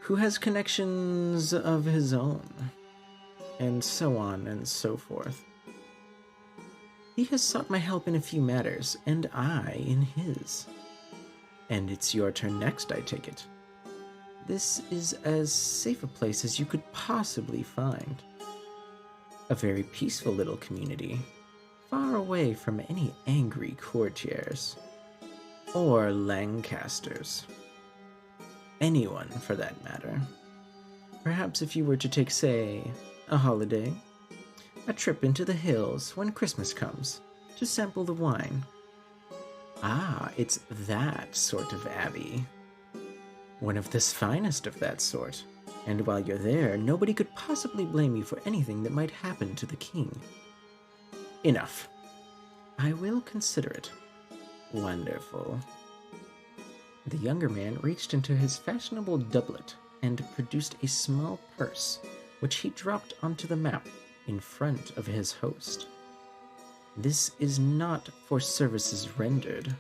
who has connections of his own, and so on and so forth. He has sought my help in a few matters, and I in his. And it's your turn next, I take it. This is as safe a place as you could possibly find. A very peaceful little community, far away from any angry courtiers. Or Lancasters. Anyone, for that matter. Perhaps if you were to take, say, a holiday, a trip into the hills when Christmas comes, to sample the wine. Ah, it's that sort of abbey. One of the finest of that sort. And while you're there, nobody could possibly blame you for anything that might happen to the king. Enough. I will consider it. Wonderful. The younger man reached into his fashionable doublet and produced a small purse, which he dropped onto the map in front of his host. This is not for services rendered.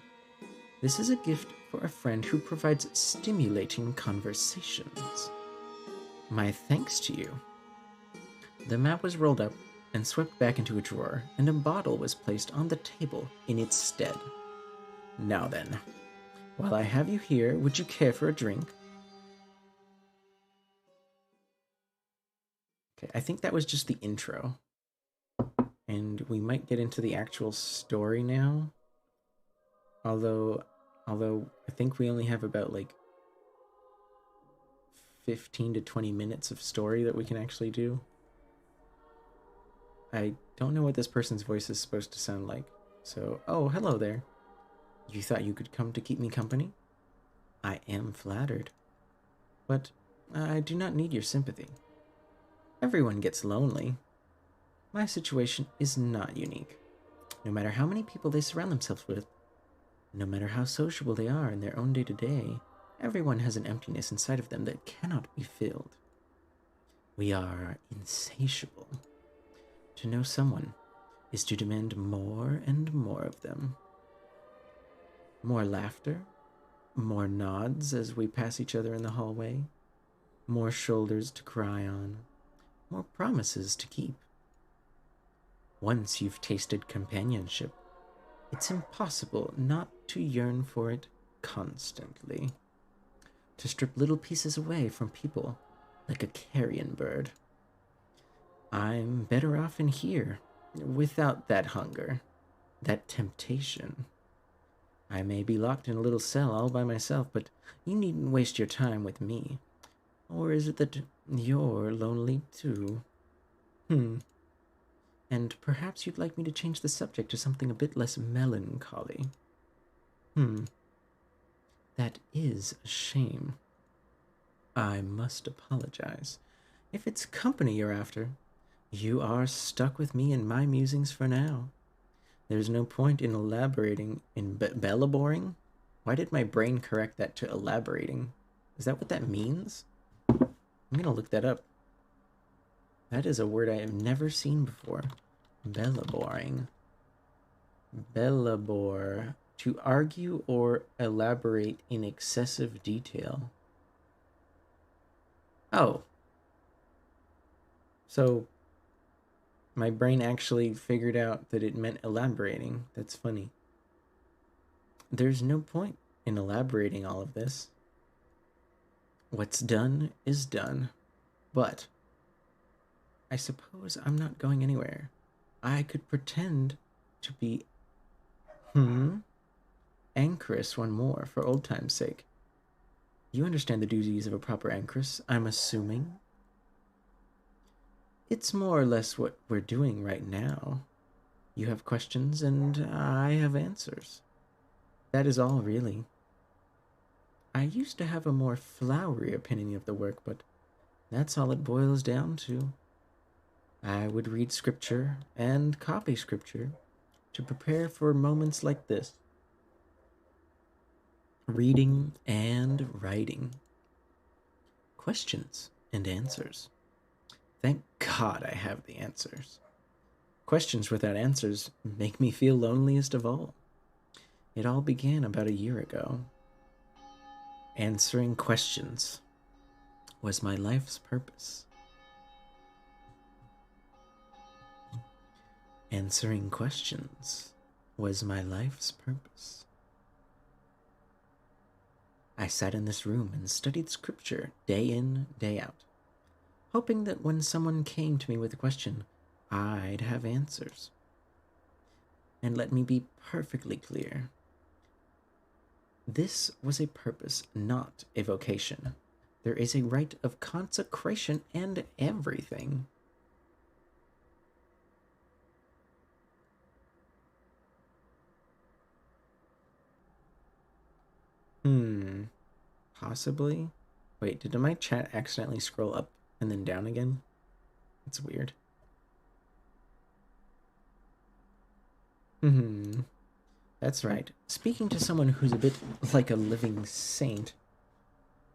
This is a gift for a friend who provides stimulating conversations. My thanks to you. The map was rolled up and swept back into a drawer, and a bottle was placed on the table in its stead. Now then, while I have you here, would you care for a drink? Okay, I think that was just the intro. And we might get into the actual story now. Although I think we only have about like 15 to 20 minutes of story that we can actually do. I don't know what this person's voice is supposed to sound like. So, oh, hello there. You thought you could come to keep me company? I am flattered. But I do not need your sympathy. Everyone gets lonely. My situation is not unique. No matter how many people they surround themselves with, no matter how sociable they are in their own day-to-day, everyone has an emptiness inside of them that cannot be filled. We are insatiable. To know someone is to demand more and more of them. More laughter, More nods as we pass each other in the hallway. More shoulders to cry on. More promises to keep. Once you've tasted companionship, it's impossible not to yearn for it constantly. To strip little pieces away from people like a carrion bird. I'm better off in here, without that hunger, that temptation. I may be locked in a little cell all by myself, but you needn't waste your time with me. Or is it that you're lonely too? And perhaps you'd like me to change the subject to something a bit less melancholy. That is a shame. I must apologize. If it's company you're after, you are stuck with me and my musings for now. There's no point in elaborating in bellaboring? Why did my brain correct that to elaborating? Is that what that means? I'm gonna look that up. That is a word I have never seen before. Bellaboring. Bellabore. To argue or elaborate in excessive detail. Oh. So, my brain actually figured out that it meant elaborating. That's funny. There's no point in elaborating all of this. What's done is done. But I suppose I'm not going anywhere. I could pretend to be Anchoress one more, for old time's sake. You understand the duties of a proper Anchoress, I'm assuming? It's more or less what we're doing right now. You have questions, and I have answers. That is all, really. I used to have a more flowery opinion of the work, but that's all it boils down to. I would read scripture and copy scripture to prepare for moments like this. Reading and writing. Questions and answers. Thank God I have the answers. Questions without answers make me feel loneliest of all. It all began about a year ago. Answering questions was my life's purpose. Answering questions was my life's purpose. I sat in this room and studied scripture day in, day out, hoping that when someone came to me with a question, I'd have answers. And let me be perfectly clear. This was a purpose, not a vocation. There is a rite of consecration and everything. Possibly? Wait, did my chat accidentally scroll up and then down again? It's weird. That's right. Speaking to someone who's a bit like a living saint.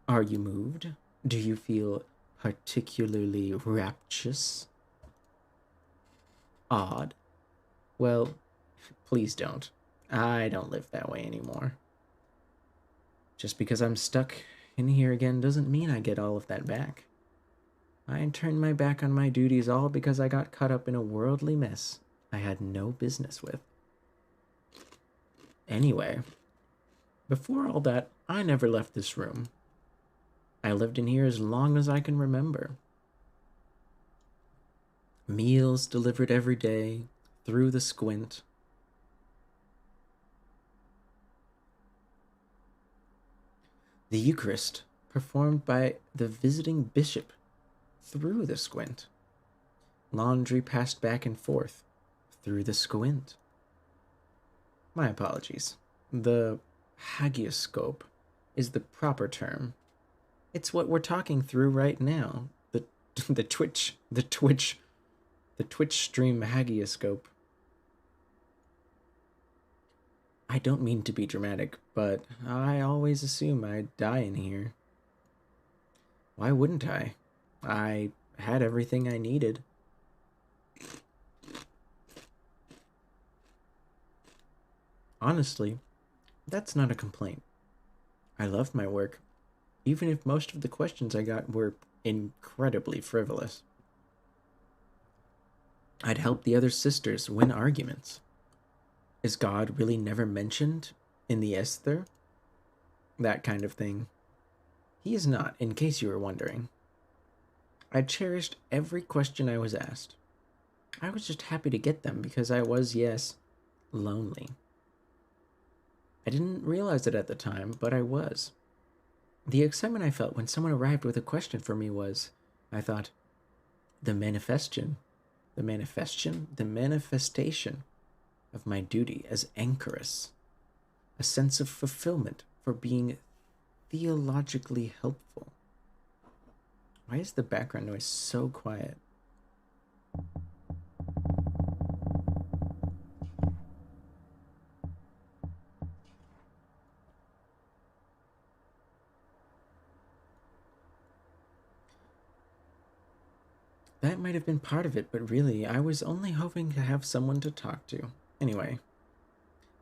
Are you moved? Do you feel particularly rapturous? Odd? Well, please don't. I don't live that way anymore. Just because I'm stuck in here again doesn't mean I get all of that back. I turned my back on my duties all because I got caught up in a worldly mess I had no business with. Anyway, before all that, I never left this room. I lived in here as long as I can remember. Meals delivered every day, through the squint. The Eucharist performed by the visiting bishop through the squint. Laundry passed back and forth through the squint. My apologies. The hagioscope is the proper term. It's what we're talking through right now. The Twitch stream hagioscope. I don't mean to be dramatic, but I always assume I'd die in here. Why wouldn't I? I had everything I needed. Honestly, that's not a complaint. I loved my work, even if most of the questions I got were incredibly frivolous. I'd help the other sisters win arguments. Is God really never mentioned in the Esther? That kind of thing. He is not, in case you were wondering. I cherished every question I was asked. I was just happy to get them because I was, yes, lonely. I didn't realize it at the time, but I was. The excitement I felt when someone arrived with a question for me was, I thought, the manifestation of my duty as anchoress, a sense of fulfillment for being theologically helpful. Why is the background noise so quiet? That might have been part of it, but really, I was only hoping to have someone to talk to. Anyway,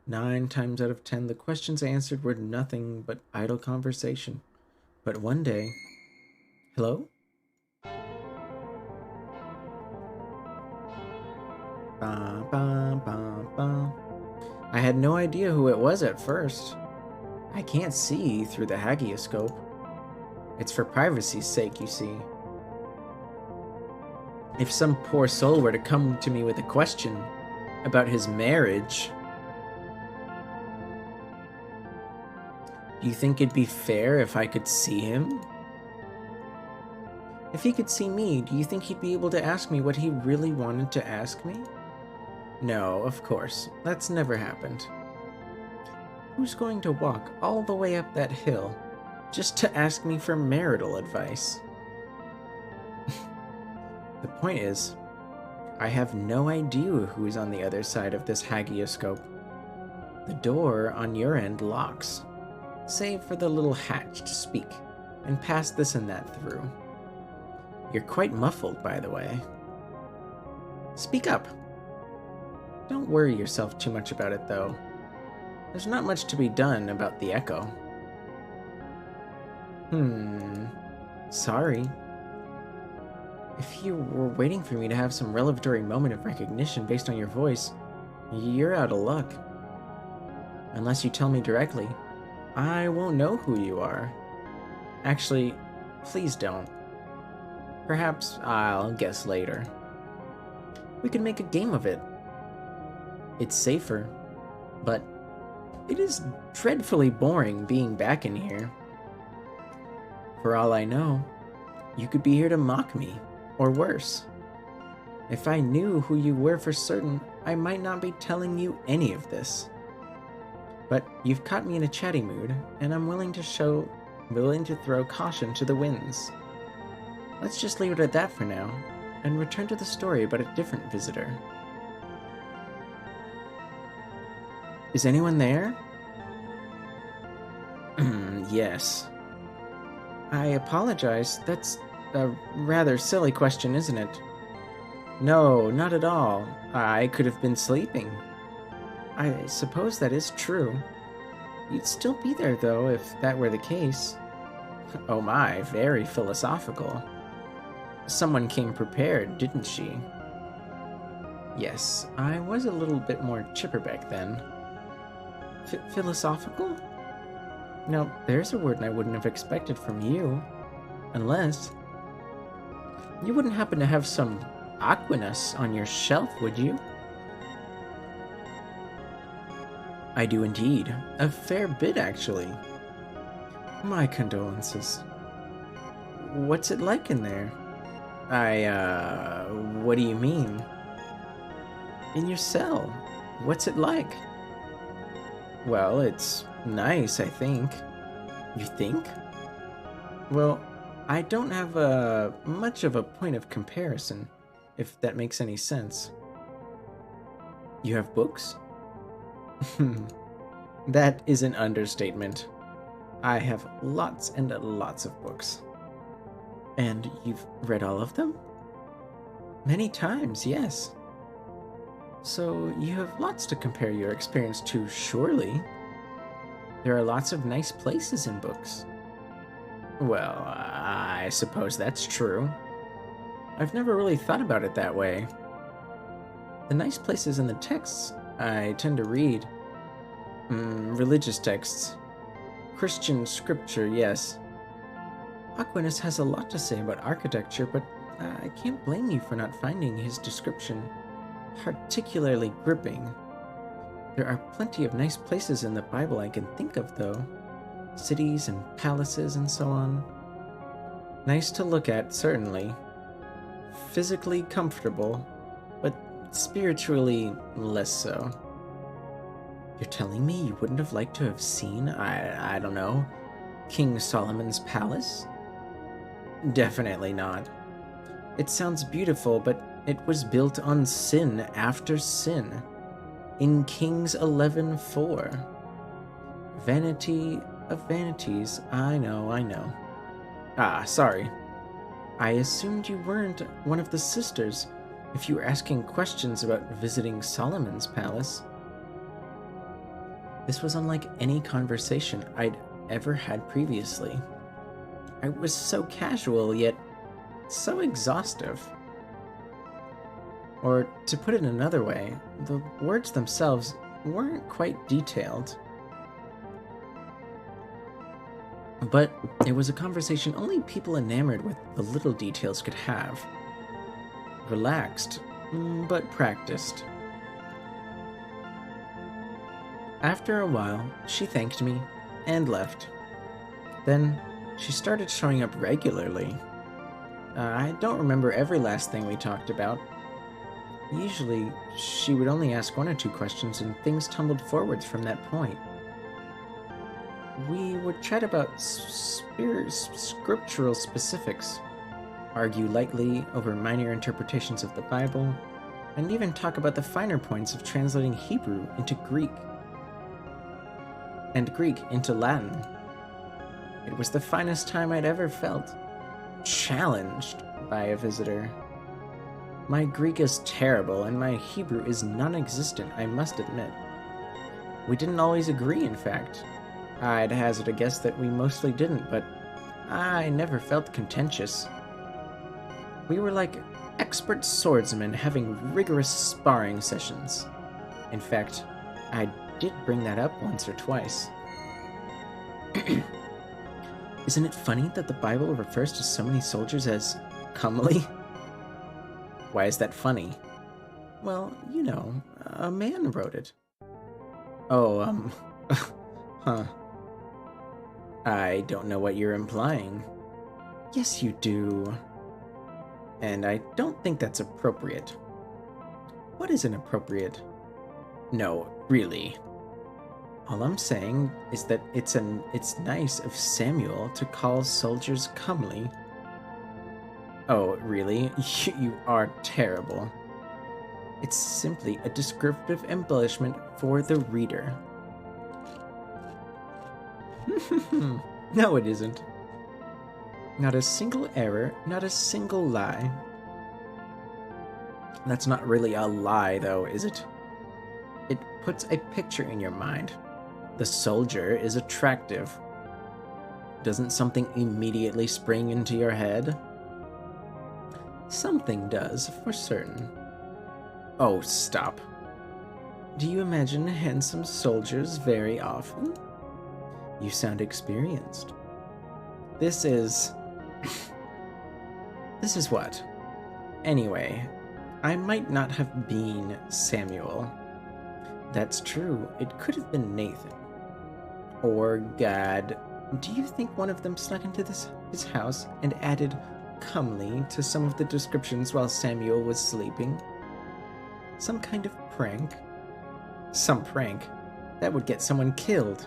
9 times out of 10, the questions I answered were nothing but idle conversation. But one day... Hello? Ba, ba, ba, ba. I had no idea who it was at first. I can't see through the hagioscope. It's for privacy's sake, you see. If some poor soul were to come to me with a question about his marriage, do you think it'd be fair if I could see him? If he could see me, do you think he'd be able to ask me what he really wanted to ask me? No, of course. That's never happened. Who's going to walk all the way up that hill just to ask me for marital advice? The point is, I have no idea who is on the other side of this hagioscope. The door on your end locks, save for the little hatch to speak and pass this and that through. You're quite muffled, by the way. Speak up. Don't worry yourself too much about it, though. There's not much to be done about the echo. Sorry. If you were waiting for me to have some revelatory moment of recognition based on your voice, you're out of luck. Unless you tell me directly, I won't know who you are. Actually, please don't. Perhaps I'll guess later. We could make a game of it. It's safer, but it is dreadfully boring being back in here. For all I know, you could be here to mock me, or worse. If I knew who you were for certain, I might not be telling you any of this. But you've caught me in a chatty mood, and I'm willing to throw caution to the winds. Let's just leave it at that for now, and return to the story about a different visitor. Is anyone there? Yes. I apologize. That's a rather silly question, isn't it? No, not at all. I could have been sleeping. I suppose that is true. You'd still be there, though, if that were the case. Oh my, very philosophical. Someone came prepared, didn't she? Yes, I was a little bit more chipper back then. Philosophical? No, there's a word I wouldn't have expected from you. Unless... you wouldn't happen to have some Aquinas on your shelf, would you? I do indeed. A fair bit, actually. My condolences. What's it like in there? What do you mean? In your cell. What's it like? Well, it's nice, I think. You think? Well, I don't have much of a point of comparison, if that makes any sense. You have books? That is an understatement. I have lots and lots of books. And you've read all of them? Many times, yes. So you have lots to compare your experience to, surely. There are lots of nice places in books. Well, I suppose that's true. I've never really thought about it that way. The nice places in the texts I tend to read. Religious texts. Christian scripture, yes. Aquinas has a lot to say about architecture, but I can't blame you for not finding his description particularly gripping. There are plenty of nice places in the Bible I can think of, though. Cities and palaces and so on. Nice to look at, certainly. Physically comfortable, but spiritually less so. You're telling me you wouldn't have liked to have seen, I don't know, King Solomon's palace? Definitely not. It sounds beautiful, but it was built on sin after sin. In Kings 11:4. Vanity of vanities, I know. Ah, sorry. I assumed you weren't one of the sisters if you were asking questions about visiting Solomon's palace. This was unlike any conversation I'd ever had previously. I was so casual, yet so exhaustive. Or, to put it another way, the words themselves weren't quite detailed. But it was a conversation only people enamored with the little details could have. Relaxed, but practiced. After a while, she thanked me and left. Then, she started showing up regularly. I don't remember every last thing we talked about. Usually, she would only ask 1 or 2 questions and things tumbled forwards from that point. We would chat about scriptural specifics, argue lightly over minor interpretations of the Bible, and even talk about the finer points of translating Hebrew into Greek, and Greek into Latin. It was the finest time I'd ever felt, challenged by a visitor. My Greek is terrible, and my Hebrew is non-existent, I must admit. We didn't always agree, in fact. I'd hazard a guess that we mostly didn't, but I never felt contentious. We were like expert swordsmen having rigorous sparring sessions. In fact, I did bring that up once or twice. Isn't it funny that the Bible refers to so many soldiers as comely? Why is that funny? Well, you know, a man wrote it. Oh, huh. I don't know what you're implying. Yes, you do. And I don't think that's appropriate. What is inappropriate? No, really. All I'm saying is that it's nice of Samuel to call soldiers comely. Oh, really? You are terrible. It's simply a descriptive embellishment for the reader. No, it isn't. Not a single error, not a single lie. That's not really a lie, though, is it? It puts a picture in your mind. The soldier is attractive. Doesn't something immediately spring into your head? Something does, for certain. Oh, stop. Do you imagine handsome soldiers very often? You sound experienced. This is what? Anyway, I might not have been Samuel. That's true, it could have been Nathan. Or Gad. Do you think one of them snuck into his house and added comely to some of the descriptions while Samuel was sleeping? Some kind of prank? Some prank? That would get someone killed.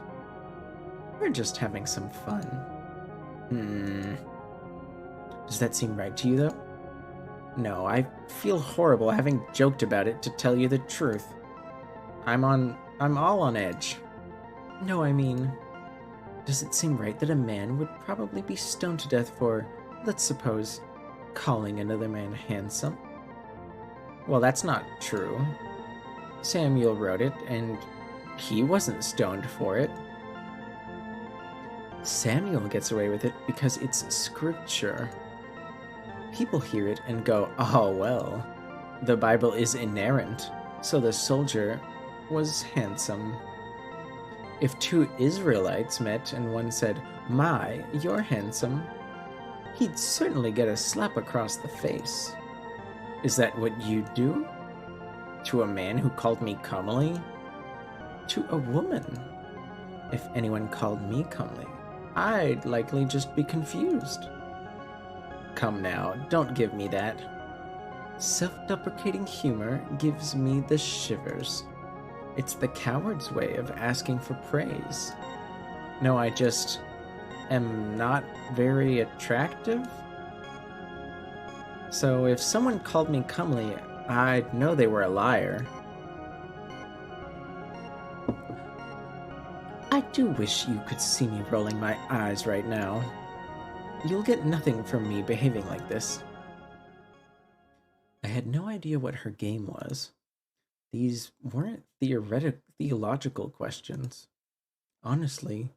We're just having some fun. Does that seem right to you, though? No, I feel horrible having joked about it, to tell you the truth. I'm all on edge. No, I mean, does it seem right that a man would probably be stoned to death for, let's suppose, calling another man handsome? Well, that's not true. Samuel wrote it, and he wasn't stoned for it. Samuel gets away with it because it's scripture. People hear it and go, oh well, the Bible is inerrant, so the soldier was handsome. If two Israelites met and one said, my, you're handsome, he'd certainly get a slap across the face. Is that what you'd do? To a man who called me comely? To a woman? If anyone called me comely, I'd likely just be confused. Come now, don't give me that. Self-deprecating humor gives me the shivers. It's the coward's way of asking for praise. No, I just am not very attractive? So if someone called me comely, I'd know they were a liar. I do wish you could see me rolling my eyes right now. You'll get nothing from me behaving like this. I had no idea what her game was. These weren't theological questions. Honestly,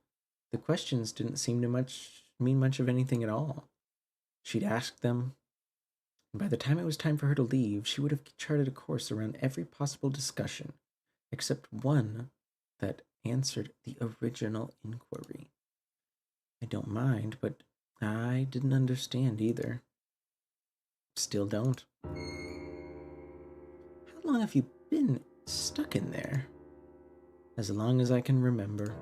the questions didn't seem to mean much of anything at all. She'd asked them, and by the time it was time for her to leave, she would have charted a course around every possible discussion, except one that answered the original inquiry. I don't mind, but I didn't understand either. Still don't. How long have you been stuck in there? As long as I can remember.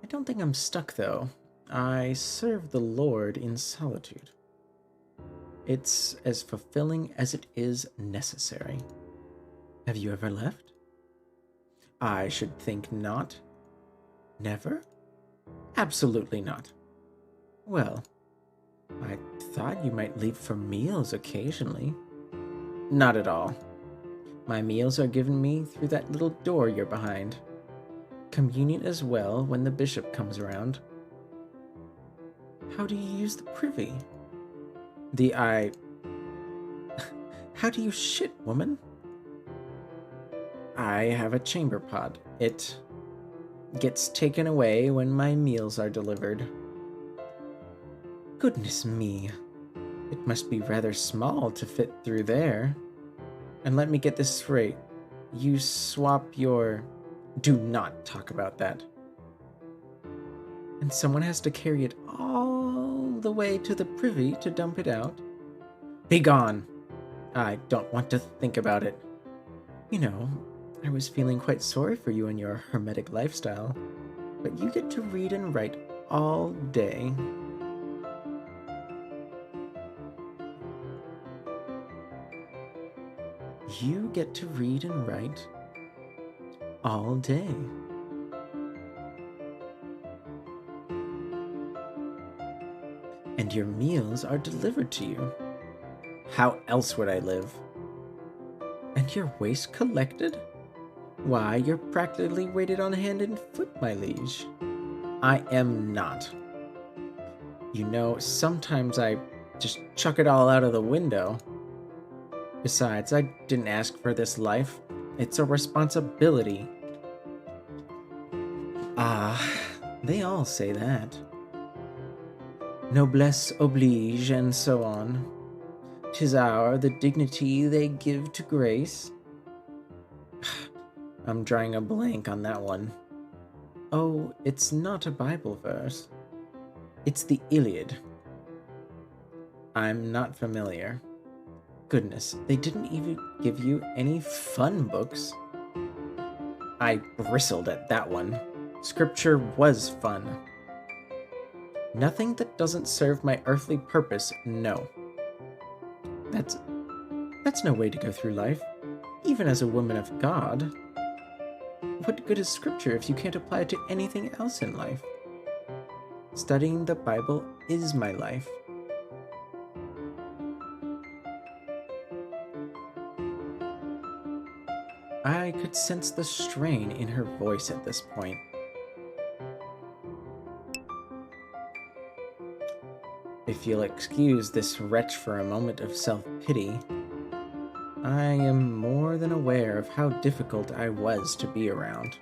I don't think I'm stuck, though. I serve the Lord in solitude. It's as fulfilling as it is necessary. Have you ever left? I should think not. Never? Absolutely not. Well, I thought you might leave for meals occasionally. Not at all. My meals are given me through that little door you're behind. Communion as well when the bishop comes around. How do you use the privy? How do you shit, woman? I have a chamber pot. It gets taken away when my meals are delivered. Goodness me. It must be rather small to fit through there. And let me get this straight. You swap your... Do not talk about that. And someone has to carry it all the way to the privy to dump it out? Be gone. I don't want to think about it. You know, I was feeling quite sorry for you and your hermetic lifestyle, but you get to read and write all day. You get to read and write all day. And your meals are delivered to you. How else would I live? And your waste collected? Why, you're practically weighted on hand and foot, my liege. I am not. You know, sometimes I just chuck it all out of the window. Besides, I didn't ask for this life. It's a responsibility. Ah, they all say that. Noblesse oblige, and so on. 'Tis the dignity they give to grace. I'm drawing a blank on that one. Oh, it's not a Bible verse. It's the Iliad. I'm not familiar. Goodness, they didn't even give you any fun books. I bristled at that one. Scripture was fun. Nothing that doesn't serve my earthly purpose, no. That's no way to go through life, even as a woman of God. What good is Scripture if you can't apply it to anything else in life? Studying the Bible is my life. I could sense the strain in her voice at this point. If you'll excuse this wretch for a moment of self-pity, I am more than aware of how difficult I was to be around.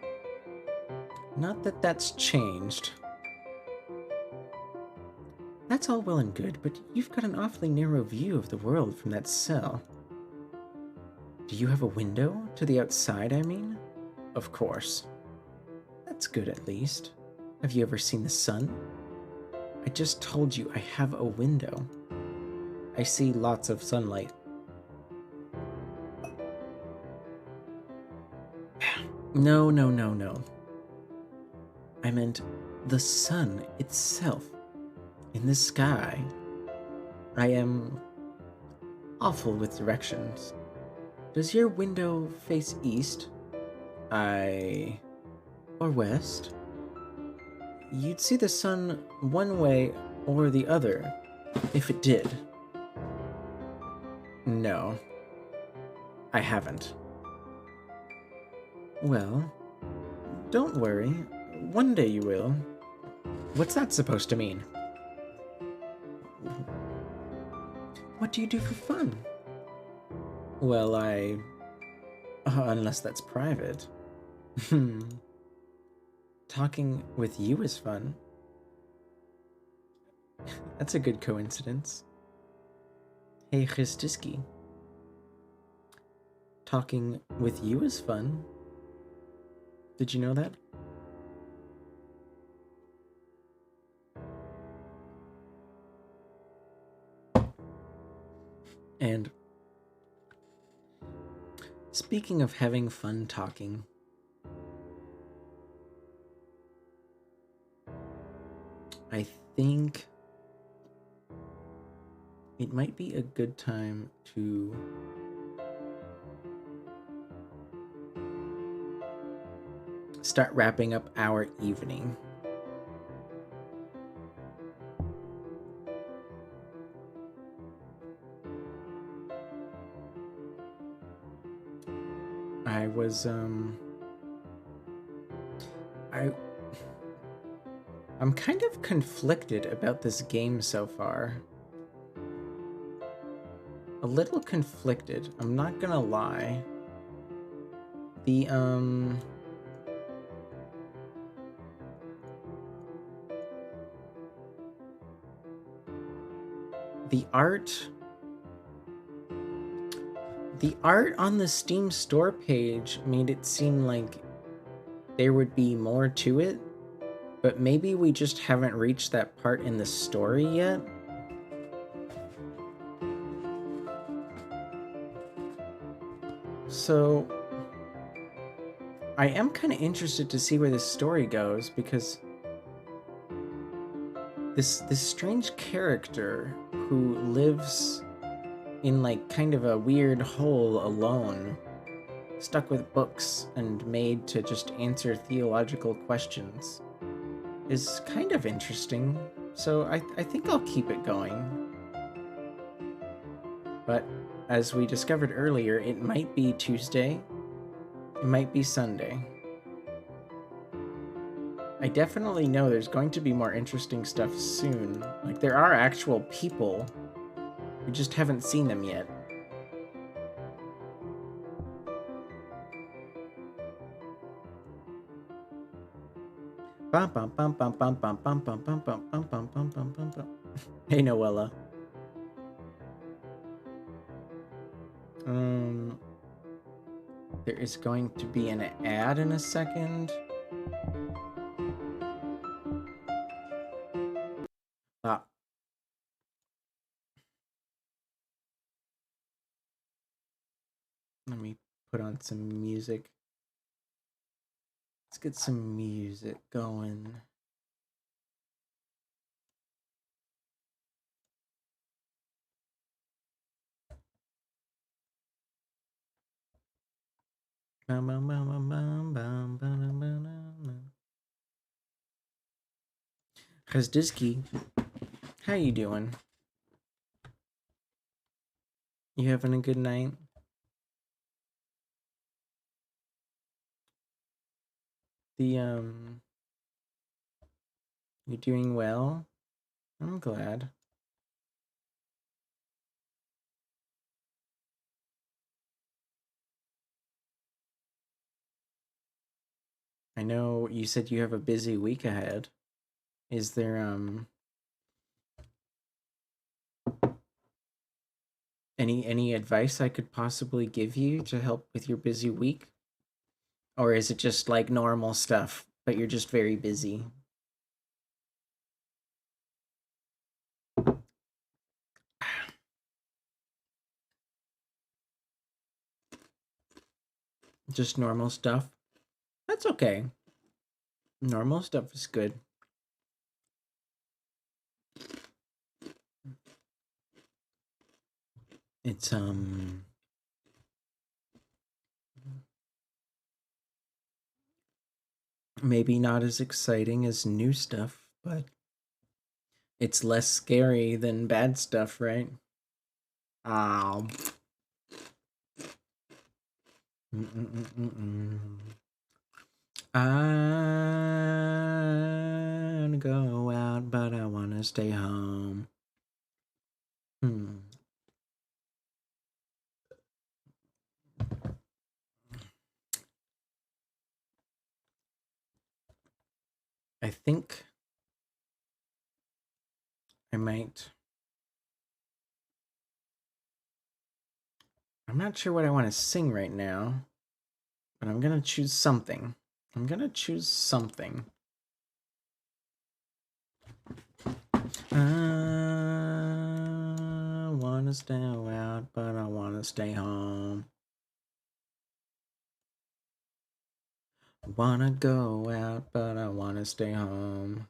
Not that that's changed. That's all well and good, but you've got an awfully narrow view of the world from that cell. Do you have a window to the outside, I mean? Of course. That's good, at least. Have you ever seen the sun? I just told you I have a window. I see lots of sunlight. No. I meant the sun itself. In the sky. I am awful with directions. Does your window face east? Or west? You'd see the sun one way or the other, if it did. No, I haven't. Well, don't worry. One day you will. What's that supposed to mean? What do you do for fun? Well, unless that's private. Talking with you is fun. That's a good coincidence. Hey, Christiski. Talking with you is fun. Did you know that? And speaking of having fun talking, I think it might be a good time to start wrapping up our evening. I'm kind of conflicted about this game so far. A little conflicted, I'm not gonna lie. The art on the Steam store page made it seem like there would be more to it, but maybe we just haven't reached that part in the story yet. So I am kind of interested to see where this story goes, because this strange character who lives in like kind of a weird hole alone, stuck with books and made to just answer theological questions, is kind of interesting. So I think I'll keep it going. But as we discovered earlier, it might be Tuesday, it might be Sunday. I definitely know there's going to be more interesting stuff soon. Like, there are actual people. We just haven't seen them yet. Hey, Noella. There is going to be an ad in a second. Let me put on some music. Let's get some music going. Krasdisky, how you doing? You having a good night? You're doing well? I'm glad. I know you said you have a busy week ahead. Is there Any advice I could possibly give you to help with your busy week? Or is it just like normal stuff, but you're just very busy? Just normal stuff? That's okay. Normal stuff is good. It's maybe not as exciting as new stuff, but it's less scary than bad stuff, right? Um I wanna go out, but I wanna stay home. I think I might. I'm not sure what I want to sing right now, but I'm gonna choose something. I'm gonna choose something. I wanna stay out, but I wanna stay home. Wanna go out, but I wanna stay home.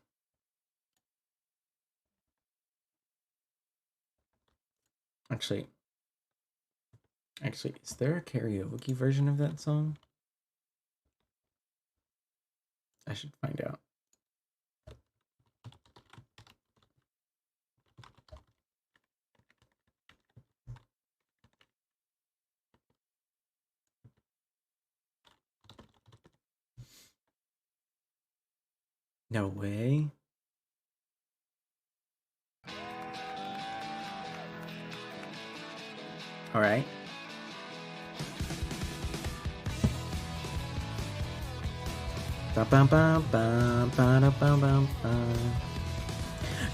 Actually, is there a karaoke version of that song? I should find out. No way. All right.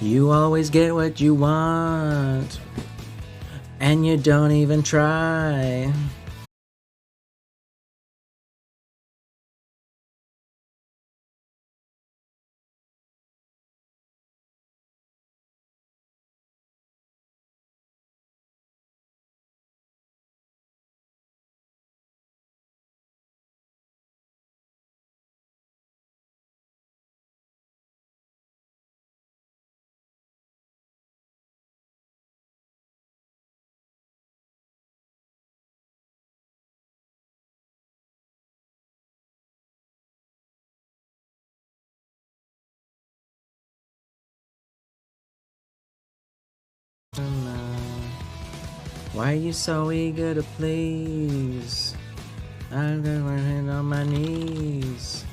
You always get what you want, and you don't even try. Why are you so eager to please? I'm going on my knees.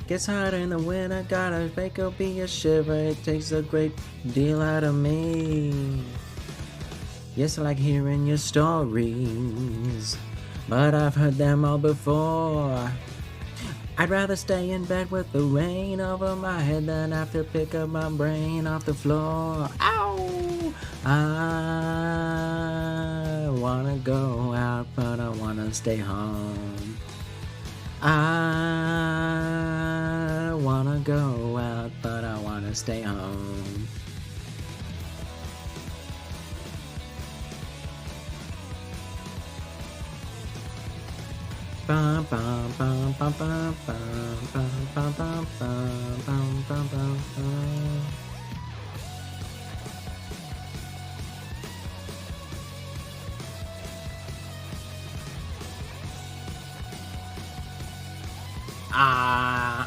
Gets hot in the winter, gotta make a be a shiver. It takes a great deal out of me. Yes, I like hearing your stories, but I've heard them all before. I'd rather stay in bed with the rain over my head than have to pick up my brain off the floor. Ow! I wanna go out, but I wanna stay home. I wanna go out, but I wanna stay home. Bum, bum, bum, bum, bum, bum, bum, bum, bum, bum, bum, bum, bum. I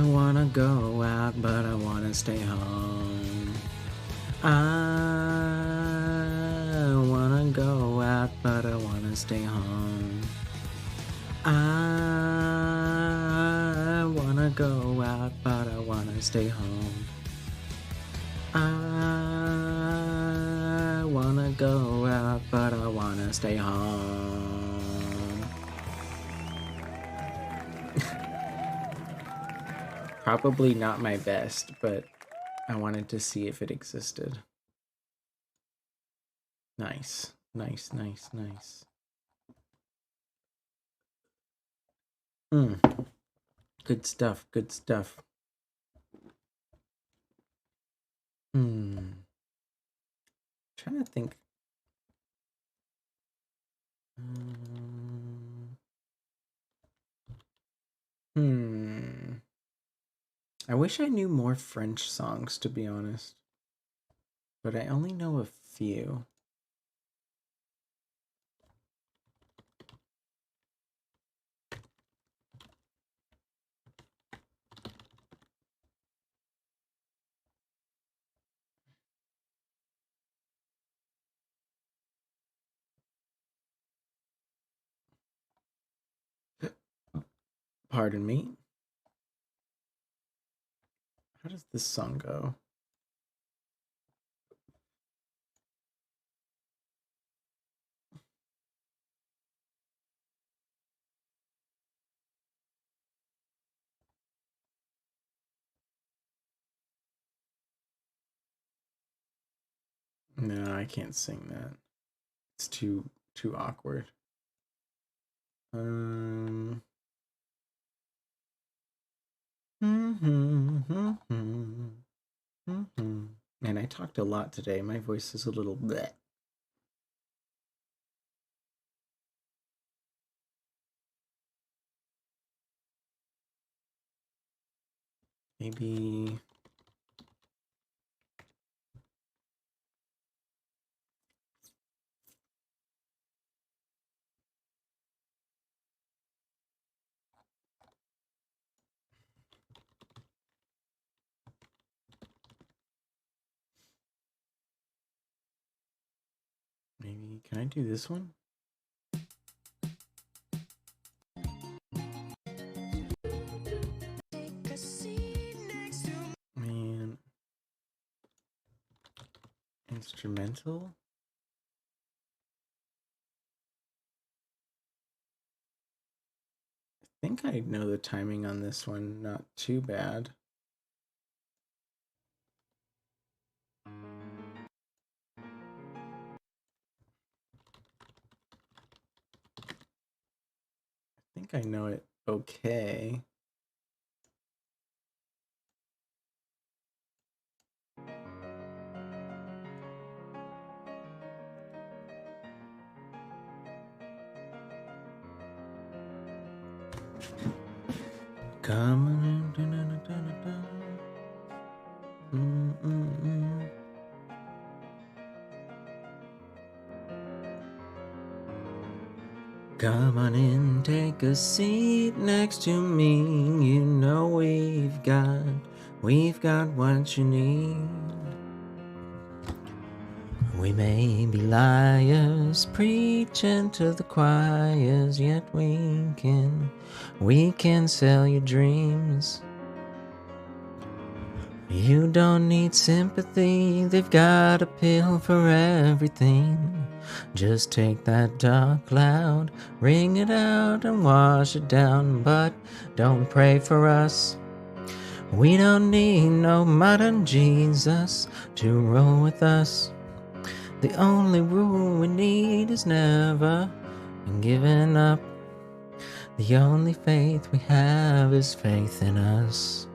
wanna go out, but I wanna stay home. I wanna go out, but I wanna stay home. I wanna go out, but I wanna stay home. I wanna go out, but I wanna stay home. Probably not my best, but I wanted to see if it existed. Nice. Nice, nice, nice. Good stuff, good stuff. Trying to think. I wish I knew more French songs, to be honest. But I only know a few. Pardon me. How does this song go? No, I can't sing that. It's too awkward. Man, I talked a lot today. My voice is a little bleh. Maybe... Maybe, can I do this one? Man. Instrumental? I think I know the timing on this one, not too bad. I think I know it okay. Coming in. Come on in, take a seat next to me. You know we've got what you need. We may be liars, preaching to the choirs, yet we can sell your dreams. You don't need sympathy, they've got a pill for everything. Just take that dark cloud, wring it out and wash it down, but don't pray for us. We don't need no modern Jesus to roll with us. The only rule we need is never giving up. The only faith we have is faith in us.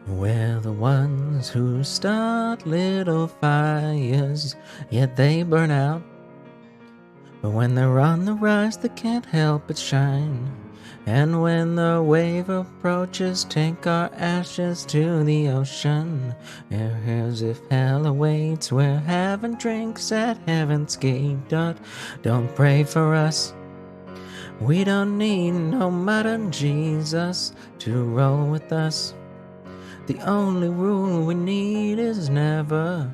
We're the ones who start little fires, yet they burn out. But when they're on the rise, they can't help but shine. And when the wave approaches, take our ashes to the ocean. As if hell awaits, we're having drinks at heaven's gate. Don't pray for us. We don't need no modern Jesus to roll with us. The only rule we need is never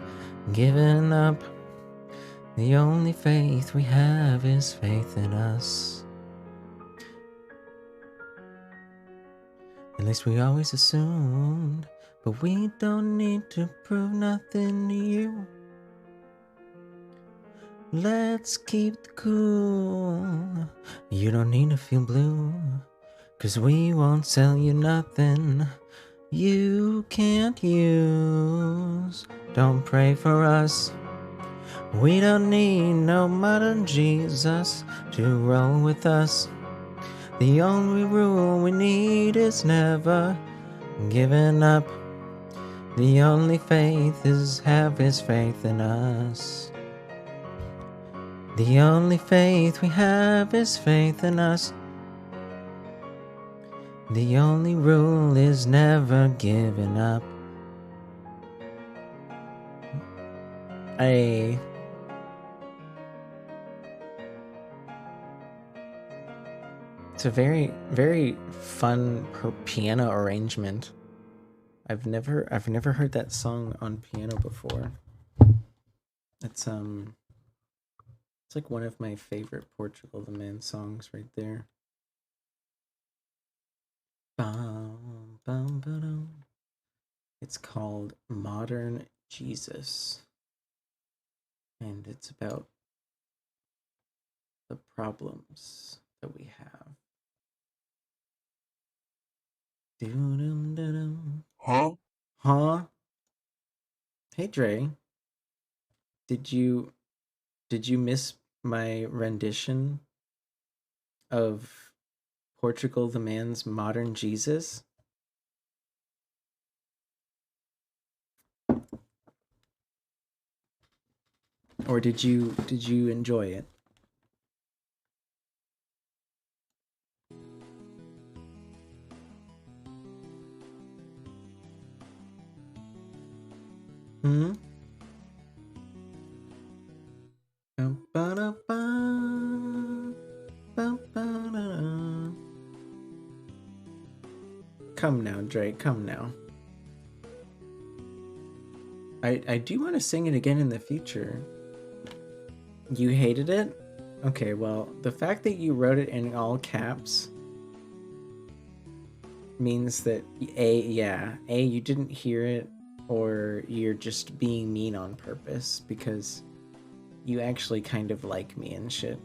giving up. The only faith we have is faith in us. At least we always assumed, but we don't need to prove nothing to you. Let's keep the cool. You don't need to feel blue, 'cause we won't sell you nothing you can't use. Don't pray for us. We don't need no modern Jesus to roll with us. The only rule we need is never giving up. The only faith is have his faith in us. The only faith we have is faith in us. The only rule is never giving up. It's a very, very fun piano arrangement. I've never heard that song on piano before. It's like one of my favorite Portugal the Man songs right there. Bum, bum, ba-dum. It's called Modern Jesus. And it's about the problems that we have. Doo-dum-da-dum. Huh? Hey Dre. Did you miss my rendition of Portugal the Man's Modern Jesus? Or did you enjoy it? Hmm? Come now, Dre, come now. I do want to sing it again in the future. You hated it? Okay, well, the fact that you wrote it in all caps means that A, you didn't hear it, or you're just being mean on purpose, because you actually kind of like me and shit.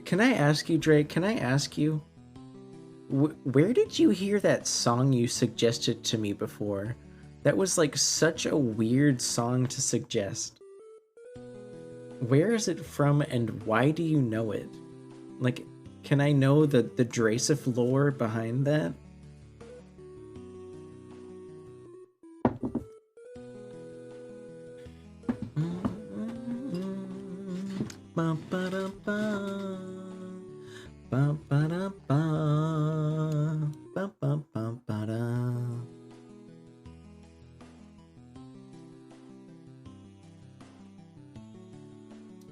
Can I ask you, Drake? Can I ask you, where did you hear that song you suggested to me before? That was like such a weird song to suggest. Where is it from, and why do you know it? Like, can I know the Dracif lore behind that?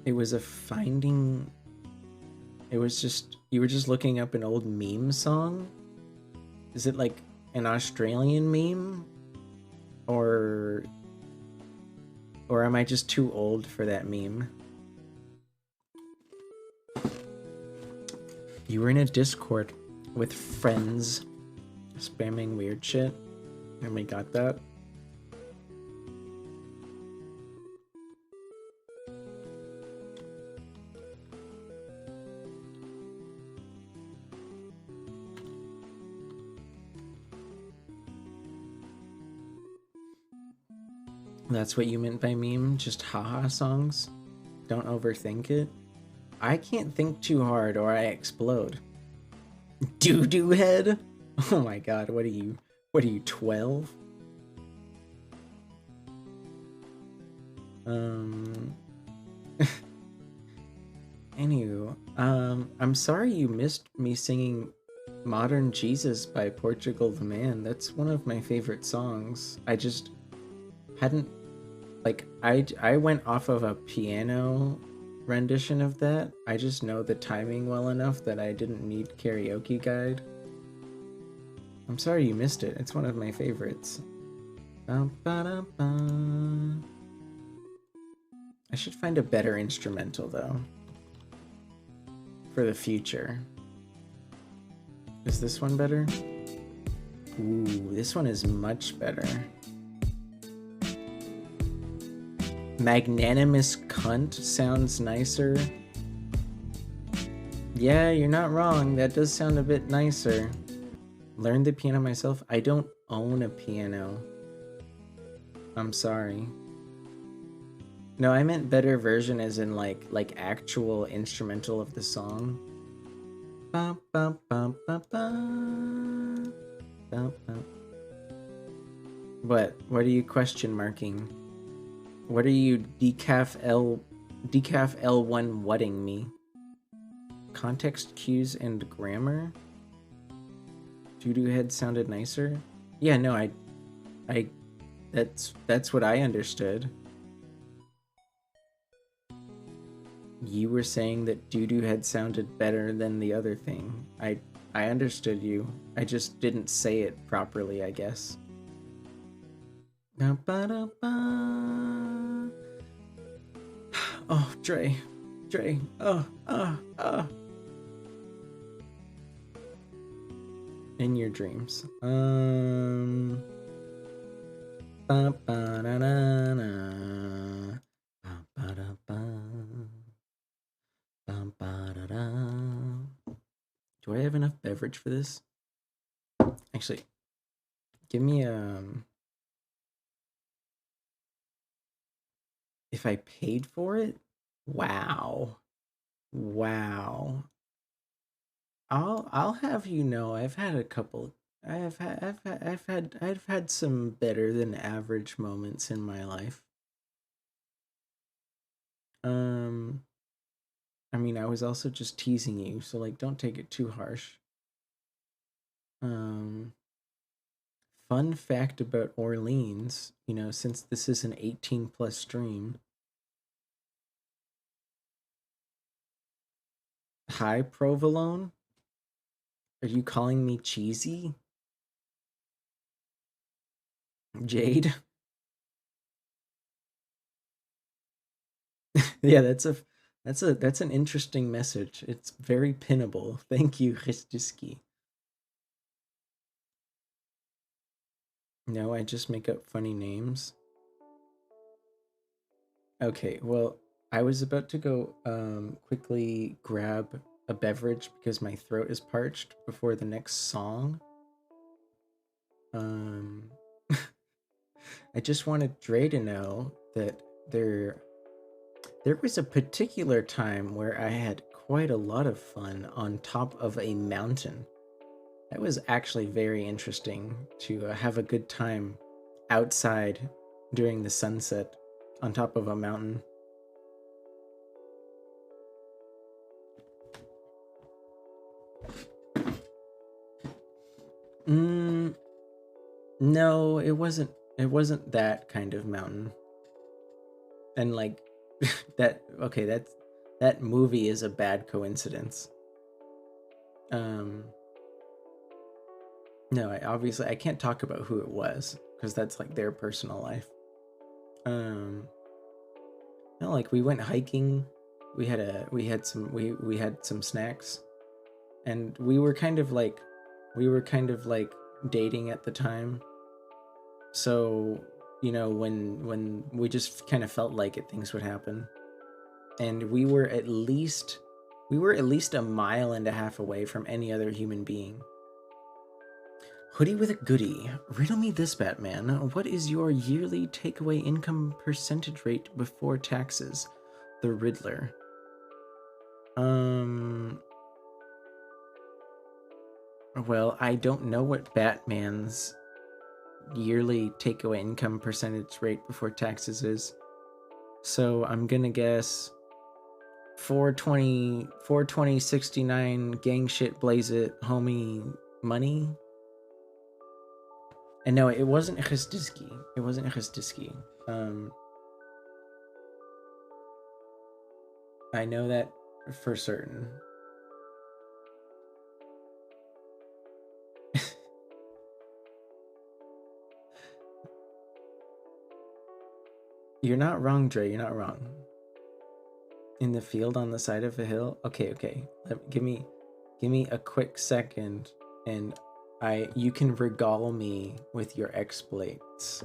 It was a finding. It was just, you were just looking up an old meme song? Is it like an Australian meme? Or am I just too old for that meme? You were in a Discord with friends spamming weird shit, and we got that. That's what you meant by meme? Just haha songs? Don't overthink it? I can't think too hard or I explode. Doo-doo head? Oh my god, what are you 12? Anywho, I'm sorry you missed me singing Modern Jesus by Portugal the Man. That's one of my favorite songs. I just hadn't, like, I went off of a piano rendition of that. I just know the timing well enough that I didn't need karaoke guide. I'm sorry you missed it. It's one of my favorites. I should find a better instrumental though for the future. Is this one better? Ooh, this one is much better. Magnanimous cunt sounds nicer. Yeah, you're not wrong. That does sound a bit nicer. Learned the piano myself. I don't own a piano. I'm sorry. No, I meant better version as in like actual instrumental of the song. Ba, ba, ba, ba, ba. Ba, ba. What are you question marking? What are you decaf L1 whatting me? Context cues and grammar? Doo-doo head sounded nicer? Yeah, no, I that's what I understood. You were saying that doo-doo head sounded better than the other thing. I understood you. I just didn't say it properly, I guess. Oh, Dre. In your dreams. Do I have enough beverage for this? Actually, give me if I paid for it? Wow. I'll have you know I've had a couple. I've had some better than average moments in my life. I mean, I was also just teasing you, so like don't take it too harsh. Fun fact about Orleans, you know, since this is an 18+ stream. Hi, Provolone? Are you calling me cheesy? Jade? Yeah, that's an interesting message. It's very pinnable. Thank you, Christuski. No, I just make up funny names. Okay, well, I was about to go quickly grab a beverage because my throat is parched before the next song. I just wanted Dre to know that there was a particular time where I had quite a lot of fun on top of a mountain. That was actually very interesting to have a good time outside during the sunset on top of a mountain. No, it wasn't that kind of mountain. And like that movie is a bad coincidence. No, I can't talk about who it was because that's like their personal life. No, like we went hiking. We had some snacks, and we were kind of like dating at the time. So, you know, when we just kind of felt like it, things would happen. And we were at least a mile and a half away from any other human being. Hoodie with a goodie. Riddle me this, Batman. What is your yearly takeaway income percentage rate before taxes? The Riddler. Well, I don't know what Batman's yearly takeaway income percentage rate before taxes is. So I'm gonna guess 420 69 gang shit blaze it homie money. And no, it wasn't Christuski. I know that for certain. You're not wrong, Dre. You're not wrong. In the field on the side of a hill? Okay. Give me a quick second and you can regale me with your exploits.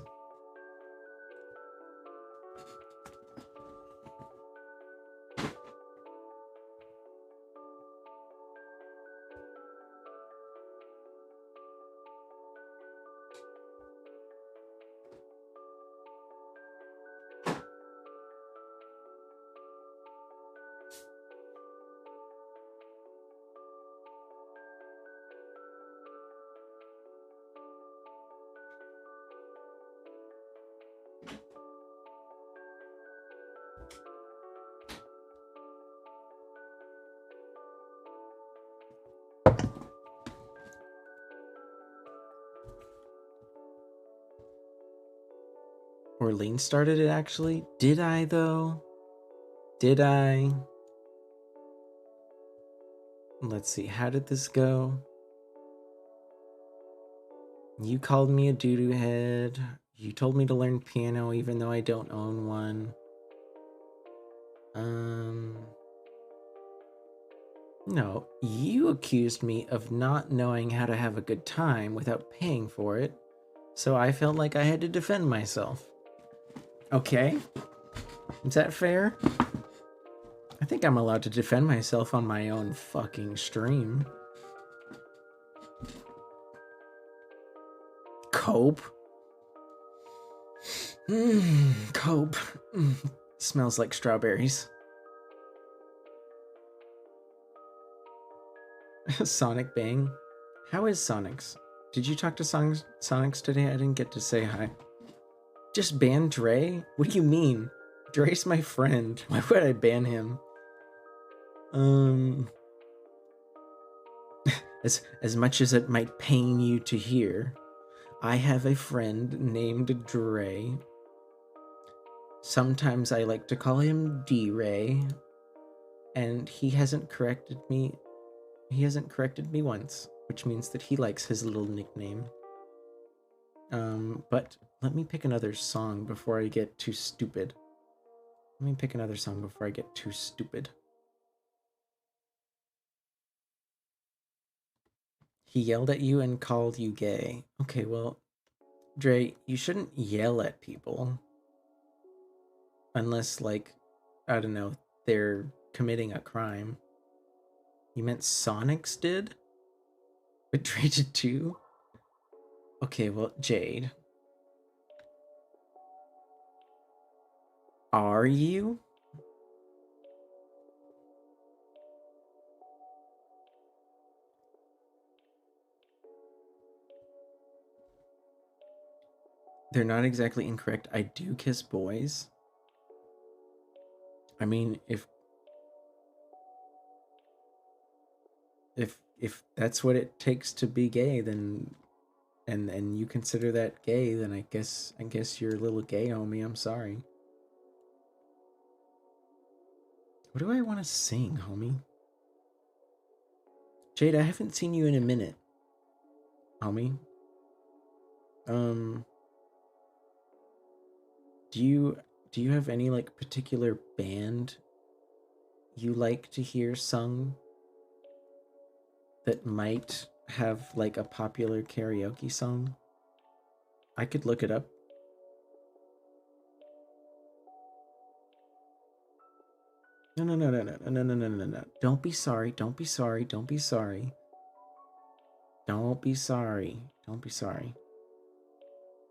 Orleans started it, actually. Did I, though? Did I? Let's see. How did this go? You called me a doo-doo head. You told me to learn piano even though I don't own one. No, you accused me of not knowing how to have a good time without paying for it, so I felt like I had to defend myself. Okay. Is that fair? I think I'm allowed to defend myself on my own fucking stream. Cope. Cope. Smells like strawberries. Sonic Bang. How is Sonics? Did you talk to Sonics today? I didn't get to say hi. Just ban Dre? What do you mean? Dre's my friend. Why would I ban him? As much as it might pain you to hear, I have a friend named Dre. Sometimes I like to call him D-Ray, and he hasn't corrected me. He hasn't corrected me once, which means that he likes his little nickname. But let me pick another song before I get too stupid. Let me pick another song before I get too stupid. He yelled at you and called you gay. Okay, well, Dre, you shouldn't yell at people. Unless, like, I don't know, they're committing a crime. You meant Sonics did? But Dre did too? Okay, well, Jade. Are you? They're not exactly incorrect. I do kiss boys. I mean, if that's what it takes to be gay, then and you consider that gay, then I guess you're a little gay, homie. I'm sorry. What do I want to sing, homie? Jade, I haven't seen you in a minute, homie. Do you have any like particular band you like to hear sung that might have like a popular karaoke song? I could look it up. No. Don't be sorry. Don't be sorry. Don't be sorry. Don't be sorry. Don't be sorry.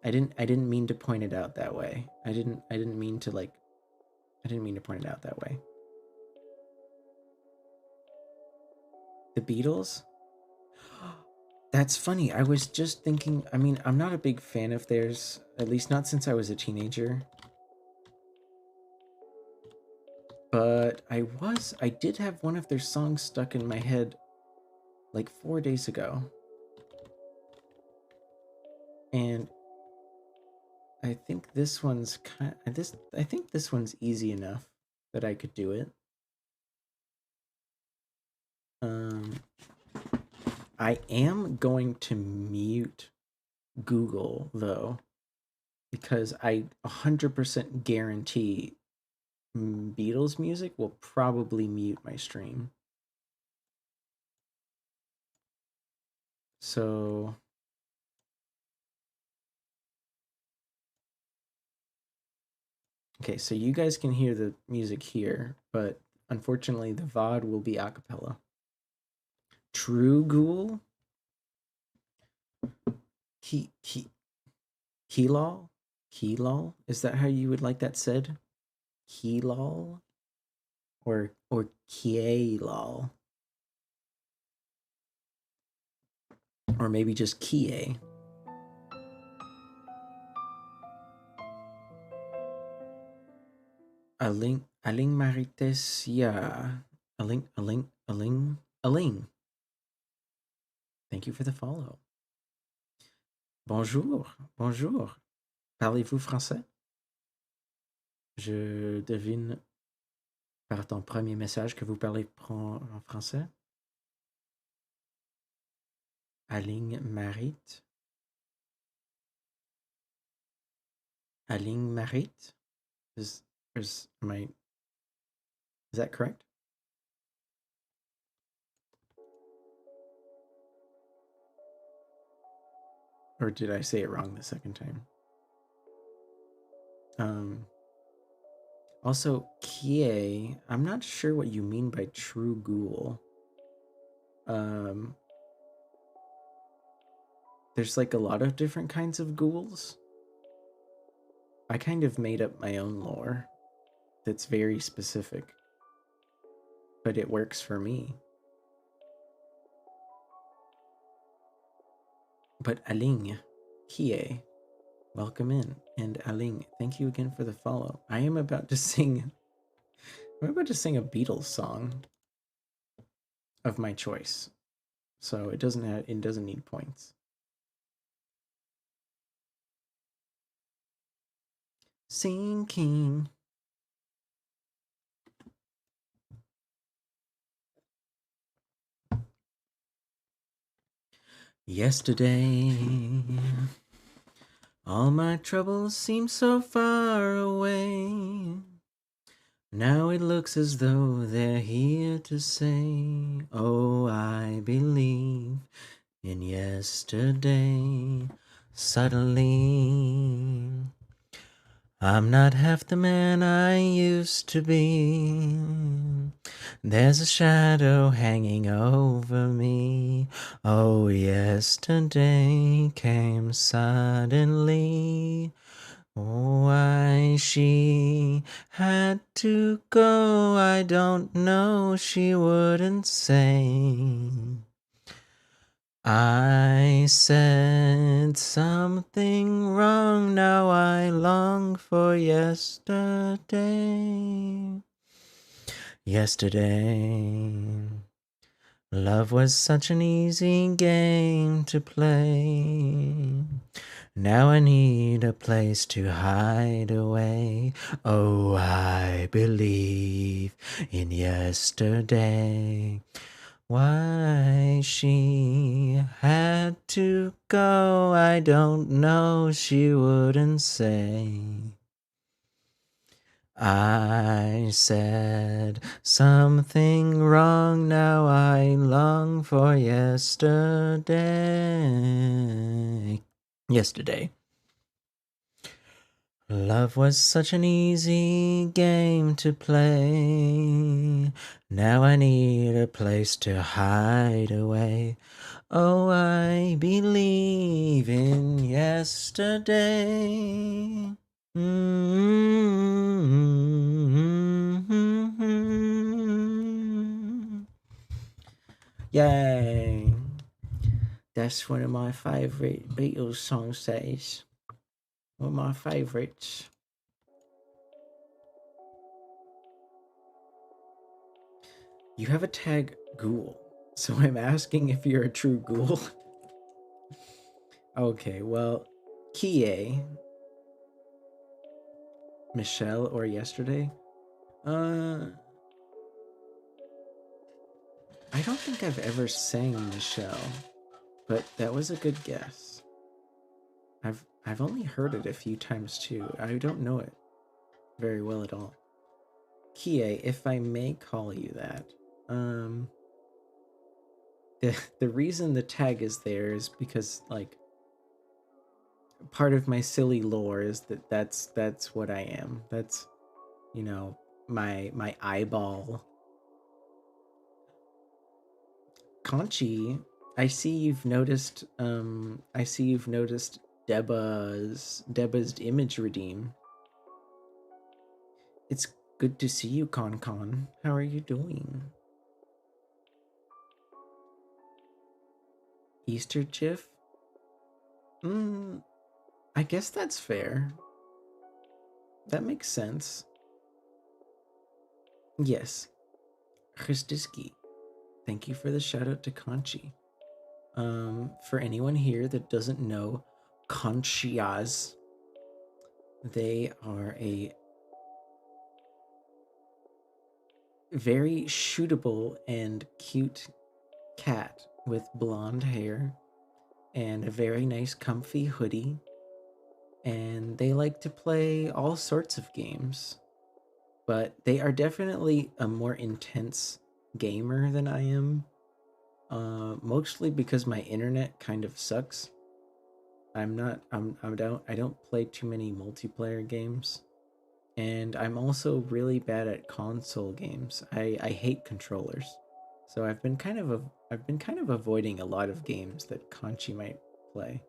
I didn't mean to point it out that way. I didn't mean to point it out that way. The Beatles? That's funny. I was just thinking, I mean, I'm not a big fan of theirs, at least not since I was a teenager. But I did have one of their songs stuck in my head like 4 days ago. And I think this one's I think this one's easy enough that I could do it. I am going to mute Google though, because I 100% guarantee Beatles music will probably mute my stream. So okay, so you guys can hear the music here, but unfortunately the VOD will be a cappella. True Ghoul? Keylol? Keylol? Is that how you would like that said? Keylol? Or Kielol? Or maybe just Kie? Aling Marites, yeah. Aling. Thank you for the follow. Bonjour. Parlez-vous français? Je devine par ton premier message que vous parlez en français. Aline Marit. Aline Marit? Is that correct? Or did I say it wrong the second time? Also, Kie, I'm not sure what you mean by true ghoul. There's like a lot of different kinds of ghouls. I kind of made up my own lore that's very specific, but it works for me. But Aling, Kie, welcome in. And Aling, thank you again for the follow. I'm about to sing a Beatles song of my choice. So it doesn't need points. Sinking. Yesterday, all my troubles seem so far away. Now it looks as though they're here to say, oh, I believe in yesterday. Suddenly, I'm not half the man I used to be. There's a shadow hanging over me. Oh, yesterday came suddenly. Why she had to go, I don't know, she wouldn't say. I said something wrong, now I long for yesterday. Yesterday, love was such an easy game to play. Now I need a place to hide away. Oh, I believe in yesterday. Why she had to go, I don't know, she wouldn't say. I said something wrong, now I long for yesterday. Yesterday. Love was such an easy game to play. Now I need a place to hide away. Oh, I believe in yesterday. Yay. That's one of my favorite Beatles songs, that is. One of my favorites. You have a tag ghoul, so I'm asking if you're a true ghoul. Okay, well, Kie, Michelle, or yesterday? I don't think I've ever sang Michelle, but that was a good guess. I've only heard it a few times too. I don't know it very well at all. Kie, if I may call you that. The reason the tag is there is because, like, part of my silly lore is that's what I am. That's, you know, my eyeball. Conchi, I see you've noticed Deba's image redeem. It's good to see you, Con. How are you doing? Easter GIF? I guess that's fair. That makes sense. Yes. Christiski. Thank you for the shout out to Conchi. For anyone here that doesn't know Conchias, they are a very shootable and cute cat with blonde hair and a very nice comfy hoodie. And they like to play all sorts of games, but they are definitely a more intense gamer than I am. Mostly because my internet kind of sucks. I don't play too many multiplayer games. And I'm also really bad at console games. I hate controllers. So I've been kind of avoiding a lot of games that Conchi might play.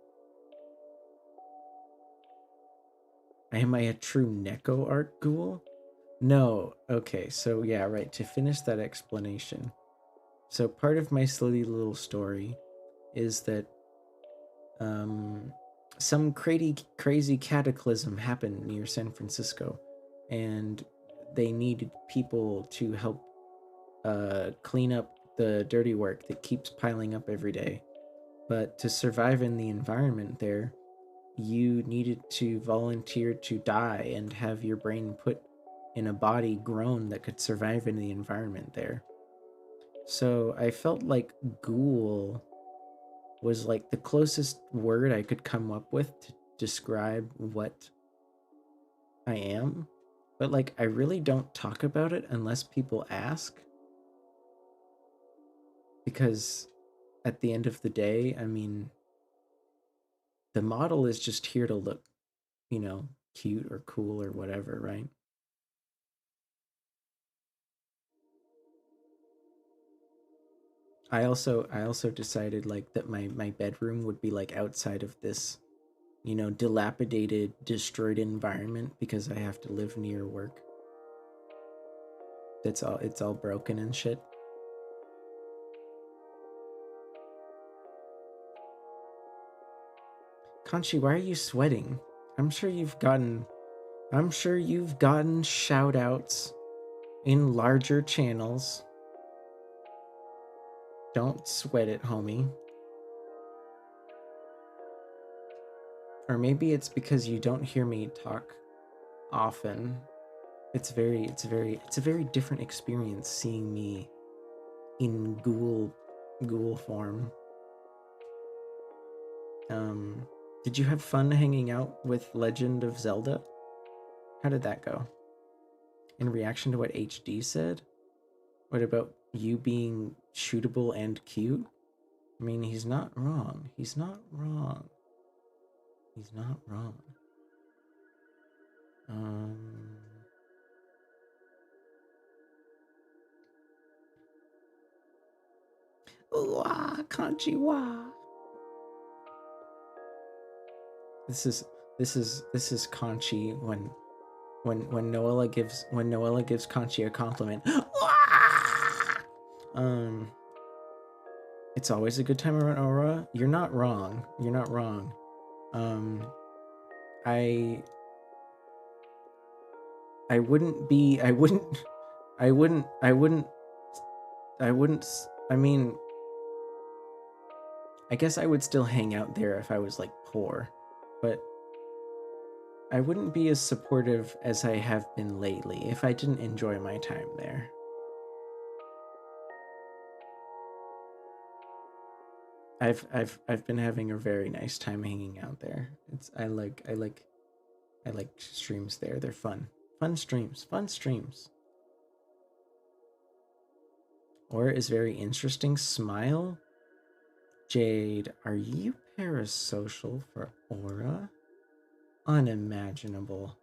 Am I a true Neko art ghoul? No. Okay, so yeah, right. To finish that explanation. So part of my silly little story is that some crazy cataclysm happened near San Francisco, and they needed people to help clean up the dirty work that keeps piling up every day. But to survive in the environment there, you needed to volunteer to die and have your brain put in a body grown that could survive in the environment there. So I felt like ghoul was like the closest word I could come up with to describe what I am. But like, I really don't talk about it unless people ask. Because at the end of the day, I mean, the model is just here to look, cute or cool or whatever, right? I also decided like that my bedroom would be like outside of this, dilapidated, destroyed environment because I have to live near work. It's all broken and shit. Conchi, why are you sweating? I'm sure you've gotten shout outs in larger channels. Don't sweat it, homie. Or maybe it's because you don't hear me talk often. It's a very different experience seeing me in ghoul form. Did you have fun hanging out with Legend of Zelda? How did that go? In reaction to what HD said? What about you being shootable and cute? I mean, he's not wrong. He's not wrong. He's not wrong. Wah, Conchi, wah. This is Conchi when Noella gives Conchi a compliment. It's always a good time around Aura. You're not wrong. You're not wrong. I wouldn't be. I mean, I guess I would still hang out there if I was like poor, but I wouldn't be as supportive as I have been lately if I didn't enjoy my time there. I've been having a very nice time hanging out there. I like streams there. They're fun. Fun streams. Aura is very interesting. Smile. Jade, are you parasocial for Aura? Unimaginable.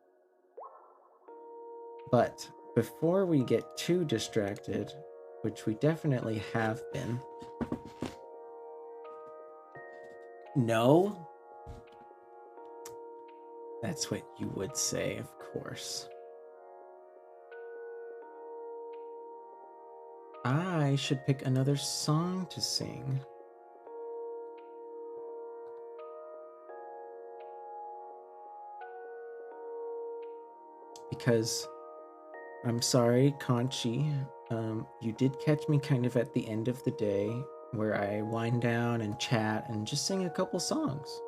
But before we get too distracted, which we definitely have been. No? That's what you would say, of course. I should pick another song to sing. Because, I'm sorry, Conchi, you did catch me kind of at the end of the day where I wind down and chat and just sing a couple songs.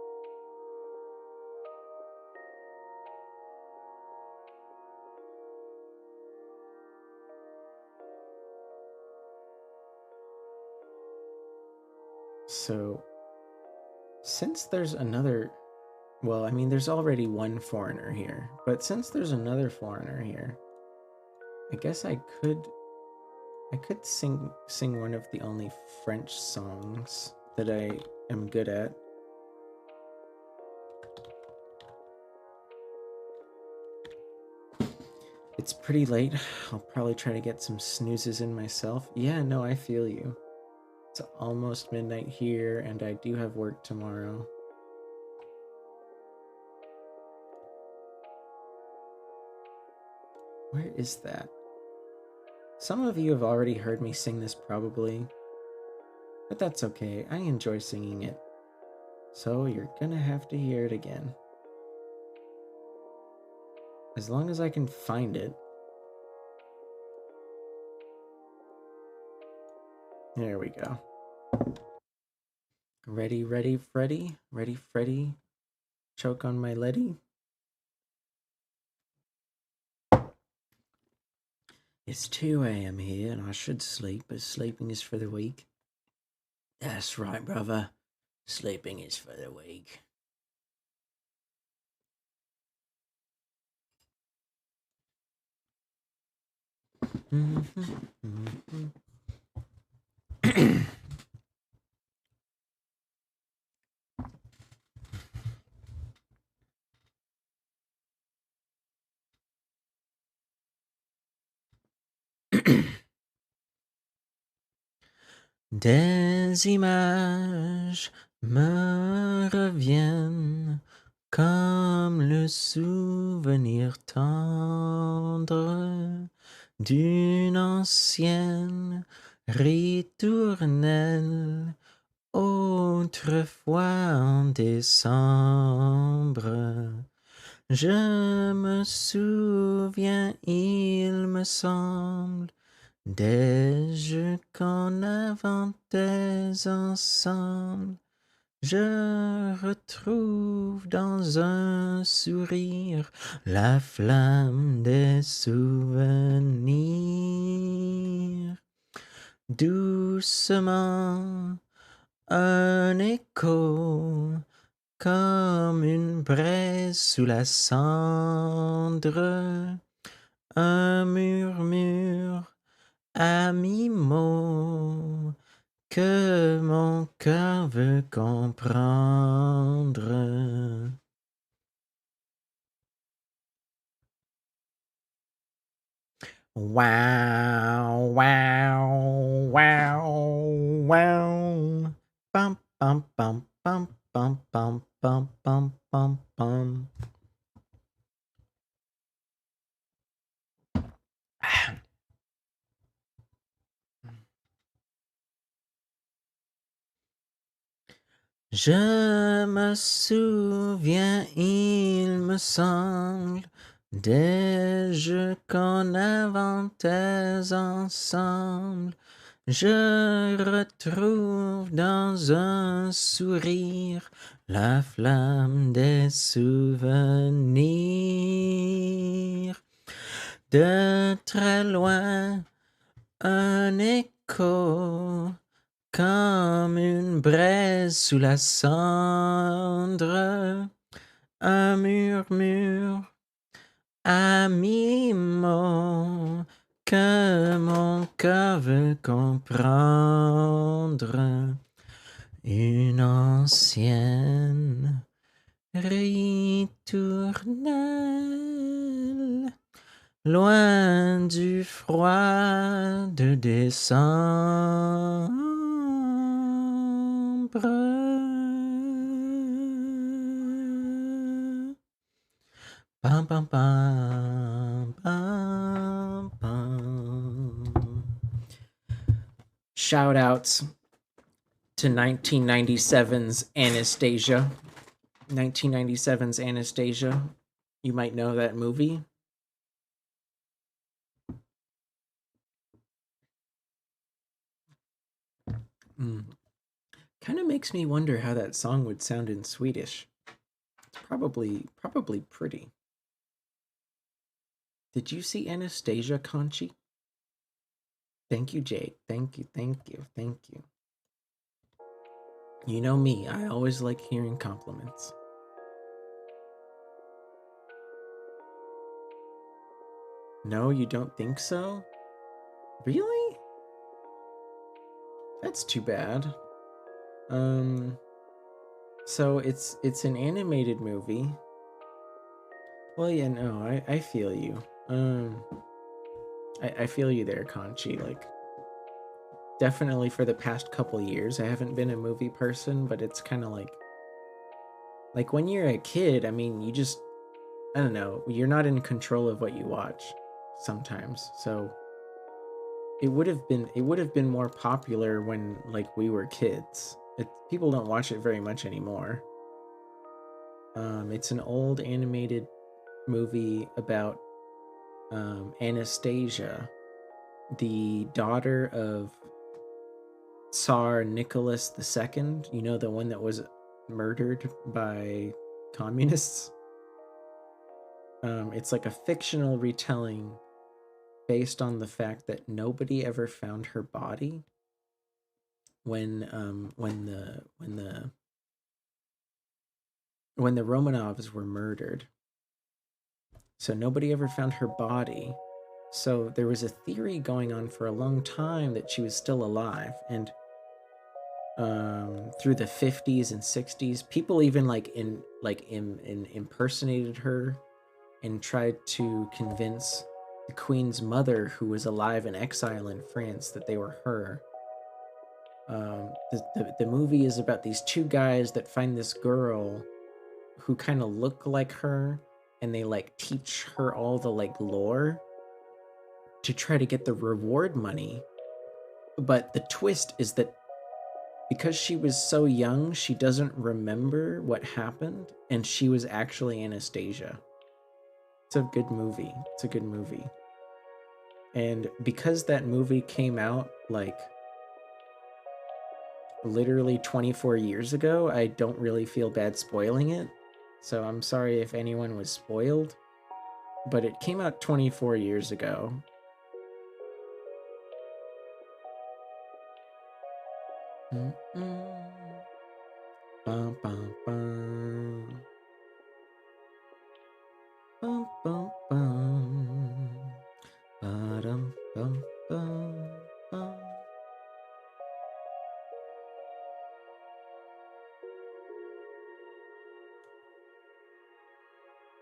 So, since there's another... Well, I mean, there's already one foreigner here. But since there's another foreigner here, I guess I could sing one of the only French songs that I am good at. It's pretty late. I'll probably try to get some snoozes in myself. Yeah, no, I feel you. It's almost midnight here, and I do have work tomorrow. Where is that? Some of you have already heard me sing this probably, but that's okay. I enjoy singing it. So you're gonna have to hear it again. As long as I can find it. There we go. Ready, ready, Freddy? Ready, Freddy? Choke on my leady? It's 2 a.m. here and I should sleep, but sleeping is for the weak. That's right, brother. Sleeping is for the weak. Des images me reviennent comme le souvenir tendre d'une ancienne ritournelle autrefois en décembre. Je me souviens, il me semble, des jeux qu'on inventait ensemble. Je retrouve dans un sourire la flamme des souvenirs. Doucement, un écho, comme une braise sous la cendre, un murmure à mi-mot que mon cœur veut comprendre. Wow, wow, wow, wow. Bum, bum, bum, bum, bum, bum, bum, bum, bum, bum. Je me souviens, il me semble, des jeux qu'on inventait ensemble. Je retrouve dans un sourire la flamme des souvenirs. De très loin, un écho, comme une braise sous la cendre, un murmure à mi-mot que mon cœur veut comprendre. Une ancienne ritournelle, loin du froid de décembre. Bum, bum, bum, bum, bum. Shout outs to 1997's Anastasia. 1997's Anastasia. You might know that movie. Kind of makes me wonder how that song would sound in Swedish. It's probably pretty. Did you see Anastasia, Conchi? Thank you, Jade. Thank you. You know me, I always like hearing compliments. No, you don't think so? Really? That's too bad. So it's an animated movie. Well, yeah, no, I feel you. I feel you there, Conchi. Like, definitely for the past couple years, I haven't been a movie person, but it's kind of like when you're a kid, I mean, you just, I don't know, you're not in control of what you watch sometimes. So it would have been more popular when like we were kids. People don't watch it very much anymore. It's an old animated movie about Anastasia, the daughter of Tsar Nicholas II, you know, the one that was murdered by communists. It's like a fictional retelling based on the fact that nobody ever found her body when the Romanovs were murdered. So nobody ever found her body. So there was a theory going on for a long time that she was still alive, and through the 50s and 60s, people even impersonated her and tried to convince the Queen's mother, who was alive in exile in France, that they were her. The movie is about these two guys that find this girl who kind of look like her, and they like teach her all the like lore to try to get the reward money. But the twist is that because she was so young, she doesn't remember what happened, and she was actually Anastasia. It's a good movie. It's a good movie. And because that movie came out like literally 24 years ago, I don't really feel bad spoiling it. So I'm sorry if anyone was spoiled, but it came out 24 years ago. Bum, bum, bum. Bum, bum, bum. Ba-dum, bum, bum, bum.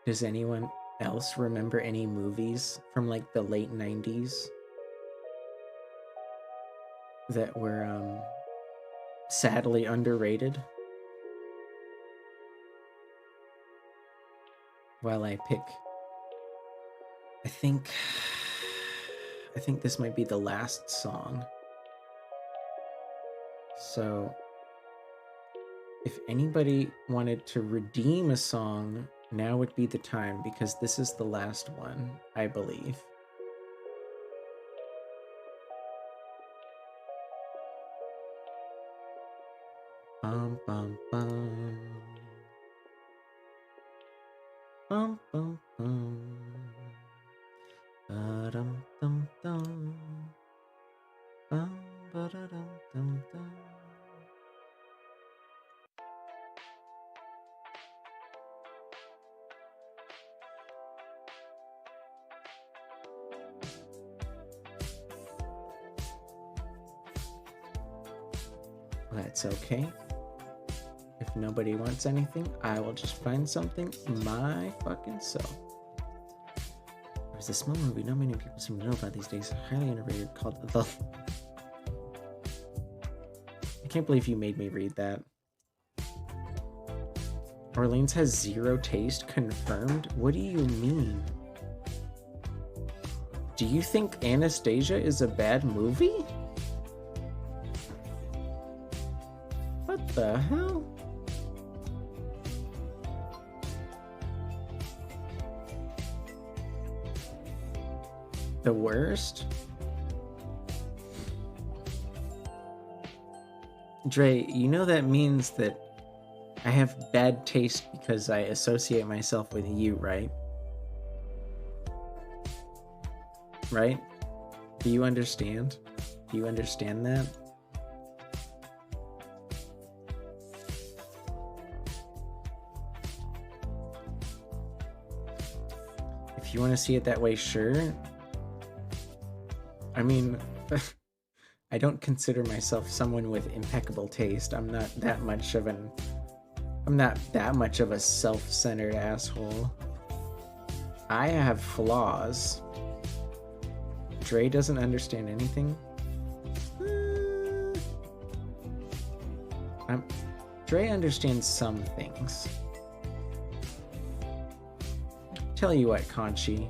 Does anyone else remember any movies from like the late 90s that were sadly underrated? While I pick, I think this might be the last song. So if anybody wanted to redeem a song, now would be the time, because this is the last one, I believe. Bum, bum, bum. Bum, bum, bum. Ba-dum, dum, dum. Bum, ba-da-dum, dum, dum. That's okay. If nobody wants anything, I will just find something my fucking self. There's a small movie not many people seem to know about these days, highly underrated, called The... I can't believe you made me read that. Orleans has zero taste, confirmed? What do you mean? Do you think Anastasia is a bad movie? What the hell? The worst? Dre, you know that means that I have bad taste because I associate myself with you, right? Right? Do you understand? Do you understand that? if you want to see it that way, sure. I mean, I don't consider myself someone with impeccable taste. I'm not that much of a self-centered asshole. I have flaws. Dre doesn't understand anything. Dre understands some things. Tell you what, Conchi.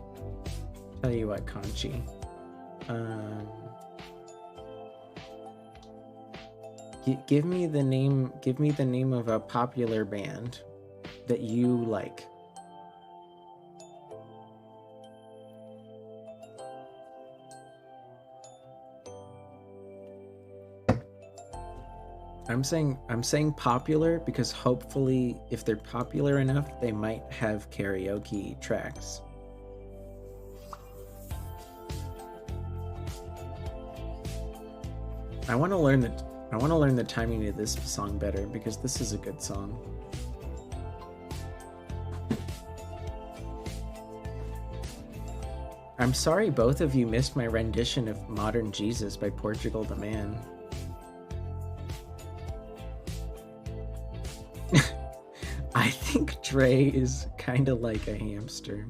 Give me the name of a popular band that you like. I'm saying popular because hopefully if they're popular enough, they might have karaoke tracks. I want to learn the timing of this song better because this is a good song. I'm sorry both of you missed my rendition of Modern Jesus by Portugal the Man. I think Dre is kind of like a hamster.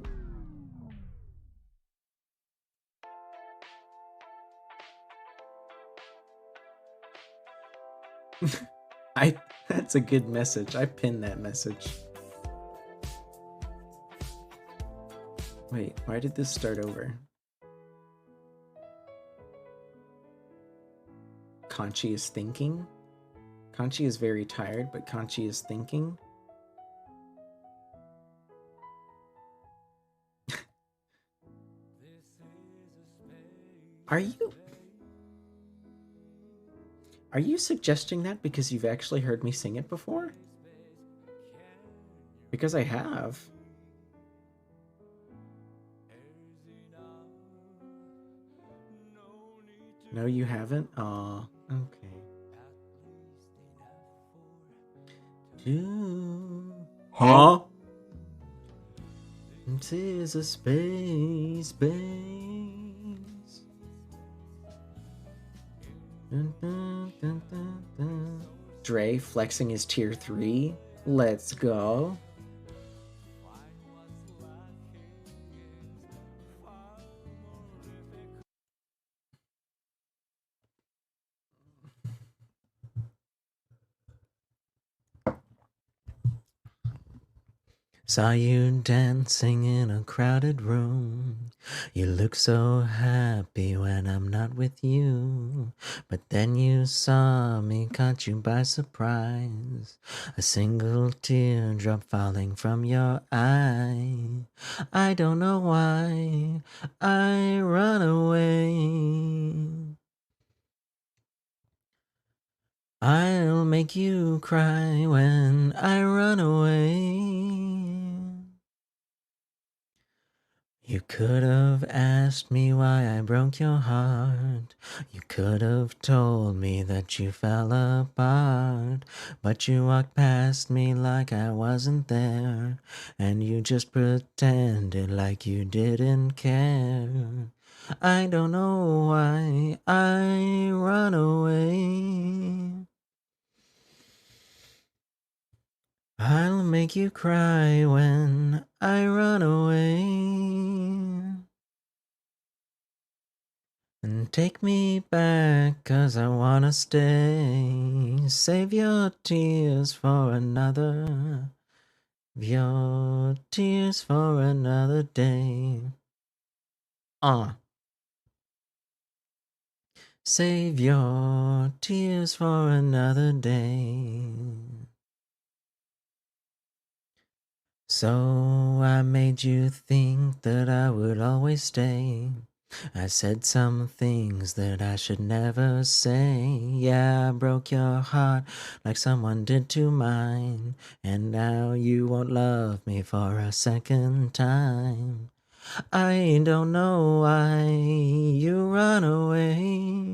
That's a good message. I pinned that message. Wait, why did this start over? Conchi is thinking? Conchi is very tired, but Conchi is thinking? Are you suggesting that because you've actually heard me sing it before? Because I have. No, you haven't? Aw, okay. Huh? Tis a space base. Dre flexing his tier 3. Let's go. Saw you dancing in a crowded room. You look so happy when I'm not with you. But then you saw me, caught you by surprise. A single teardrop falling from your eye. I don't know why I run away. I'll make you cry when I run away. You could have asked me why I broke your heart. You could have told me that you fell apart. But you walked past me like I wasn't there. And you just pretended like you didn't care. I don't know why I run away. I'll make you cry when I run away. And take me back, 'cause I wanna stay. Save your tears for another. Your tears for another day. Save your tears for another day. So I made you think that I would always stay. I said some things that I should never say. Yeah, I broke your heart like someone did to mine. And now you won't love me for a second time. I don't know why you run away.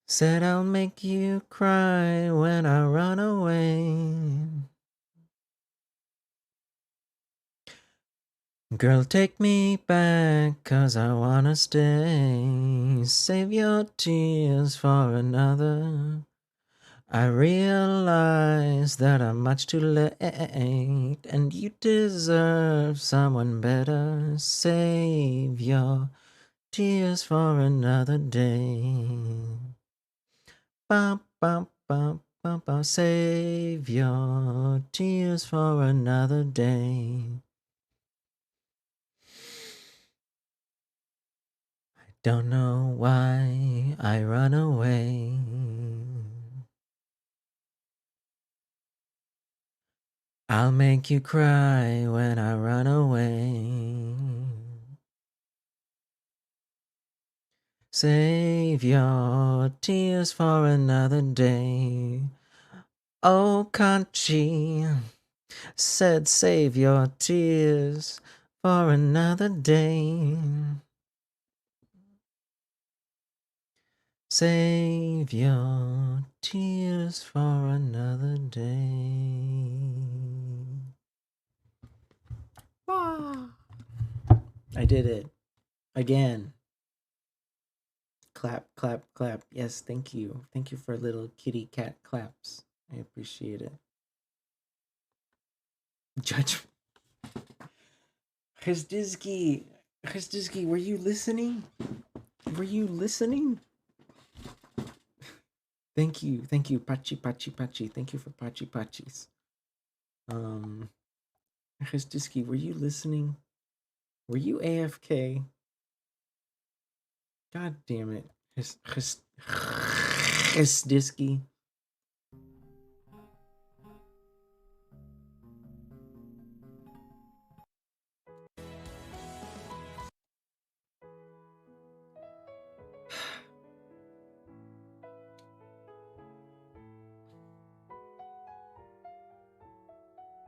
Said I'll make you cry when I run away. Girl, take me back, 'cause I wanna stay. Save your tears for another. I realize that I'm much too late, and you deserve someone better. Save your tears for another day. Bum, bum, bum, bum, bum. Save your tears for another day. Don't know why I run away. I'll make you cry when I run away. Save your tears for another day. Oh, Conchi said save your tears for another day. Save your tears for another day. I did it. Again. Clap, clap, clap. Yes, thank you. Thank you for little kitty cat claps. I appreciate it. Judge. Khzdizki, were you listening? Were you listening? Thank you, Pachi, Pachi. Thank you for Pachi Pachis. Khzdizki, were you listening? Were you AFK? God damn it. Khzdizki.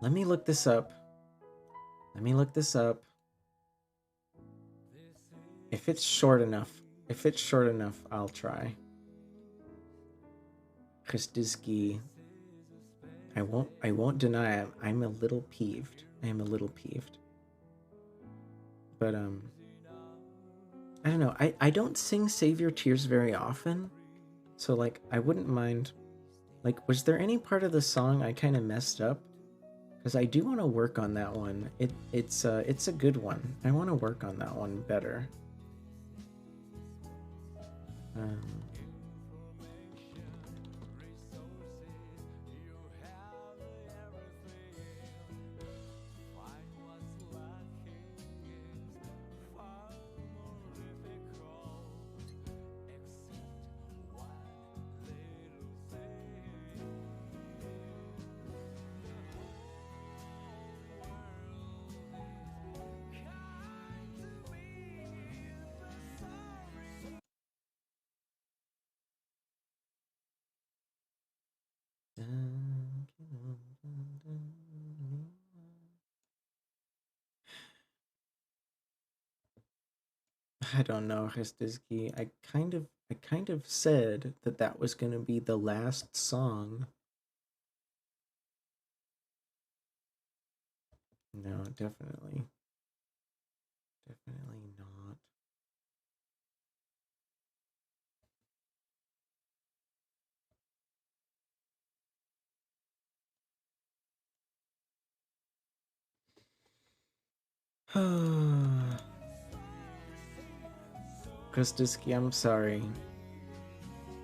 Let me look this up. If it's short enough, I'll try. Khzdizki. I won't deny it. I'm a little peeved. But I don't know. I don't sing Save Your Tears very often. So like I wouldn't mind. Like, was there any part of the song I kind of messed up? Because I do want to work on that one. It's a good one. I want to work on that one better. I don't know, Khzdizki. I kind of said that was going to be the last song. No, definitely not. Khzdizki, I'm sorry.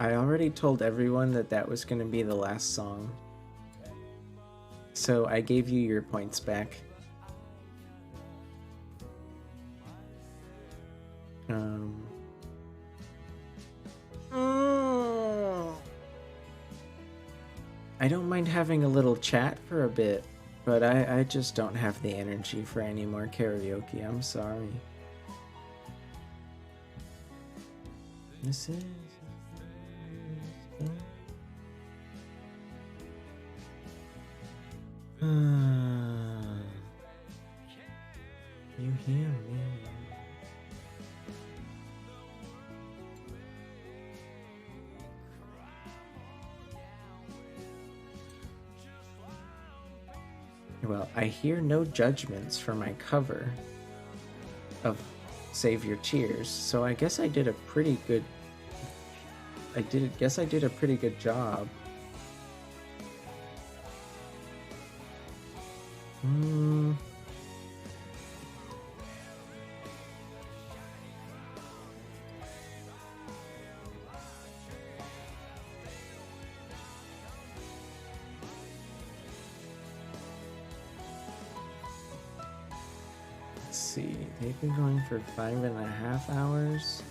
I already told everyone that was going to be the last song. So I gave you your points back. I don't mind having a little chat for a bit, but I just don't have the energy for any more karaoke. I'm sorry. This is... You hear me? Well, I hear no judgments for my cover. of Save Your Tears. So I guess I did a pretty good. I did a pretty good job. Let's see. They've been going for 5.5 hours.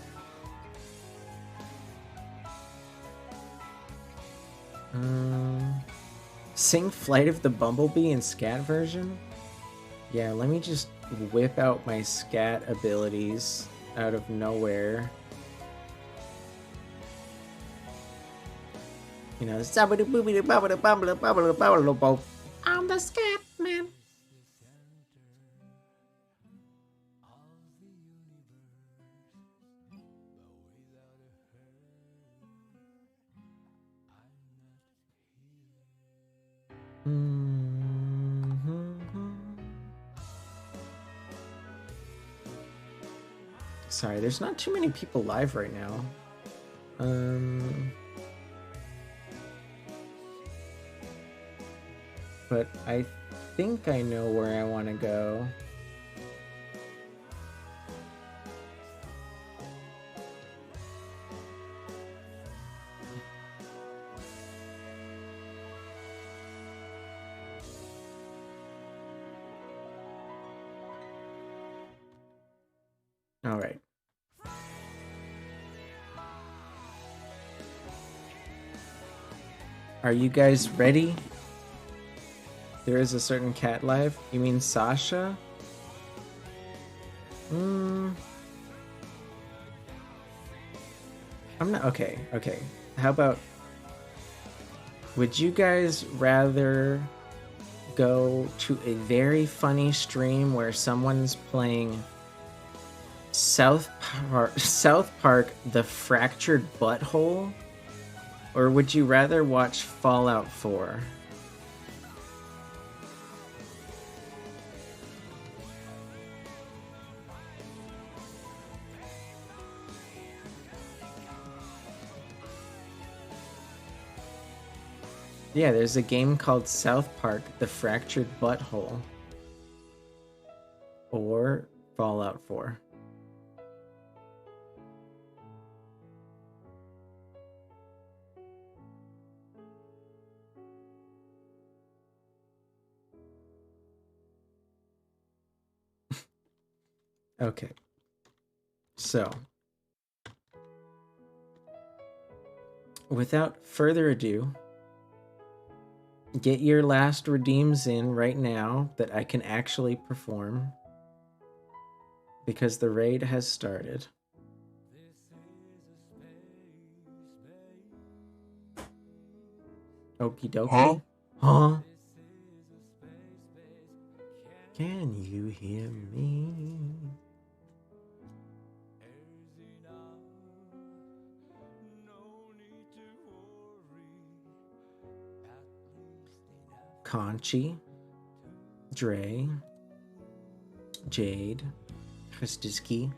Sing Flight of the Bumblebee in scat version? Yeah, let me just whip out my scat abilities out of nowhere. You know, I'm the scat man. Sorry, there's not too many people live right now. But I think I know where I want to go. All right. Are you guys ready? There is a certain cat live. You mean Sasha? I'm not okay. How about, would you guys rather go to a very funny stream where someone's playing South Park The Fractured Butthole? Or would you rather watch Fallout 4? Yeah, there's a game called South Park The Fractured Butthole. Or Fallout 4. Okay. So, without further ado, get your last redeems in right now that I can actually perform, because the raid has started. Okie dokie. Huh? Can you hear me? Conchi, Dre, Jade, Christiski,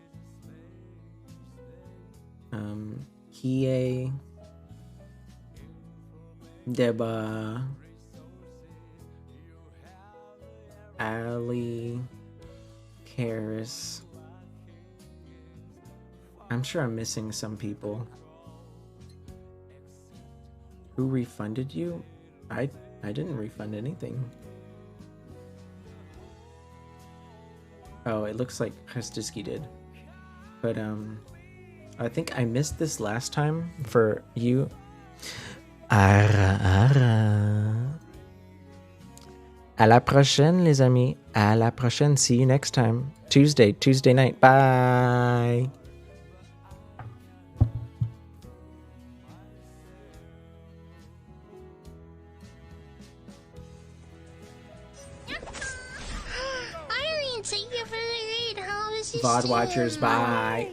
Kie, Deba, Ali, Karis. I'm sure I'm missing some people. Who refunded you? I didn't refund anything. Oh, it looks like Christiski did. But I think I missed this last time for you. Ara ara. À la prochaine, les amis. À la prochaine. See you next time. Tuesday night. Bye. VOD watchers, bye.